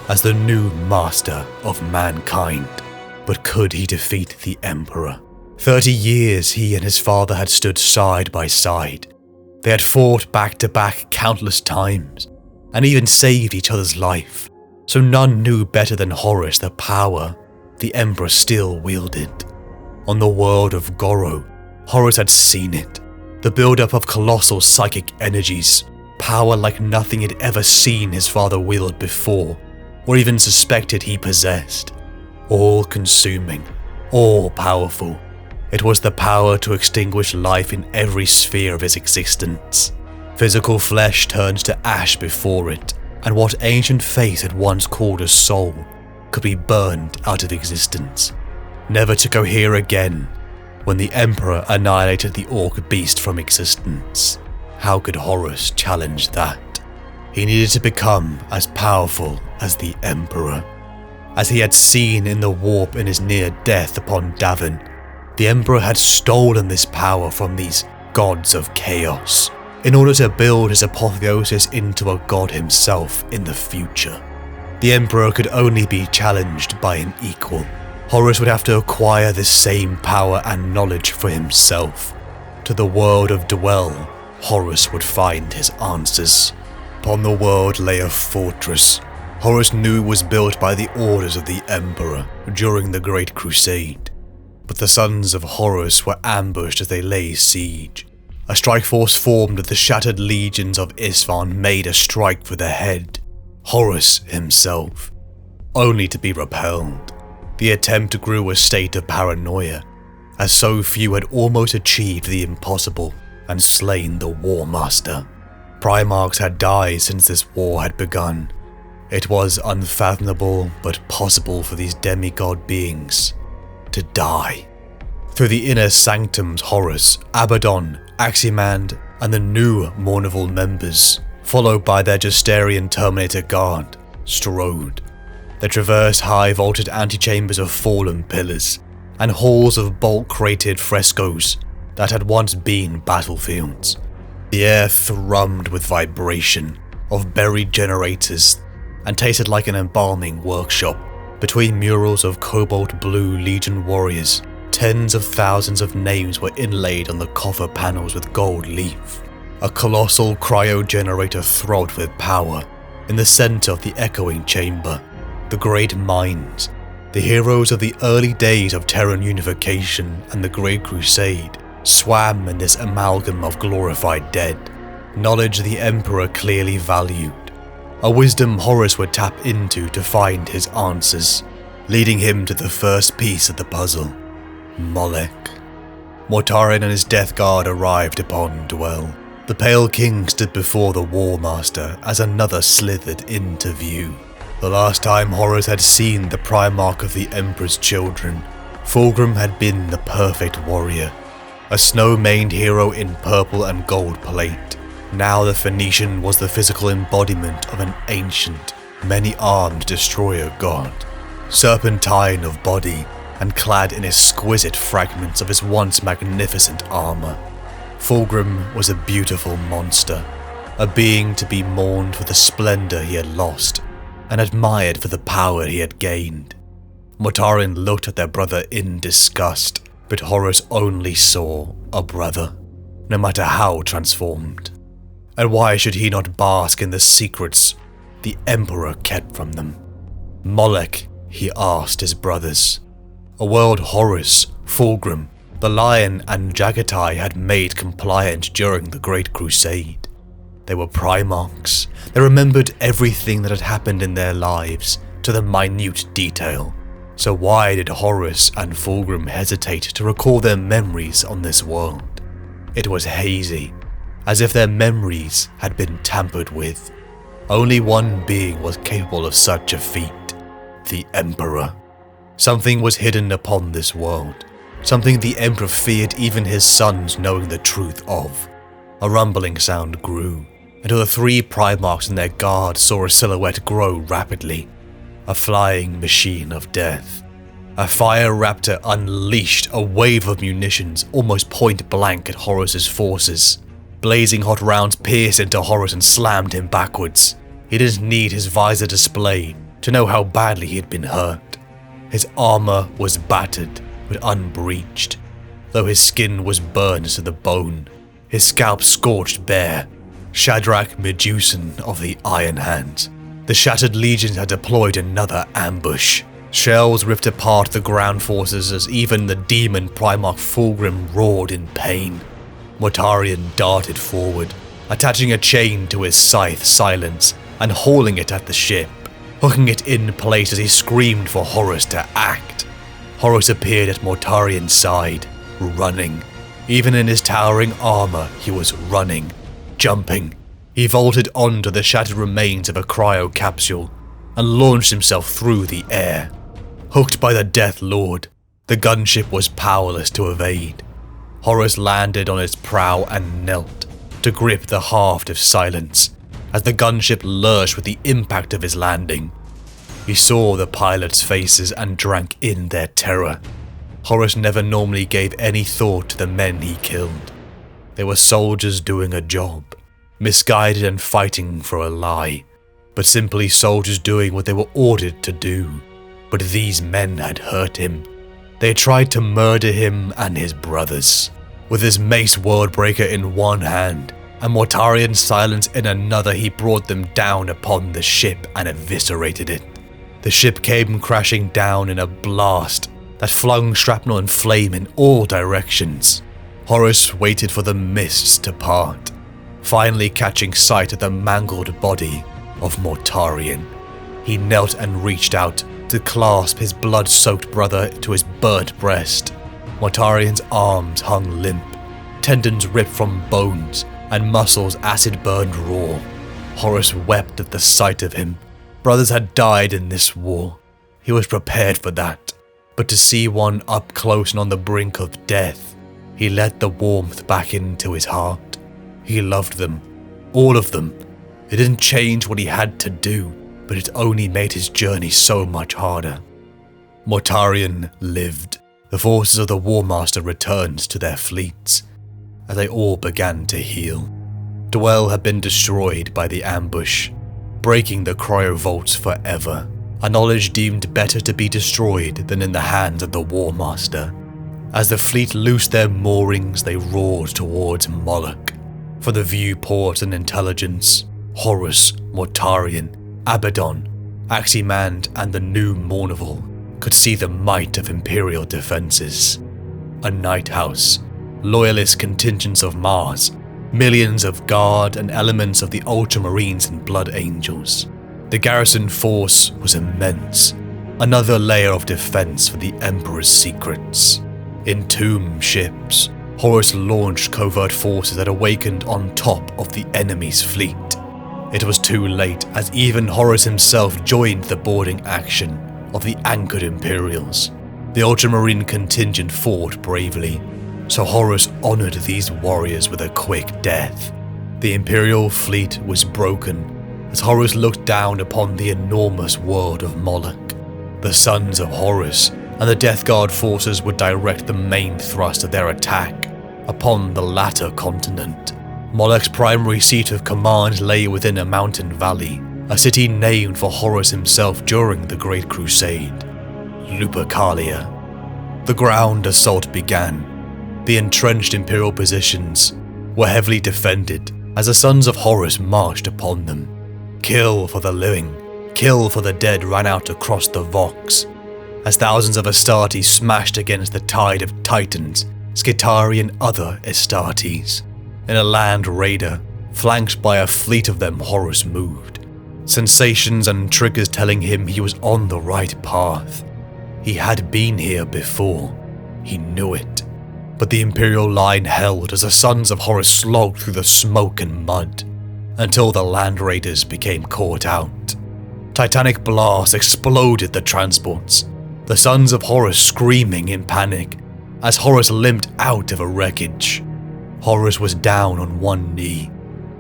as the new master of mankind. But could he defeat the Emperor? 30 years he and his father had stood side by side. They had fought back to back countless times, and even saved each other's life, so none knew better than Horus the power the Emperor still wielded. On the world of Goro, Horus had seen it, the build-up of colossal psychic energies, power like nothing he'd ever seen his father wield before, or even suspected he possessed. All-consuming, all-powerful. It was the power to extinguish life in every sphere of his existence. Physical flesh turned to ash before it, and what ancient faith had once called a soul could be burned out of existence, never to cohere again when the Emperor annihilated the Orc beast from existence. How could Horus challenge that? He needed to become as powerful as the Emperor. As he had seen in the warp in his near death upon Davin, the Emperor had stolen this power from these gods of chaos in order to build his apotheosis into a god himself in the future. The Emperor could only be challenged by an equal. Horus would have to acquire this same power and knowledge for himself. To the world of Dwell, Horus would find his answers. Upon the world lay a fortress Horus knew was built by the orders of the Emperor during the Great Crusade. But the sons of Horus were ambushed as they lay siege. A strike force formed of the shattered legions of Isfahan made a strike for the head, Horus himself, only to be repelled. The attempt grew a state of paranoia, as so few had almost achieved the impossible and slain the Warmaster. Primarchs had died since this war had begun. It was unfathomable but possible for these demigod beings to die. Through the inner sanctums, Horus, Abaddon, Aximand, and the new Mournival members, followed by their Justerian Terminator guard, strode. They traversed high vaulted antechambers of fallen pillars, and halls of bolt-crated frescoes that had once been battlefields. The air thrummed with vibration of buried generators and tasted like an embalming workshop. Between murals of cobalt blue Legion warriors, tens of thousands of names were inlaid on the coffer panels with gold leaf. A colossal cryogenerator throbbed with power. In the center of the echoing chamber, the great minds, the heroes of the early days of Terran unification and the Great Crusade, swam in this amalgam of glorified dead, knowledge the Emperor clearly valued. A wisdom Horus would tap into to find his answers, leading him to the first piece of the puzzle, Molech. Mortarin and his death guard arrived upon Dwell. The Pale King stood before the Warmaster as another slithered into view. The last time Horus had seen the Primarch of the Emperor's children, Fulgrim had been the perfect warrior, a snow-maned hero in purple and gold plate. Now the Phoenician was the physical embodiment of an ancient, many-armed destroyer god, serpentine of body and clad in exquisite fragments of his once magnificent armor. Fulgrim was a beautiful monster, a being to be mourned for the splendor he had lost, and admired for the power he had gained. Mortarion looked at their brother in disgust, but Horus only saw a brother, no matter how transformed. And why should he not bask in the secrets the Emperor kept from them? Molech, he asked his brothers, a world Horus, Fulgrim, the Lion and Jagatai had made compliant during the Great Crusade. They were Primarchs. They remembered everything that had happened in their lives, to the minute detail. So why did Horus and Fulgrim hesitate to recall their memories on this world? It was hazy, as if their memories had been tampered with. Only one being was capable of such a feat, the Emperor. Something was hidden upon this world, something the Emperor feared even his sons knowing the truth of. A rumbling sound grew, until the 3 Primarchs and their guard saw a silhouette grow rapidly. A flying machine of death. A fire raptor unleashed a wave of munitions almost point blank at Horus's forces. Blazing hot rounds pierced into Horus and slammed him backwards. He didn't need his visor displayed to know how badly he had been hurt. His armor was battered but unbreached, though his skin was burned to the bone, his scalp scorched bare. Shadrach Medusan of the Iron Hands. The shattered legions had deployed another ambush. Shells ripped apart the ground forces as even the demon Primarch Fulgrim roared in pain. Mortarion darted forward, attaching a chain to his scythe Silence and hauling it at the ship, hooking it in place as he screamed for Horus to act. Horus appeared at Mortarion's side, running. Even in his towering armor, he was running, jumping. He vaulted onto the shattered remains of a cryo capsule and launched himself through the air. Hooked by the Death Lord, the gunship was powerless to evade. Horus landed on its prow and knelt to grip the haft of Silence as the gunship lurched with the impact of his landing. He saw the pilots' faces and drank in their terror. Horus never normally gave any thought to the men he killed. They were soldiers doing a job, misguided and fighting for a lie, but simply soldiers doing what they were ordered to do. But these men had hurt him. They tried to murder him and his brothers. With his mace Wordbreaker in one hand and Mortarion's Silence in another, he brought them down upon the ship and eviscerated it. The ship came crashing down in a blast that flung shrapnel and flame in all directions. Horus waited for the mists to part, finally catching sight of the mangled body of Mortarion. He knelt and reached out to clasp his blood-soaked brother to his burnt breast. Mortarion's arms hung limp, tendons ripped from bones, and muscles acid-burned raw. Horus wept at the sight of him. Brothers had died in this war. He was prepared for that, but to see one up close and on the brink of death, he let the warmth back into his heart. He loved them, all of them. It didn't change what he had to do, but it only made his journey so much harder. Mortarion lived. The forces of the Warmaster returned to their fleets, as they all began to heal. Dwell had been destroyed by the ambush, breaking the cryovaults forever, a knowledge deemed better to be destroyed than in the hands of the Warmaster. As the fleet loosed their moorings, they roared towards Moloch. For the viewport and intelligence, Horus, Mortarion, Abaddon, Aximand and the new Mournival could see the might of Imperial defenses. A night house, loyalist contingents of Mars, millions of guard and elements of the Ultramarines and Blood Angels. The garrison force was immense, another layer of defense for the Emperor's secrets. In tomb ships, Horus launched covert forces that awakened on top of the enemy's fleet. It was too late, as even Horus himself joined the boarding action of the anchored Imperials. The Ultramarine contingent fought bravely, so Horus honored these warriors with a quick death. The Imperial fleet was broken as Horus looked down upon the enormous world of Moloch. The sons of Horus and the Death Guard forces would direct the main thrust of their attack upon the latter continent. Molech's primary seat of command lay within a mountain valley, a city named for Horus himself during the Great Crusade, Lupercalia. The ground assault began. The entrenched Imperial positions were heavily defended as the sons of Horus marched upon them. Kill for the living, kill for the dead ran out across the Vox, as thousands of Astartes smashed against the tide of Titans, Skitarii and other Astartes. In a land raider, flanked by a fleet of them, Horus moved. Sensations and triggers telling him he was on the right path. He had been here before. He knew it. But the Imperial line held as the sons of Horus slogged through the smoke and mud, until the land raiders became caught out. Titanic blasts exploded the transports, the sons of Horus screaming in panic as Horus limped out of a wreckage. Horus was down on one knee,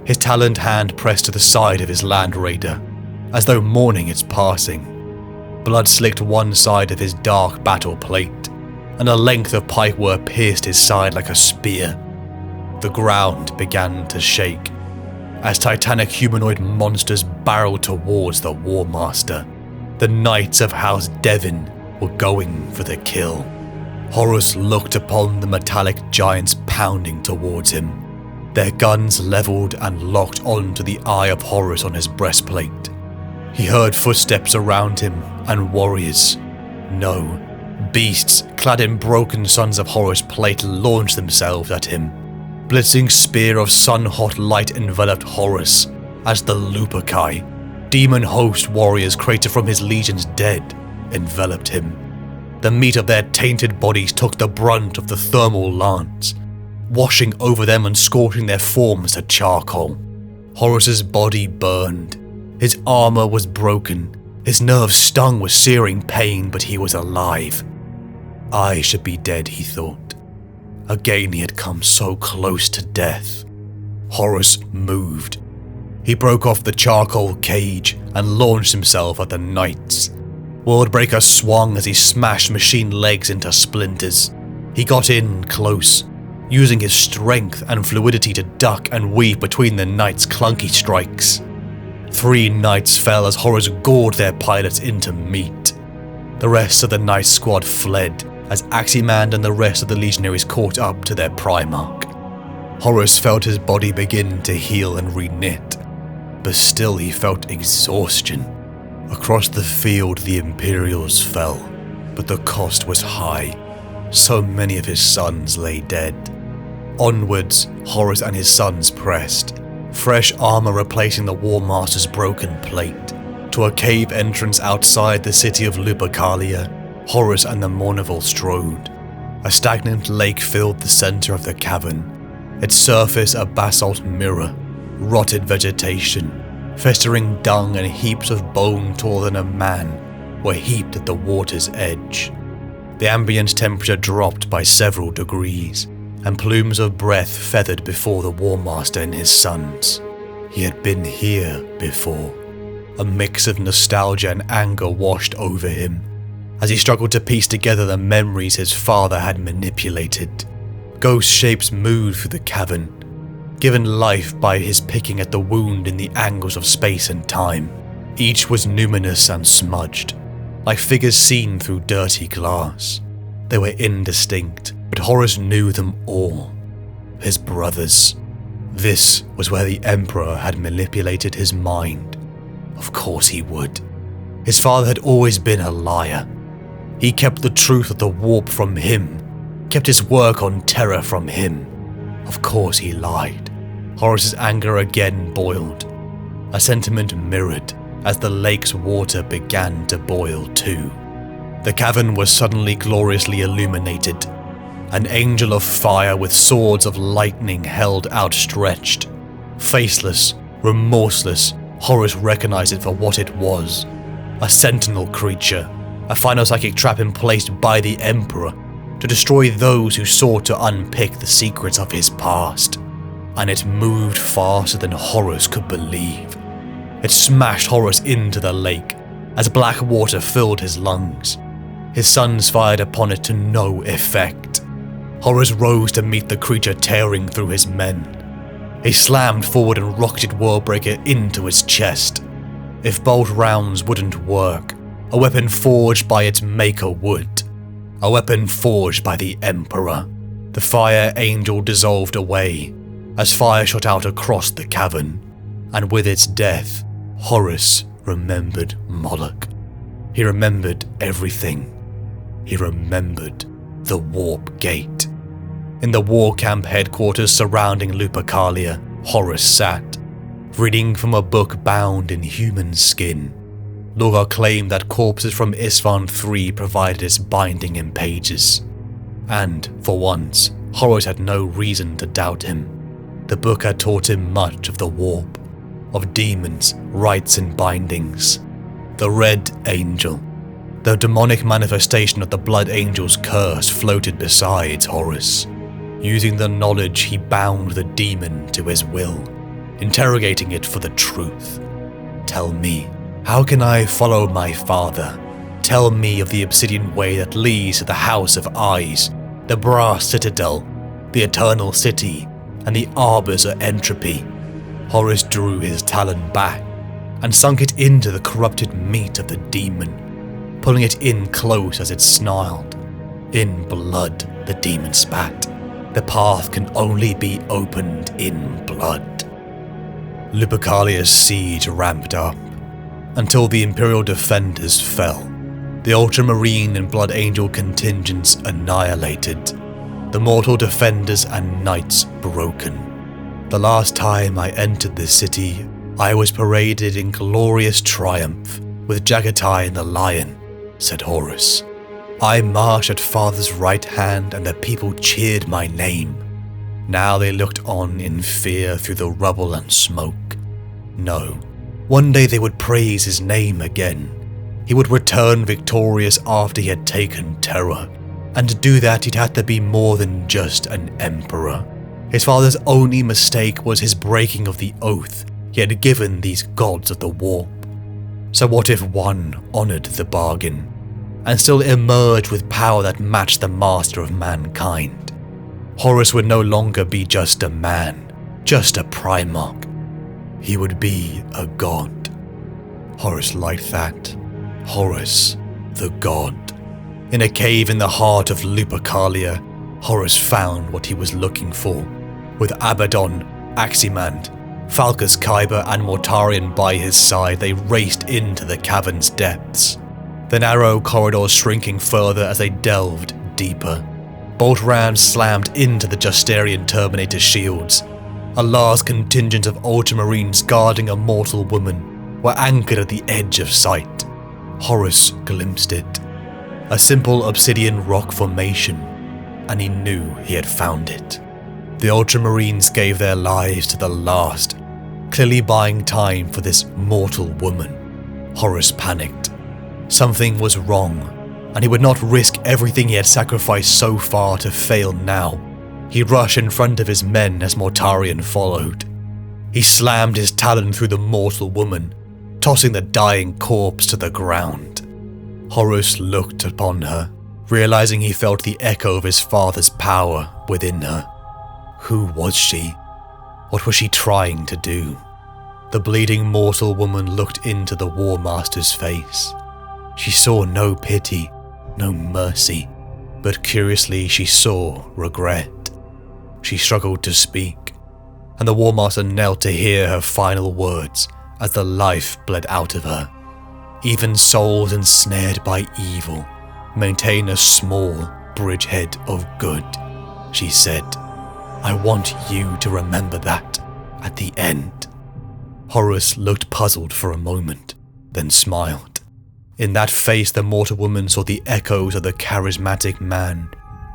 his taloned hand pressed to the side of his land raider, as though mourning its passing. Blood slicked one side of his dark battle plate, and a length of pipework pierced his side like a spear. The ground began to shake as titanic humanoid monsters barreled towards the Warmaster. The knights of House Davin were going for the kill. Horus looked upon the metallic giants pounding towards him, their guns leveled and locked onto the eye of Horus on his breastplate. He heard footsteps around him and warriors. No, beasts clad in broken sons of Horus plate launched themselves at him. Blitzing spear of sun-hot light enveloped Horus as the Lupercal, demon host warriors created from his legions dead, enveloped him. The meat of their tainted bodies took the brunt of the thermal lance, washing over them and scorching their forms to charcoal. Horus's body burned. His armor was broken. His nerves stung with searing pain, but he was alive. I should be dead, he thought. Again he had come so close to death. Horus moved. He broke off the charcoal cage and launched himself at the knights. Worldbreaker swung as he smashed machine legs into splinters. He got in close, using his strength and fluidity to duck and weave between the knights' clunky strikes. 3 knights fell as Horus gored their pilots into meat. The rest of the knight squad fled as Aximand and the rest of the legionaries caught up to their Primarch. Horus felt his body begin to heal and reknit, but still he felt exhaustion. Across the field the Imperials fell, but the cost was high. So many of his sons lay dead. Onwards, Horus and his sons pressed, fresh armor replacing the Warmaster's broken plate. To a cave entrance outside the city of Lupercalia, Horus and the Mournival strode. A stagnant lake filled the center of the cavern, its surface a basalt mirror. Rotted vegetation, festering dung and heaps of bone taller than a man were heaped at the water's edge. The ambient temperature dropped by several degrees, and plumes of breath feathered before the Warmaster and his sons. He had been here before. A mix of nostalgia and anger washed over him as he struggled to piece together the memories his father had manipulated. Ghost shapes moved through the cavern, given life by his picking at the wound in the angles of space and time. Each was numinous and smudged, like figures seen through dirty glass. They were indistinct, but Horus knew them all. His brothers. This was where the Emperor had manipulated his mind. Of course he would. His father had always been a liar. He kept the truth of the warp from him, kept his work on terror from him. Of course he lied. Horus's anger again boiled. A sentiment mirrored as the lake's water began to boil too. The cavern was suddenly gloriously illuminated. An angel of fire with swords of lightning held outstretched. Faceless, remorseless, Horus recognized it for what it was. A sentinel creature, a final psychic trap emplaced by the Emperor to destroy those who sought to unpick the secrets of his past. And it moved faster than Horus could believe. It smashed Horus into the lake as black water filled his lungs. His sons fired upon it to no effect. Horus rose to meet the creature tearing through his men. He slammed forward and rocketed Worldbreaker into his chest. If bolt rounds wouldn't work, a weapon forged by its maker would. A weapon forged by the Emperor. The Fire Angel dissolved away as fire shot out across the cavern, and with its death, Horus remembered Moloch. He remembered everything. He remembered the Warp Gate. In the war camp headquarters surrounding Lupercalia, Horus sat, reading from a book bound in human skin. Lorgar claimed that corpses from Isfahan III provided its binding in pages. And, for once, Horus had no reason to doubt him. The book had taught him much of the warp, of demons, rites and bindings. The Red Angel, the demonic manifestation of the Blood Angel's curse, floated beside Horus. Using the knowledge, he bound the demon to his will, interrogating it for the truth. Tell me, how can I follow my father? Tell me of the obsidian way that leads to the House of Eyes, the Brass Citadel, the Eternal City, and the Arbors of Entropy. Horus drew his talon back and sunk it into the corrupted meat of the demon, pulling it in close as it snarled. In blood, the demon spat. The path can only be opened in blood. Lupercalia's siege ramped up until the Imperial defenders fell. The Ultramarine and Blood Angel contingents annihilated. The mortal defenders and knights broken. The last time I entered the city, I was paraded in glorious triumph with Jagatai and the Lion, said Horus. I marched at father's right hand and the people cheered my name. Now they looked on in fear through the rubble and smoke. No, one day they would praise his name again. He would return victorious after he had taken Terra, and to do that he'd have to be more than just an emperor. His father's only mistake was his breaking of the oath he had given these gods of the warp. So what if one honored the bargain, and still emerged with power that matched the master of mankind? Horus would no longer be just a man, just a Primarch. He would be a god. Horus liked that. Horus, the god. In a cave in the heart of Lupercalia, Horus found what he was looking for. With Abaddon, Aximand, Falcus Kyber and Mortarion by his side, they raced into the cavern's depths. The narrow corridors shrinking further as they delved deeper. Bolt rounds slammed into the Justarian Terminator shields. A large contingent of Ultramarines guarding a mortal woman were anchored at the edge of sight. Horus glimpsed it. A simple obsidian rock formation, and he knew he had found it. The Ultramarines gave their lives to the last, clearly buying time for this mortal woman. Horus panicked. Something was wrong, and he would not risk everything he had sacrificed so far to fail now. He rushed in front of his men as Mortarion followed. He slammed his talon through the mortal woman, tossing the dying corpse to the ground. Horus looked upon her, realizing he felt the echo of his father's power within her. Who was she? What was she trying to do? The bleeding mortal woman looked into the Warmaster's face. She saw no pity, no mercy, but curiously she saw regret. She struggled to speak, and the Warmaster knelt to hear her final words as the life bled out of her. Even souls ensnared by evil maintain a small bridgehead of good, she said. I want you to remember that at the end. Horus looked puzzled for a moment, then smiled. In that face the mortal woman saw the echoes of the charismatic man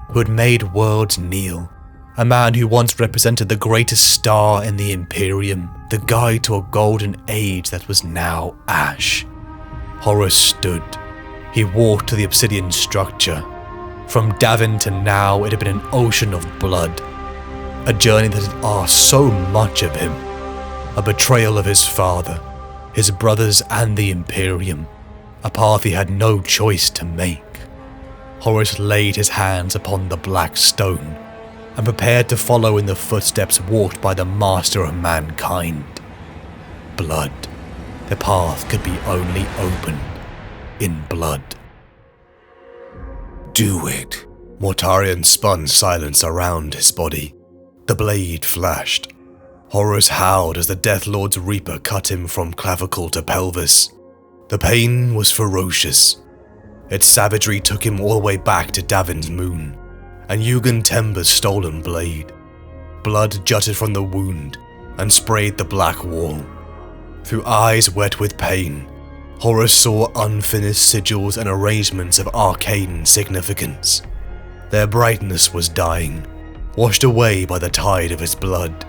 who had made worlds kneel. A man who once represented the greatest star in the Imperium, the guide to a golden age that was now ash. Horus stood. He walked to the obsidian structure. From Davin to now, it had been an ocean of blood. A journey that had asked so much of him. A betrayal of his father, his brothers and the Imperium. A path he had no choice to make. Horus laid his hands upon the black stone, and prepared to follow in the footsteps walked by the master of mankind. Blood. The path could be only opened in blood. Do it. Mortarion spun silence around his body. The blade flashed. Horus howled as the Death Lord's Reaper cut him from clavicle to pelvis. The pain was ferocious. Its savagery took him all the way back to Davin's moon, and Yugen Temba's stolen blade. Blood jutted from the wound and sprayed the black wall. Through eyes wet with pain, Horus saw unfinished sigils and arrangements of arcane significance. Their brightness was dying, washed away by the tide of his blood.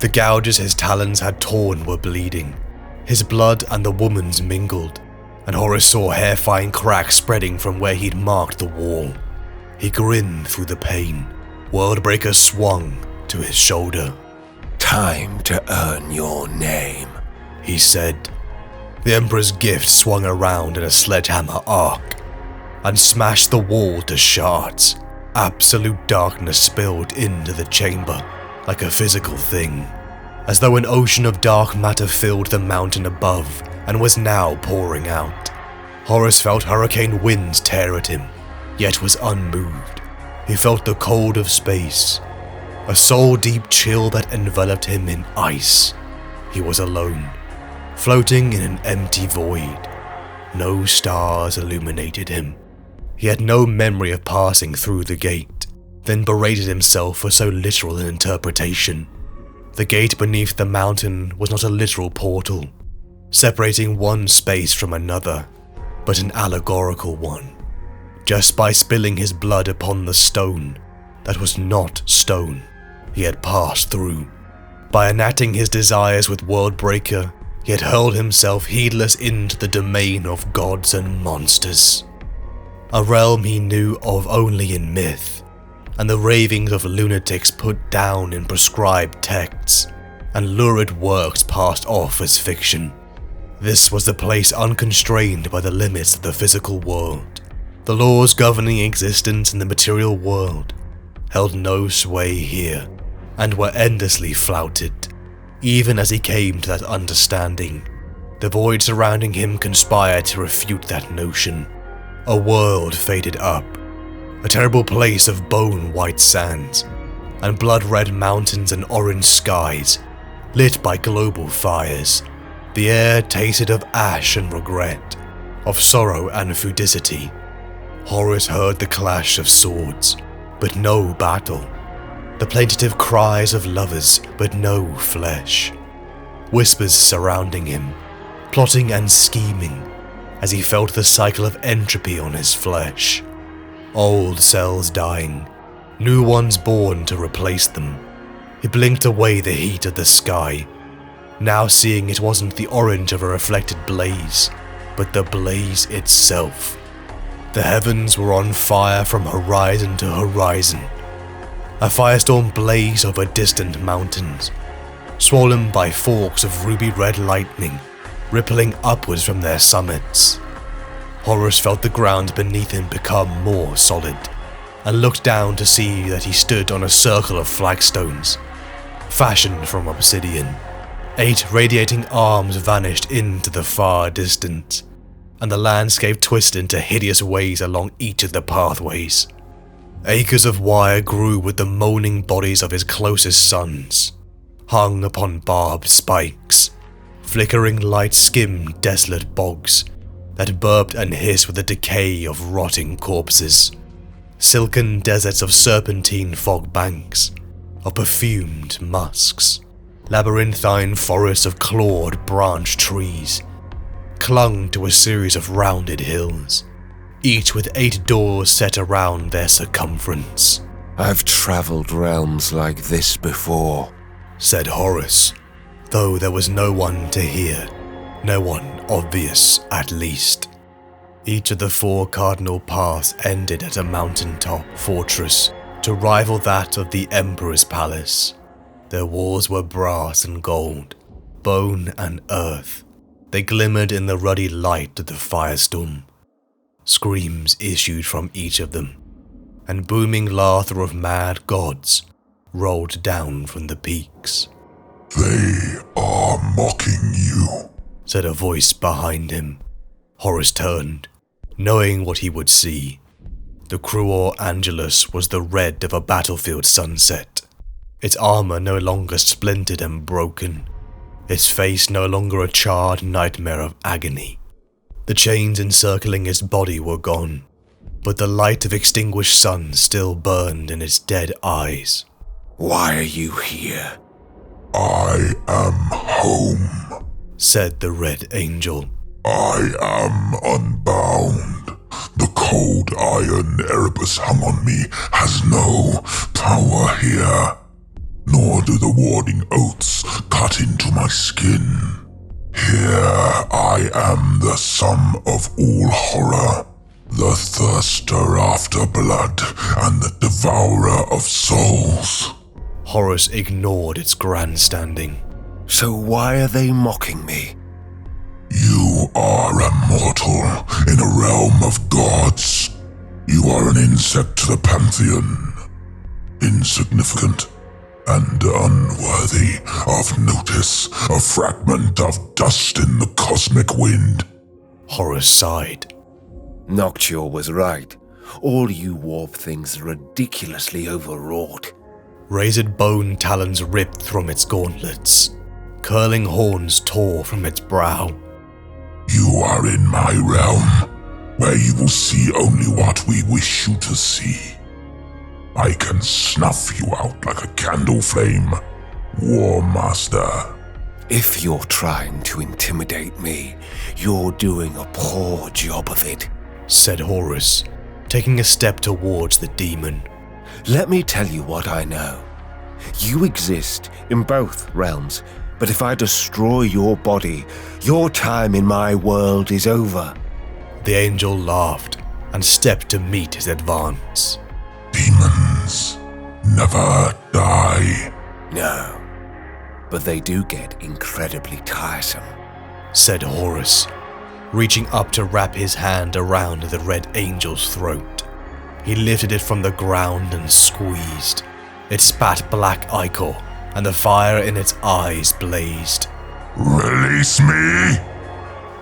The gouges his talons had torn were bleeding. His blood and the woman's mingled, and Horus saw hair-fine cracks spreading from where he'd marked the wall. He grinned through the pain. Worldbreaker swung to his shoulder. Time to earn your name, he said. The Emperor's gift swung around in a sledgehammer arc and smashed the wall to shards. Absolute darkness spilled into the chamber like a physical thing, as though an ocean of dark matter filled the mountain above and was now pouring out. Horus felt hurricane winds tear at him, yet was unmoved. He felt the cold of space, a soul-deep chill that enveloped him in ice. He was alone, floating in an empty void. No stars illuminated him. He had no memory of passing through the gate, then berated himself for so literal an interpretation. The gate beneath the mountain was not a literal portal, separating one space from another, but an allegorical one. Just by spilling his blood upon the stone that was not stone, he had passed through. By enacting his desires with Worldbreaker, he had hurled himself heedless into the domain of gods and monsters. A realm he knew of only in myth, and the ravings of lunatics put down in prescribed texts, and lurid works passed off as fiction. This was the place unconstrained by the limits of the physical world. The laws governing existence in the material world held no sway here, and were endlessly flouted. Even as he came to that understanding, the void surrounding him conspired to refute that notion. A world faded up, a terrible place of bone-white sands, and blood-red mountains and orange skies, lit by global fires. The air tasted of ash and regret, of sorrow and fudicity. Horus heard the clash of swords, but no battle. The plaintive cries of lovers, but no flesh. Whispers surrounding him, plotting and scheming, as he felt the cycle of entropy on his flesh. Old cells dying, new ones born to replace them. He blinked away the heat of the sky, now seeing it wasn't the orange of a reflected blaze, but the blaze itself. The heavens were on fire from horizon to horizon. A firestorm blazed over distant mountains, swollen by forks of ruby-red lightning, rippling upwards from their summits. Horus felt the ground beneath him become more solid, and looked down to see that he stood on a circle of flagstones, fashioned from obsidian. 8 radiating arms vanished into the far distance, and the landscape twisted into hideous ways along each of the pathways. Acres of wire grew with the moaning bodies of his closest sons, hung upon barbed spikes. Flickering light skimmed desolate bogs that burped and hissed with the decay of rotting corpses. Silken deserts of serpentine fog banks, of perfumed musks. Labyrinthine forests of clawed branch trees clung to a series of rounded hills, each with 8 doors set around their circumference. I've traveled realms like this before, said Horus, though there was no one to hear, no one obvious at least. Each of the 4 cardinal paths ended at a mountaintop fortress to rival that of the Emperor's palace. Their walls were brass and gold, bone and earth. They glimmered in the ruddy light of the firestorm. Screams issued from each of them, and booming laughter of mad gods rolled down from the peaks. "They are mocking you," said a voice behind him. Horus turned, knowing what he would see. The Cruor Angelus was the red of a battlefield sunset. Its armor no longer splintered and broken. Its face no longer a charred nightmare of agony. The chains encircling its body were gone, but the light of extinguished sun still burned in its dead eyes. Why are you here? "I am home," said the Red Angel. "I am unbound. The cold iron Erebus hung on me has no power here, nor do the warding oaths cut into my skin. Here I am the sum of all horror, the thirster after blood, and the devourer of souls." Horus ignored its grandstanding. So why are they mocking me? "You are a mortal in a realm of gods. You are an insect to the pantheon, insignificant and unworthy of notice, a fragment of dust in the cosmic wind." Horus sighed. Noctua was right. All you warp things are ridiculously overwrought. Razored bone talons ripped from its gauntlets. Curling horns tore from its brow. "You are in my realm, where you will see only what we wish you to see. I can snuff you out like a candle flame, Warmaster." If you're trying to intimidate me, you're doing a poor job of it, said Horus, taking a step towards the demon. Let me tell you what I know. You exist in both realms, but if I destroy your body, your time in my world is over. The angel laughed and stepped to meet his advance. "Demons never die," No, but they do get incredibly tiresome, said Horus, reaching up to wrap his hand around the red angel's throat. He lifted it from the ground and squeezed. It spat black ichor, and the fire in its eyes blazed. "Release me!"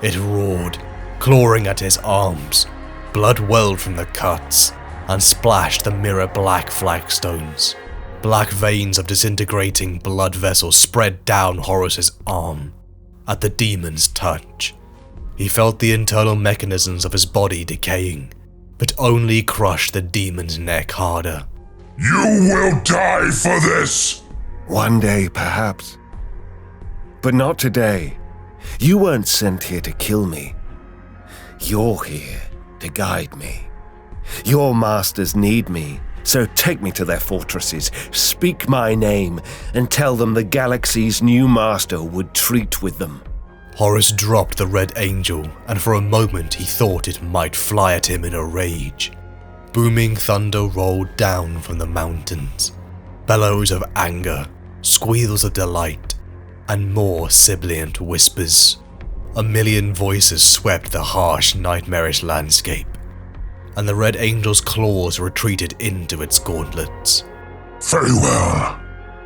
It roared, clawing at his arms. Blood welled from the cuts and splashed the mirror-black flagstones. Black veins of disintegrating blood vessels spread down Horus's arm. At the demon's touch, he felt the internal mechanisms of his body decaying, but only crushed the demon's neck harder. "You will die for this!" One day, perhaps. But not today. You weren't sent here to kill me. You're here to guide me. Your masters need me, so take me to their fortresses, speak my name, and tell them the galaxy's new master would treat with them. Horus dropped the red angel, and for a moment he thought it might fly at him in a rage. Booming thunder rolled down from the mountains. Bellows of anger, squeals of delight, and more sibilant whispers. A million voices swept the harsh, nightmarish landscape, and the red angel's claws retreated into its gauntlets. "Very well.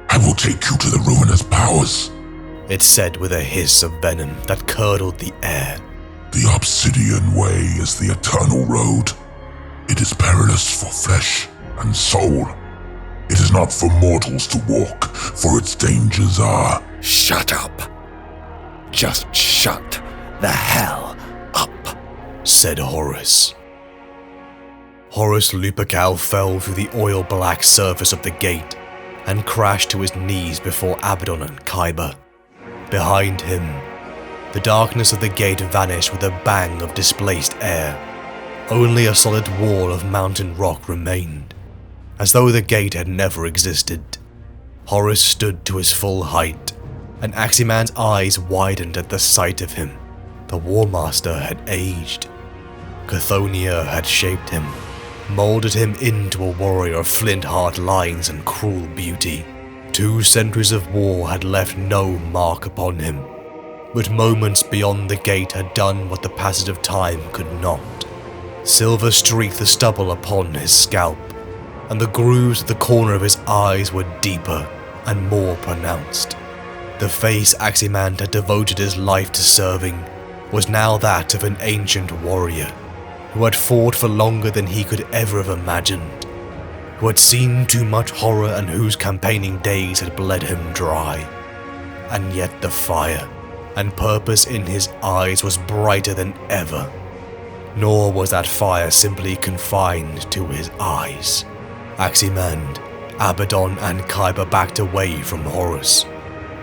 I will take you to the ruinous powers," it said with a hiss of venom that curdled the air. "The Obsidian Way is the eternal road. It is perilous for flesh and soul. It is not for mortals to walk, for its dangers are..." Shut up. Just shut the hell up, said Horus. Horus Lupercal fell through the oil-black surface of the gate and crashed to his knees before Abaddon and Kyber. Behind him, the darkness of the gate vanished with a bang of displaced air. Only a solid wall of mountain rock remained, as though the gate had never existed. Horus stood to his full height, and Aximan's eyes widened at the sight of him. The Warmaster had aged. Cthonia had shaped him, molded him into a warrior of flint-hard lines and cruel beauty. 2 centuries of war had left no mark upon him, but moments beyond the gate had done what the passage of time could not. Silver streaked the stubble upon his scalp, and the grooves at the corner of his eyes were deeper and more pronounced. The face Aximand had devoted his life to serving was now that of an ancient warrior who had fought for longer than he could ever have imagined, who had seen too much horror and whose campaigning days had bled him dry. And yet the fire and purpose in his eyes was brighter than ever. Nor was that fire simply confined to his eyes. Aximand, Abaddon and Khyber backed away from Horus,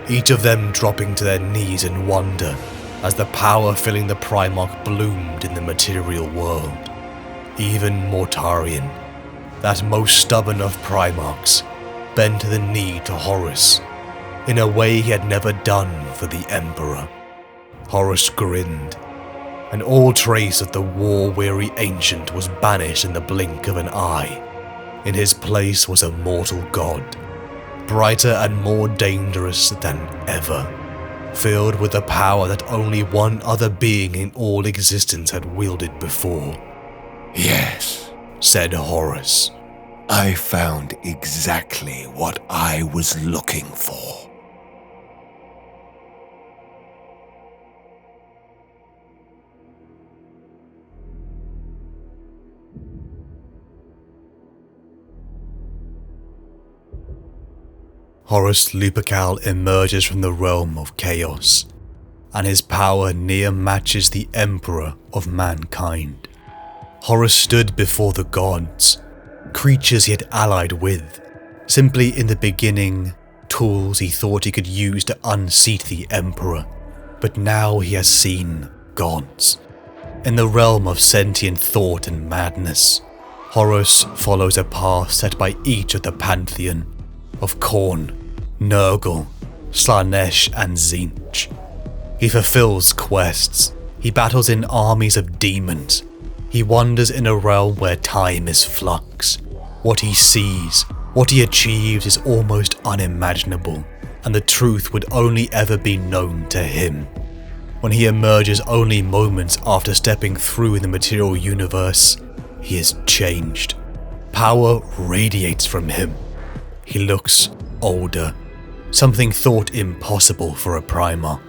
each of them dropping to their knees in wonder as the power filling the Primarch bloomed in the material world. Even Mortarion, that most stubborn of Primarchs, bent the knee to Horus in a way he had never done for the Emperor. Horus grinned, and all trace of the war-weary ancient was banished in the blink of an eye. In his place was a mortal god, brighter and more dangerous than ever, filled with the power that only one other being in all existence had wielded before. Yes, said Horus. I found exactly what I was looking for. Horus Lupercal emerges from the realm of chaos, and his power near matches the Emperor of mankind. Horus stood before the gods, creatures he had allied with, simply in the beginning, tools he thought he could use to unseat the Emperor, but now he has seen gods. In the realm of sentient thought and madness, Horus follows a path set by each of the Pantheon, of Khorne, Nurgle, Slanesh and Tzeentch. He fulfills quests, he battles in armies of demons, he wanders in a realm where time is flux. What he sees, what he achieves is almost unimaginable, and the truth would only ever be known to him. When he emerges only moments after stepping through the material universe, he is changed. Power radiates from him. He looks older, something thought impossible for a Primarch.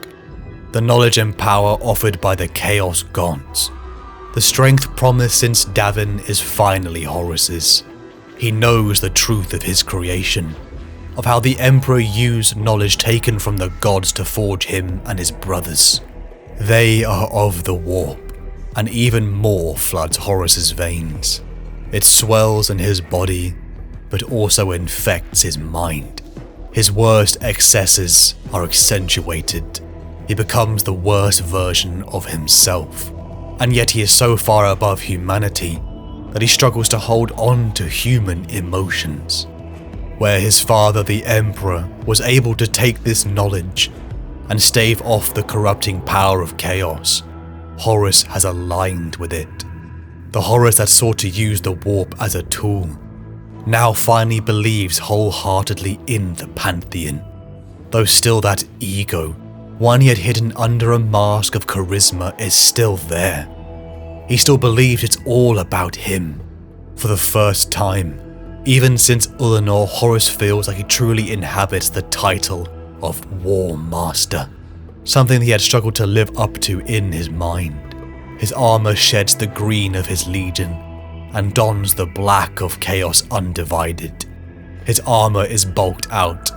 The knowledge and power offered by the Chaos Gods. The strength promised since Davin is finally Horus's. He knows the truth of his creation, of how the Emperor used knowledge taken from the gods to forge him and his brothers. They are of the warp, and even more floods Horus's veins. It swells in his body, but also infects his mind. His worst excesses are accentuated. He becomes the worst version of himself, and yet he is so far above humanity that he struggles to hold on to human emotions. Where his father, the Emperor, was able to take this knowledge and stave off the corrupting power of chaos, Horus has aligned with it. The Horus that sought to use the warp as a tool now finally believes wholeheartedly in the Pantheon, though still that ego, one he had hidden under a mask of charisma, is still there. He still believes it's all about him. For the first time, even since Ullanor, Horus feels like he truly inhabits the title of Warmaster, something he had struggled to live up to in his mind. His armor sheds the green of his legion and dons the black of Chaos Undivided. His armor is bulked out.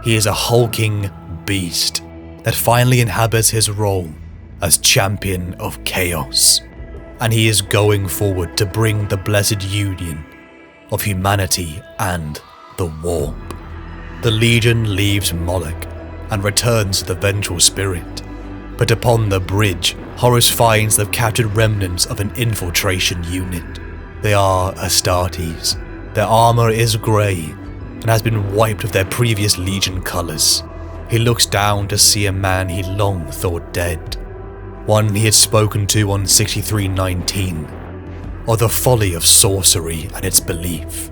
He is a hulking beast that finally inhabits his role as champion of chaos, and he is going forward to bring the blessed union of humanity and the warp. The Legion leaves Moloch and returns to the Vengeful Spirit, but upon the bridge, Horus finds the captured remnants of an infiltration unit. They are Astartes. Their armor is grey and has been wiped of their previous Legion colours. He looks down to see a man he long thought dead, one he had spoken to on 6319, of the folly of sorcery and its belief.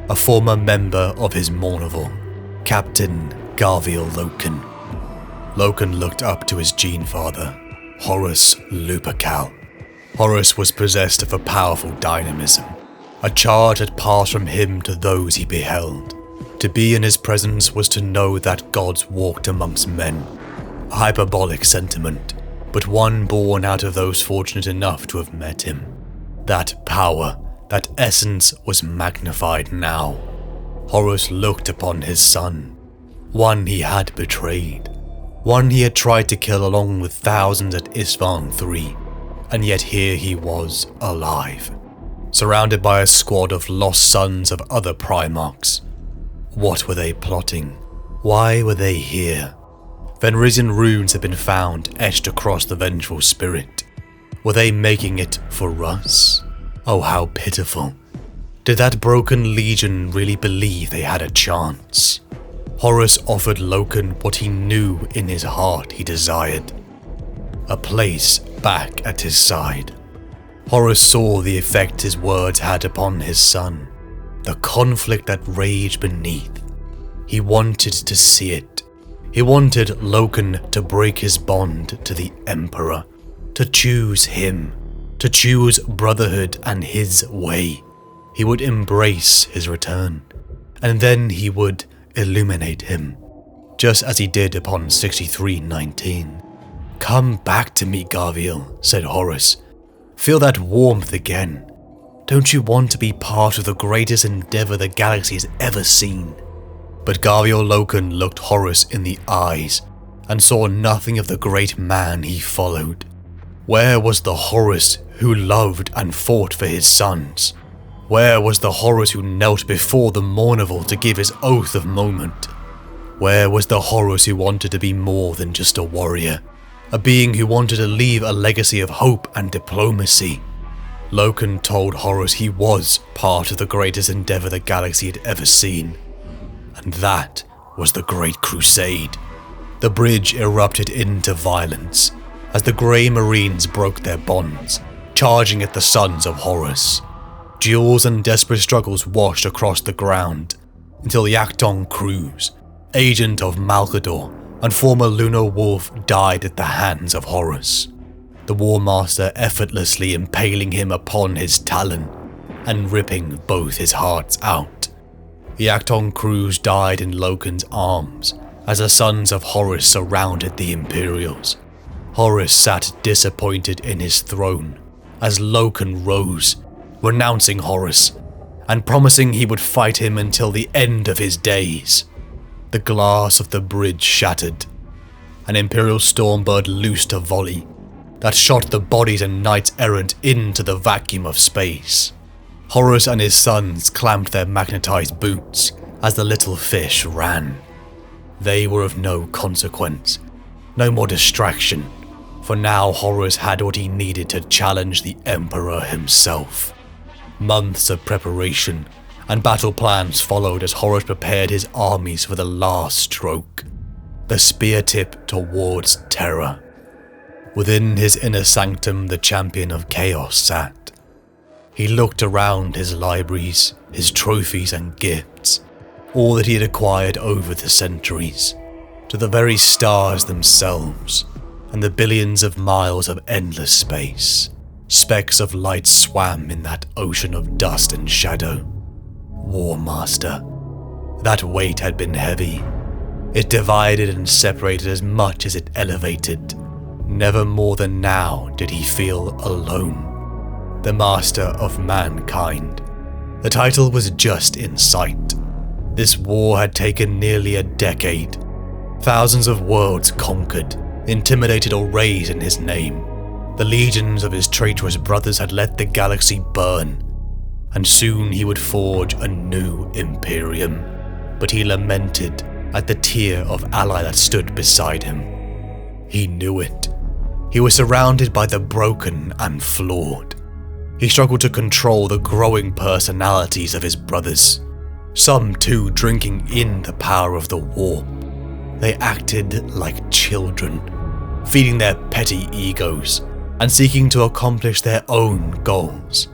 A former member of his Mournival, Captain Garviel Loken. Loken looked up to his gene father, Horus Lupercal. Horus was possessed of a powerful dynamism, A charge had passed from him to those he beheld. To be in his presence was to know that gods walked amongst men. A hyperbolic sentiment, but one born out of those fortunate enough to have met him. That power, that essence was magnified now. Horus looked upon his son, one he had betrayed, one he had tried to kill along with thousands at Isfahan III, and yet here he was, alive, surrounded by a squad of lost sons of other Primarchs. What were they plotting? Why were they here? Fenrisian runes had been found etched across the vengeful spirit. Were they making it for us? Oh, how pitiful. Did that broken legion really believe they had a chance? Horus offered Loken what he knew in his heart he desired. A place back at his side. Horus saw the effect his words had upon his son. The conflict that raged beneath. He wanted to see it. He wanted Loken to break his bond to the Emperor. To choose him. To choose brotherhood and his way. He would embrace his return, and then he would illuminate him, just as he did upon 6319. "Come back to me, Gaviel," said Horus. "Feel that warmth again. Don't you want to be part of the greatest endeavor the galaxy has ever seen?" But Gaviel Loken looked Horus in the eyes, and saw nothing of the great man he followed. Where was the Horus who loved and fought for his sons? Where was the Horus who knelt before the Mournival to give his oath of moment? Where was the Horus who wanted to be more than just a warrior? A being who wanted to leave a legacy of hope and diplomacy? Loken told Horus he was part of the greatest endeavor the galaxy had ever seen. And that was the Great Crusade. The bridge erupted into violence as the Grey Marines broke their bonds, charging at the sons of Horus. Duels and desperate struggles washed across the ground, until the Cthonia crews, agent of Malkador and former Lunar Wolf, died at the hands of Horus, the Warmaster effortlessly impaling him upon his talon and ripping both his hearts out. The Cthonia crews died in Loken's arms as the sons of Horus surrounded the Imperials. Horus sat disappointed in his throne as Loken rose, renouncing Horus and promising he would fight him until the end of his days. The glass of the bridge shattered. An Imperial Stormbird loosed a volley that shot the bodies and knights errant into the vacuum of space. Horus and his sons clamped their magnetized boots as the little fish ran. They were of no consequence, no more distraction, for now Horus had what he needed to challenge the Emperor himself. Months of preparation and battle plans followed as Horus prepared his armies for the last stroke, the spear tip towards terror. Within his inner sanctum the champion of chaos sat. He looked around his libraries, his trophies and gifts, all that he had acquired over the centuries, to the very stars themselves, and the billions of miles of endless space. Specks of light swam in that ocean of dust and shadow. Warmaster. That weight had been heavy. It divided and separated as much as it elevated. Never more than now did he feel alone. The master of mankind. The title was just in sight. This war had taken nearly a decade. Thousands of worlds conquered, intimidated or raised in his name. The legions of his traitorous brothers had let the galaxy burn, and soon he would forge a new Imperium. But he lamented at the tier of ally that stood beside him. He knew it. He was surrounded by the broken and flawed. He struggled to control the growing personalities of his brothers, some too drinking in the power of the warp. They acted like children, feeding their petty egos and seeking to accomplish their own goals.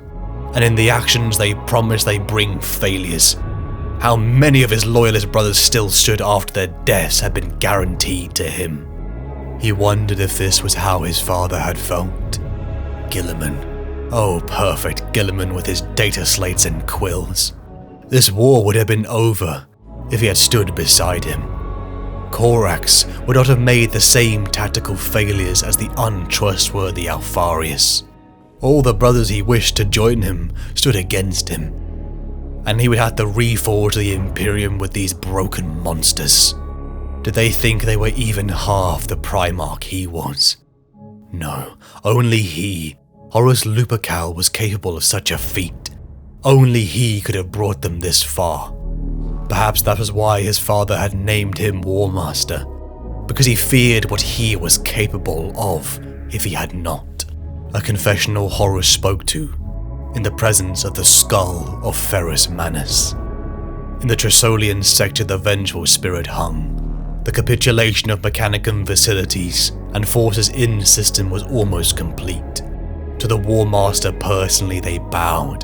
And in the actions they promise they bring failures. How many of his loyalist brothers still stood after their deaths had been guaranteed to him. He wondered if this was how his father had felt. Guilliman, Oh, perfect Gilliman with his data slates and quills. This war would have been over if he had stood beside him. Corax would not have made the same tactical failures as the untrustworthy Alfarius. All the brothers he wished to join him stood against him, and he would have to reforge the Imperium with these broken monsters. Did they think they were even half the Primarch he was? No, only he, Horus Lupercal, was capable of such a feat. Only he could have brought them this far. Perhaps that was why his father had named him Warmaster, because he feared what he was capable of if he had not. A confessional Horus spoke to, in the presence of the skull of Ferrus Manus. In the Trisolian sector the vengeful spirit hung. The capitulation of Mechanicum facilities and forces in system was almost complete. To the Warmaster personally they bowed,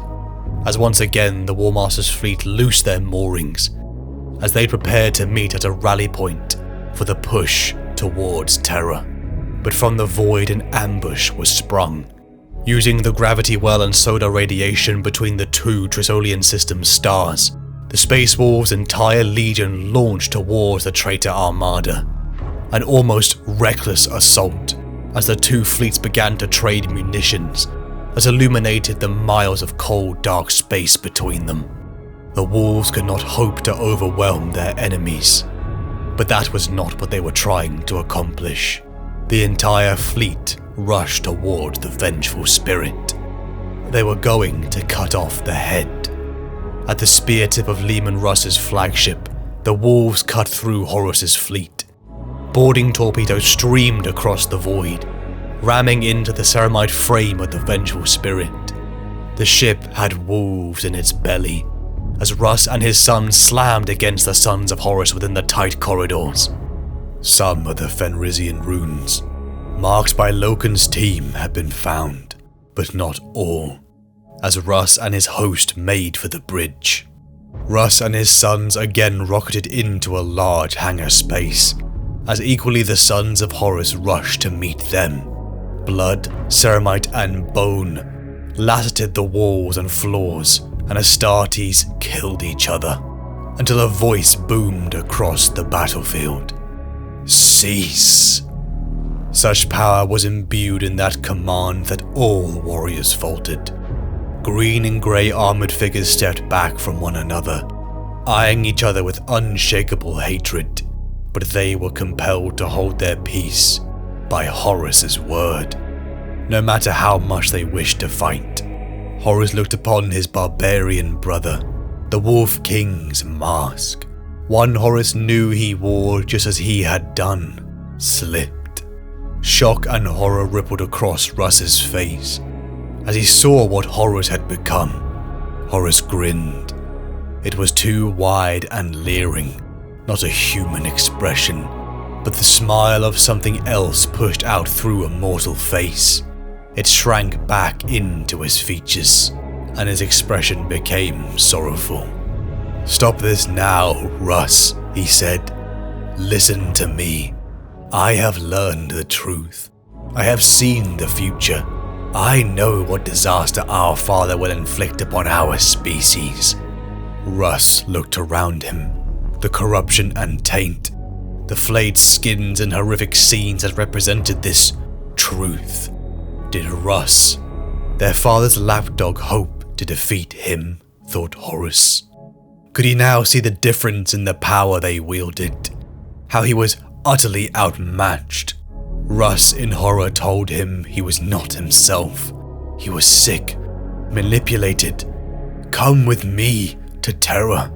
as once again the Warmaster's fleet loosed their moorings, as they prepared to meet at a rally point for the push towards Terra. But from the void an ambush was sprung. Using the gravity well and solar radiation between the two Trisolian system stars, the Space Wolves' entire legion launched towards the traitor armada. An almost reckless assault, as the two fleets began to trade munitions that illuminated the miles of cold dark space between them. The Wolves could not hope to overwhelm their enemies, but that was not what they were trying to accomplish. The entire fleet rushed toward the vengeful spirit. They were going to cut off the head. At the spear tip of Lehman Russ's flagship, the Wolves cut through Horus's fleet. Boarding torpedoes streamed across the void, ramming into the ceramite frame of the vengeful spirit. The ship had wolves in its belly, as Russ and his sons slammed against the Sons of Horus within the tight corridors. Some of the Fenrisian runes, marked by Loken's team, had been found, but not all, as Russ and his host made for the bridge. Russ and his sons again rocketed into a large hangar space, as equally the Sons of Horus rushed to meet them. Blood, ceramite and bone lacered the walls and floors, and Astartes killed each other, until a voice boomed across the battlefield. Cease! Such power was imbued in that command that all warriors faltered. Green and grey armoured figures stepped back from one another, eyeing each other with unshakable hatred, but they were compelled to hold their peace by Horus's word. No matter how much they wished to fight, Horus looked upon his barbarian brother, the Wolf King's mask. One Horus knew he wore just as he had done, slipped. Shock and horror rippled across Russ's face as he saw what Horus had become. Horus grinned. It was too wide and leering, not a human expression, but the smile of something else pushed out through a mortal face. It shrank back into his features, and his expression became sorrowful. Stop this now, Russ, he said. Listen to me. I have learned the truth. I have seen the future. I know what disaster our father will inflict upon our species. Russ looked around him. The corruption and taint, the flayed skins and horrific scenes that represented this truth. Did Russ, their father's lapdog, hope to defeat him, thought Horus. Could he now see the difference in the power they wielded? How he was utterly outmatched. Russ in horror told him he was not himself. He was sick, manipulated. Come with me to Terra.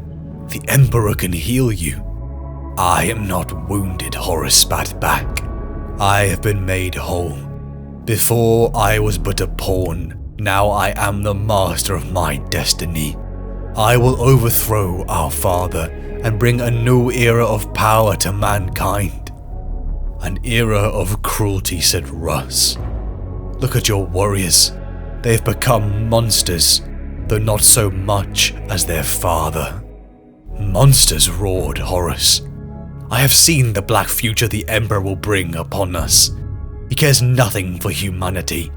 The Emperor can heal you. I am not wounded, Horus spat back. I have been made whole. Before I was but a pawn, now I am the master of my destiny. I will overthrow our father and bring a new era of power to mankind. An era of cruelty, said Russ. Look at your warriors. They have become monsters, though not so much as their father. Monsters, roared Horus. I have seen the black future the Emperor will bring upon us. He cares nothing for humanity.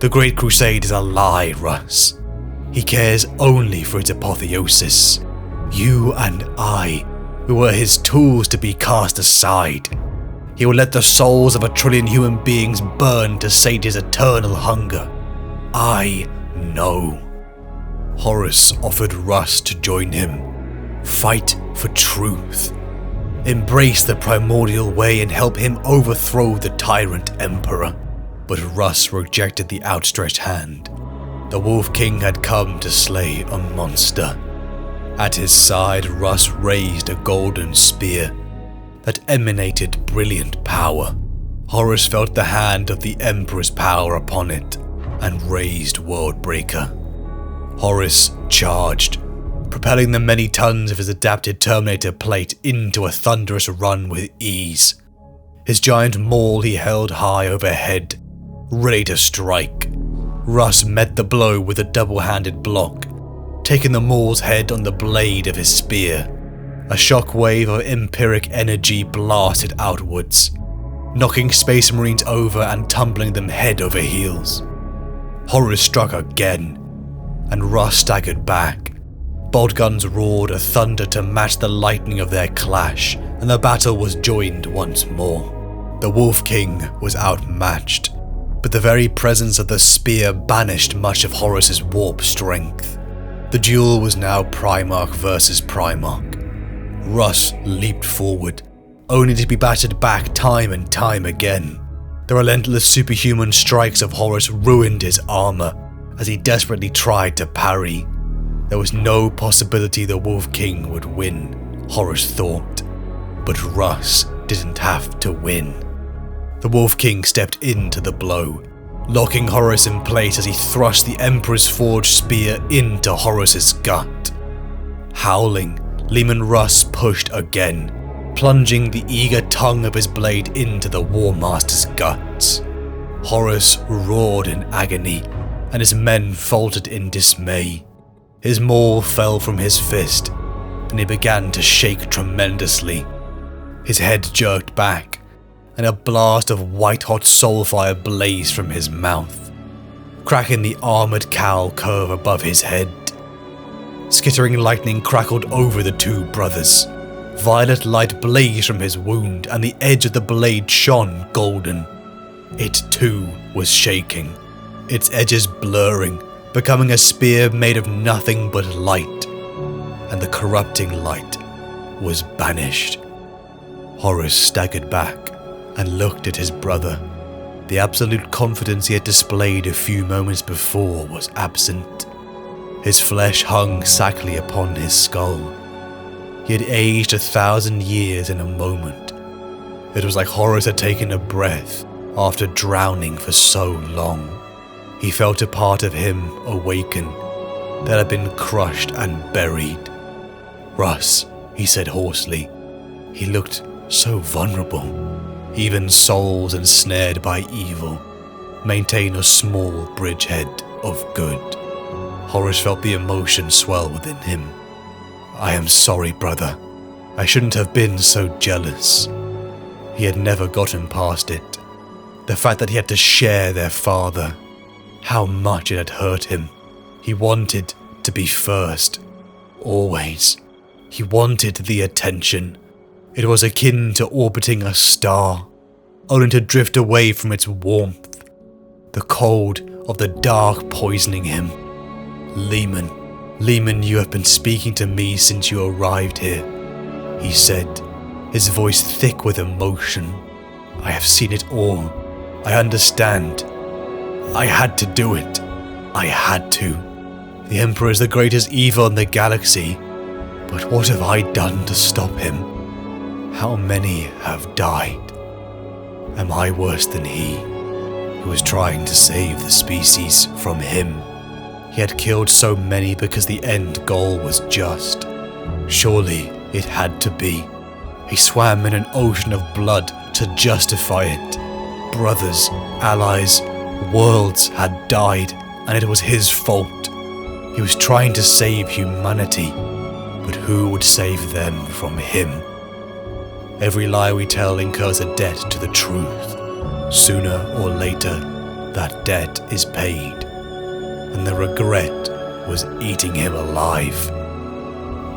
The Great Crusade is a lie, Russ. He cares only for its apotheosis. You and I, we were his tools to be cast aside. He will let the souls of 1 trillion human beings burn to sate his eternal hunger. I know. Horus offered Russ to join him. Fight for truth. Embrace the primordial way and help him overthrow the tyrant emperor. But Russ rejected the outstretched hand. The Wolf King had come to slay a monster. At his side, Russ raised a golden spear that emanated brilliant power. Horus felt the hand of the Emperor's power upon it and raised Worldbreaker. Horus charged, propelling the many tons of his adapted Terminator plate into a thunderous run with ease. His giant maul he held high overhead, ready to strike. Russ met the blow with a double-handed block, taking the maul's head on the blade of his spear. A shockwave of empiric energy blasted outwards, knocking Space Marines over and tumbling them head over heels. Horus struck again, and Russ staggered back. Bolt guns roared a thunder to match the lightning of their clash, and the battle was joined once more. The Wolf King was outmatched, but the very presence of the spear banished much of Horus's warp strength. The duel was now Primarch versus Primarch. Russ leaped forward, only to be battered back time and time again. The relentless superhuman strikes of Horus ruined his armor as he desperately tried to parry. There was no possibility the Wolf King would win, Horus thought, but Russ didn't have to win. The Wolf King stepped into the blow, locking Horus in place as he thrust the Emperor's forged spear into Horus's gut. Howling, Leman Russ pushed again, plunging the eager tongue of his blade into the Warmaster's guts. Horus roared in agony, and his men faltered in dismay. His maul fell from his fist, and he began to shake tremendously. His head jerked back, and a blast of white-hot soulfire blazed from his mouth, cracking the armoured cowl curve above his head. Skittering lightning crackled over the two brothers. Violet light blazed from his wound, and the edge of the blade shone golden. It too was shaking, its edges blurring, becoming a spear made of nothing but light, and the corrupting light was banished. Horus staggered back and looked at his brother. The absolute confidence he had displayed a few moments before was absent. His flesh hung sackly upon his skull. He had aged 1,000 years in a moment. It was like Horus had taken a breath after drowning for so long. He felt a part of him awaken that had been crushed and buried. "Russ," he said hoarsely. He looked so vulnerable. Even souls ensnared by evil maintain a small bridgehead of good. Horus felt the emotion swell within him. "I am sorry, brother. I shouldn't have been so jealous." He had never gotten past it. The fact that he had to share their father. How much it had hurt him. He wanted to be first. Always. He wanted the attention. It was akin to orbiting a star, only to drift away from its warmth. The cold of the dark poisoning him. Leman, you have been speaking to me since you arrived here," he said, his voice thick with emotion. "I have seen it all. I understand. I had to do it. I had to. The Emperor is the greatest evil in the galaxy, but what have I done to stop him? How many have died? Am I worse than he, who was trying to save the species from him? He had killed so many because the end goal was just. Surely it had to be. He swam in an ocean of blood to justify it. Brothers, allies, worlds had died, and it was his fault. He was trying to save humanity, but who would save them from him? Every lie we tell incurs a debt to the truth. Sooner or later, that debt is paid, and the regret was eating him alive.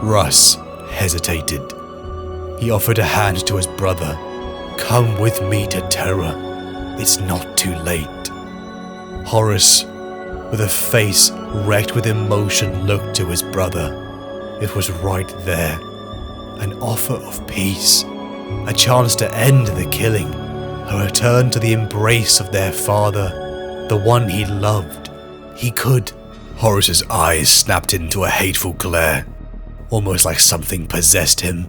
Russ hesitated. He offered a hand to his brother. "Come with me to Terra. It's not too late." Horus, with a face wrecked with emotion, looked to his brother. It was right there. An offer of peace. A chance to end the killing. A return to the embrace of their father. The one he loved. He could. Horus's eyes snapped into a hateful glare. Almost like something possessed him.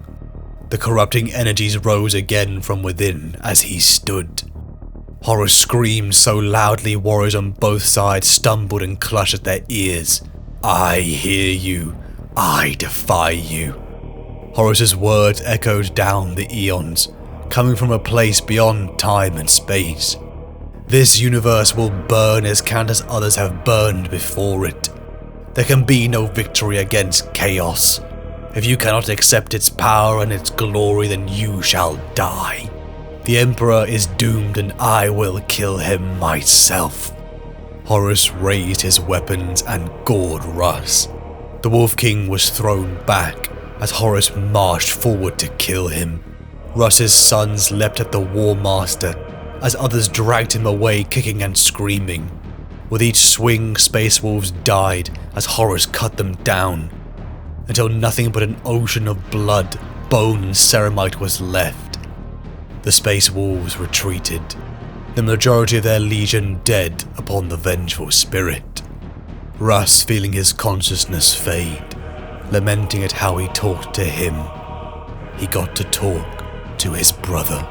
The corrupting energies rose again from within as he stood. Horus screamed so loudly warriors on both sides stumbled and clutched at their ears. "I hear you. I defy you." Horus's words echoed down the eons, coming from a place beyond time and space. This universe will burn as countless others have burned before it. There can be no victory against chaos. If you cannot accept its power and its glory, then you shall die. The Emperor is doomed and I will kill him myself. Horus raised his weapons and gored Russ. The Wolf King was thrown back as Horus marched forward to kill him. Russ's sons leapt at the Warmaster as others dragged him away kicking and screaming. With each swing, Space Wolves died as Horus cut them down, until nothing but an ocean of blood, bone and ceramite was left. The Space Wolves retreated, the majority of their legion dead upon the vengeful spirit. Russ feeling his consciousness fade, lamenting at how he talked to him. He got to talk to his brother,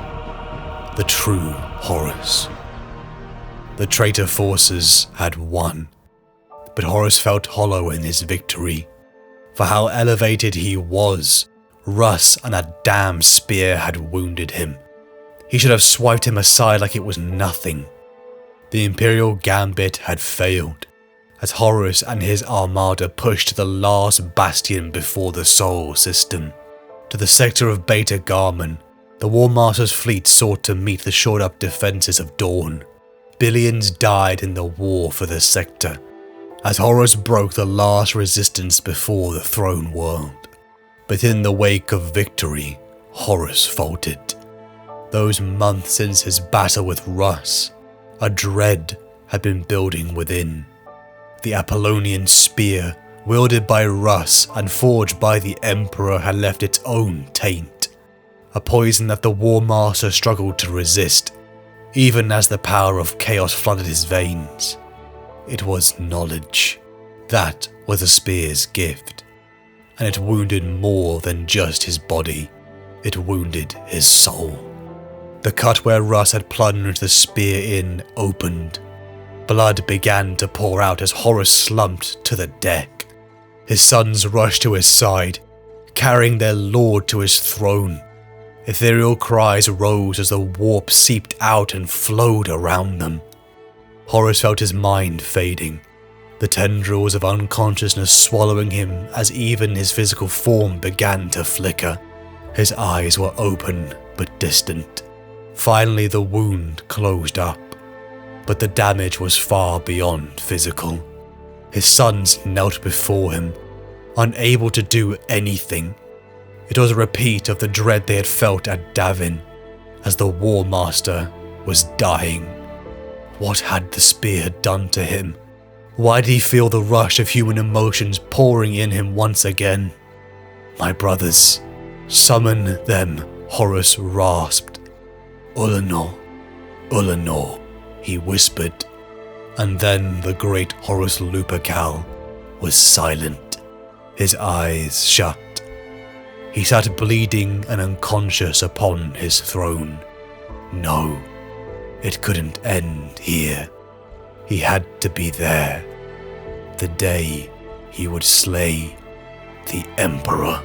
the true Horus. The traitor forces had won, but Horus felt hollow in his victory. For how elevated he was, Russ and a damn spear had wounded him. He should have swiped him aside like it was nothing. The Imperial Gambit had failed, as Horus and his armada pushed to the last bastion before the Sol system. To the sector of Beta Garman, the Warmaster's fleet sought to meet the shored-up defences of Dawn. Billions died in the war for the sector, as Horus broke the last resistance before the Throne World. But in the wake of victory, Horus faltered. Those months since his battle with Russ, a dread had been building within. The Apollonian spear, wielded by Russ and forged by the Emperor, had left its own taint, a poison that the Warmaster struggled to resist, even as the power of chaos flooded his veins. It was knowledge. That was the spear's gift, and it wounded more than just his body. It wounded his soul. The cut where Russ had plunged the spear in opened. Blood began to pour out as Horus slumped to the deck. His sons rushed to his side, carrying their lord to his throne. Ethereal cries rose as the warp seeped out and flowed around them. Horus felt his mind fading, the tendrils of unconsciousness swallowing him as even his physical form began to flicker. His eyes were open but distant. Finally the wound closed up, but the damage was far beyond physical. His sons knelt before him, unable to do anything. It was a repeat of the dread they had felt at Davin, as the Warmaster was dying. What had the spear done to him? Why did he feel the rush of human emotions pouring in him once again? "My brothers, summon them," Horus rasped. "Ulanor, Ulanor," he whispered, and then the great Horus Lupercal was silent, his eyes shut. He sat bleeding and unconscious upon his throne. No, it couldn't end here. He had to be there, the day he would slay the Emperor.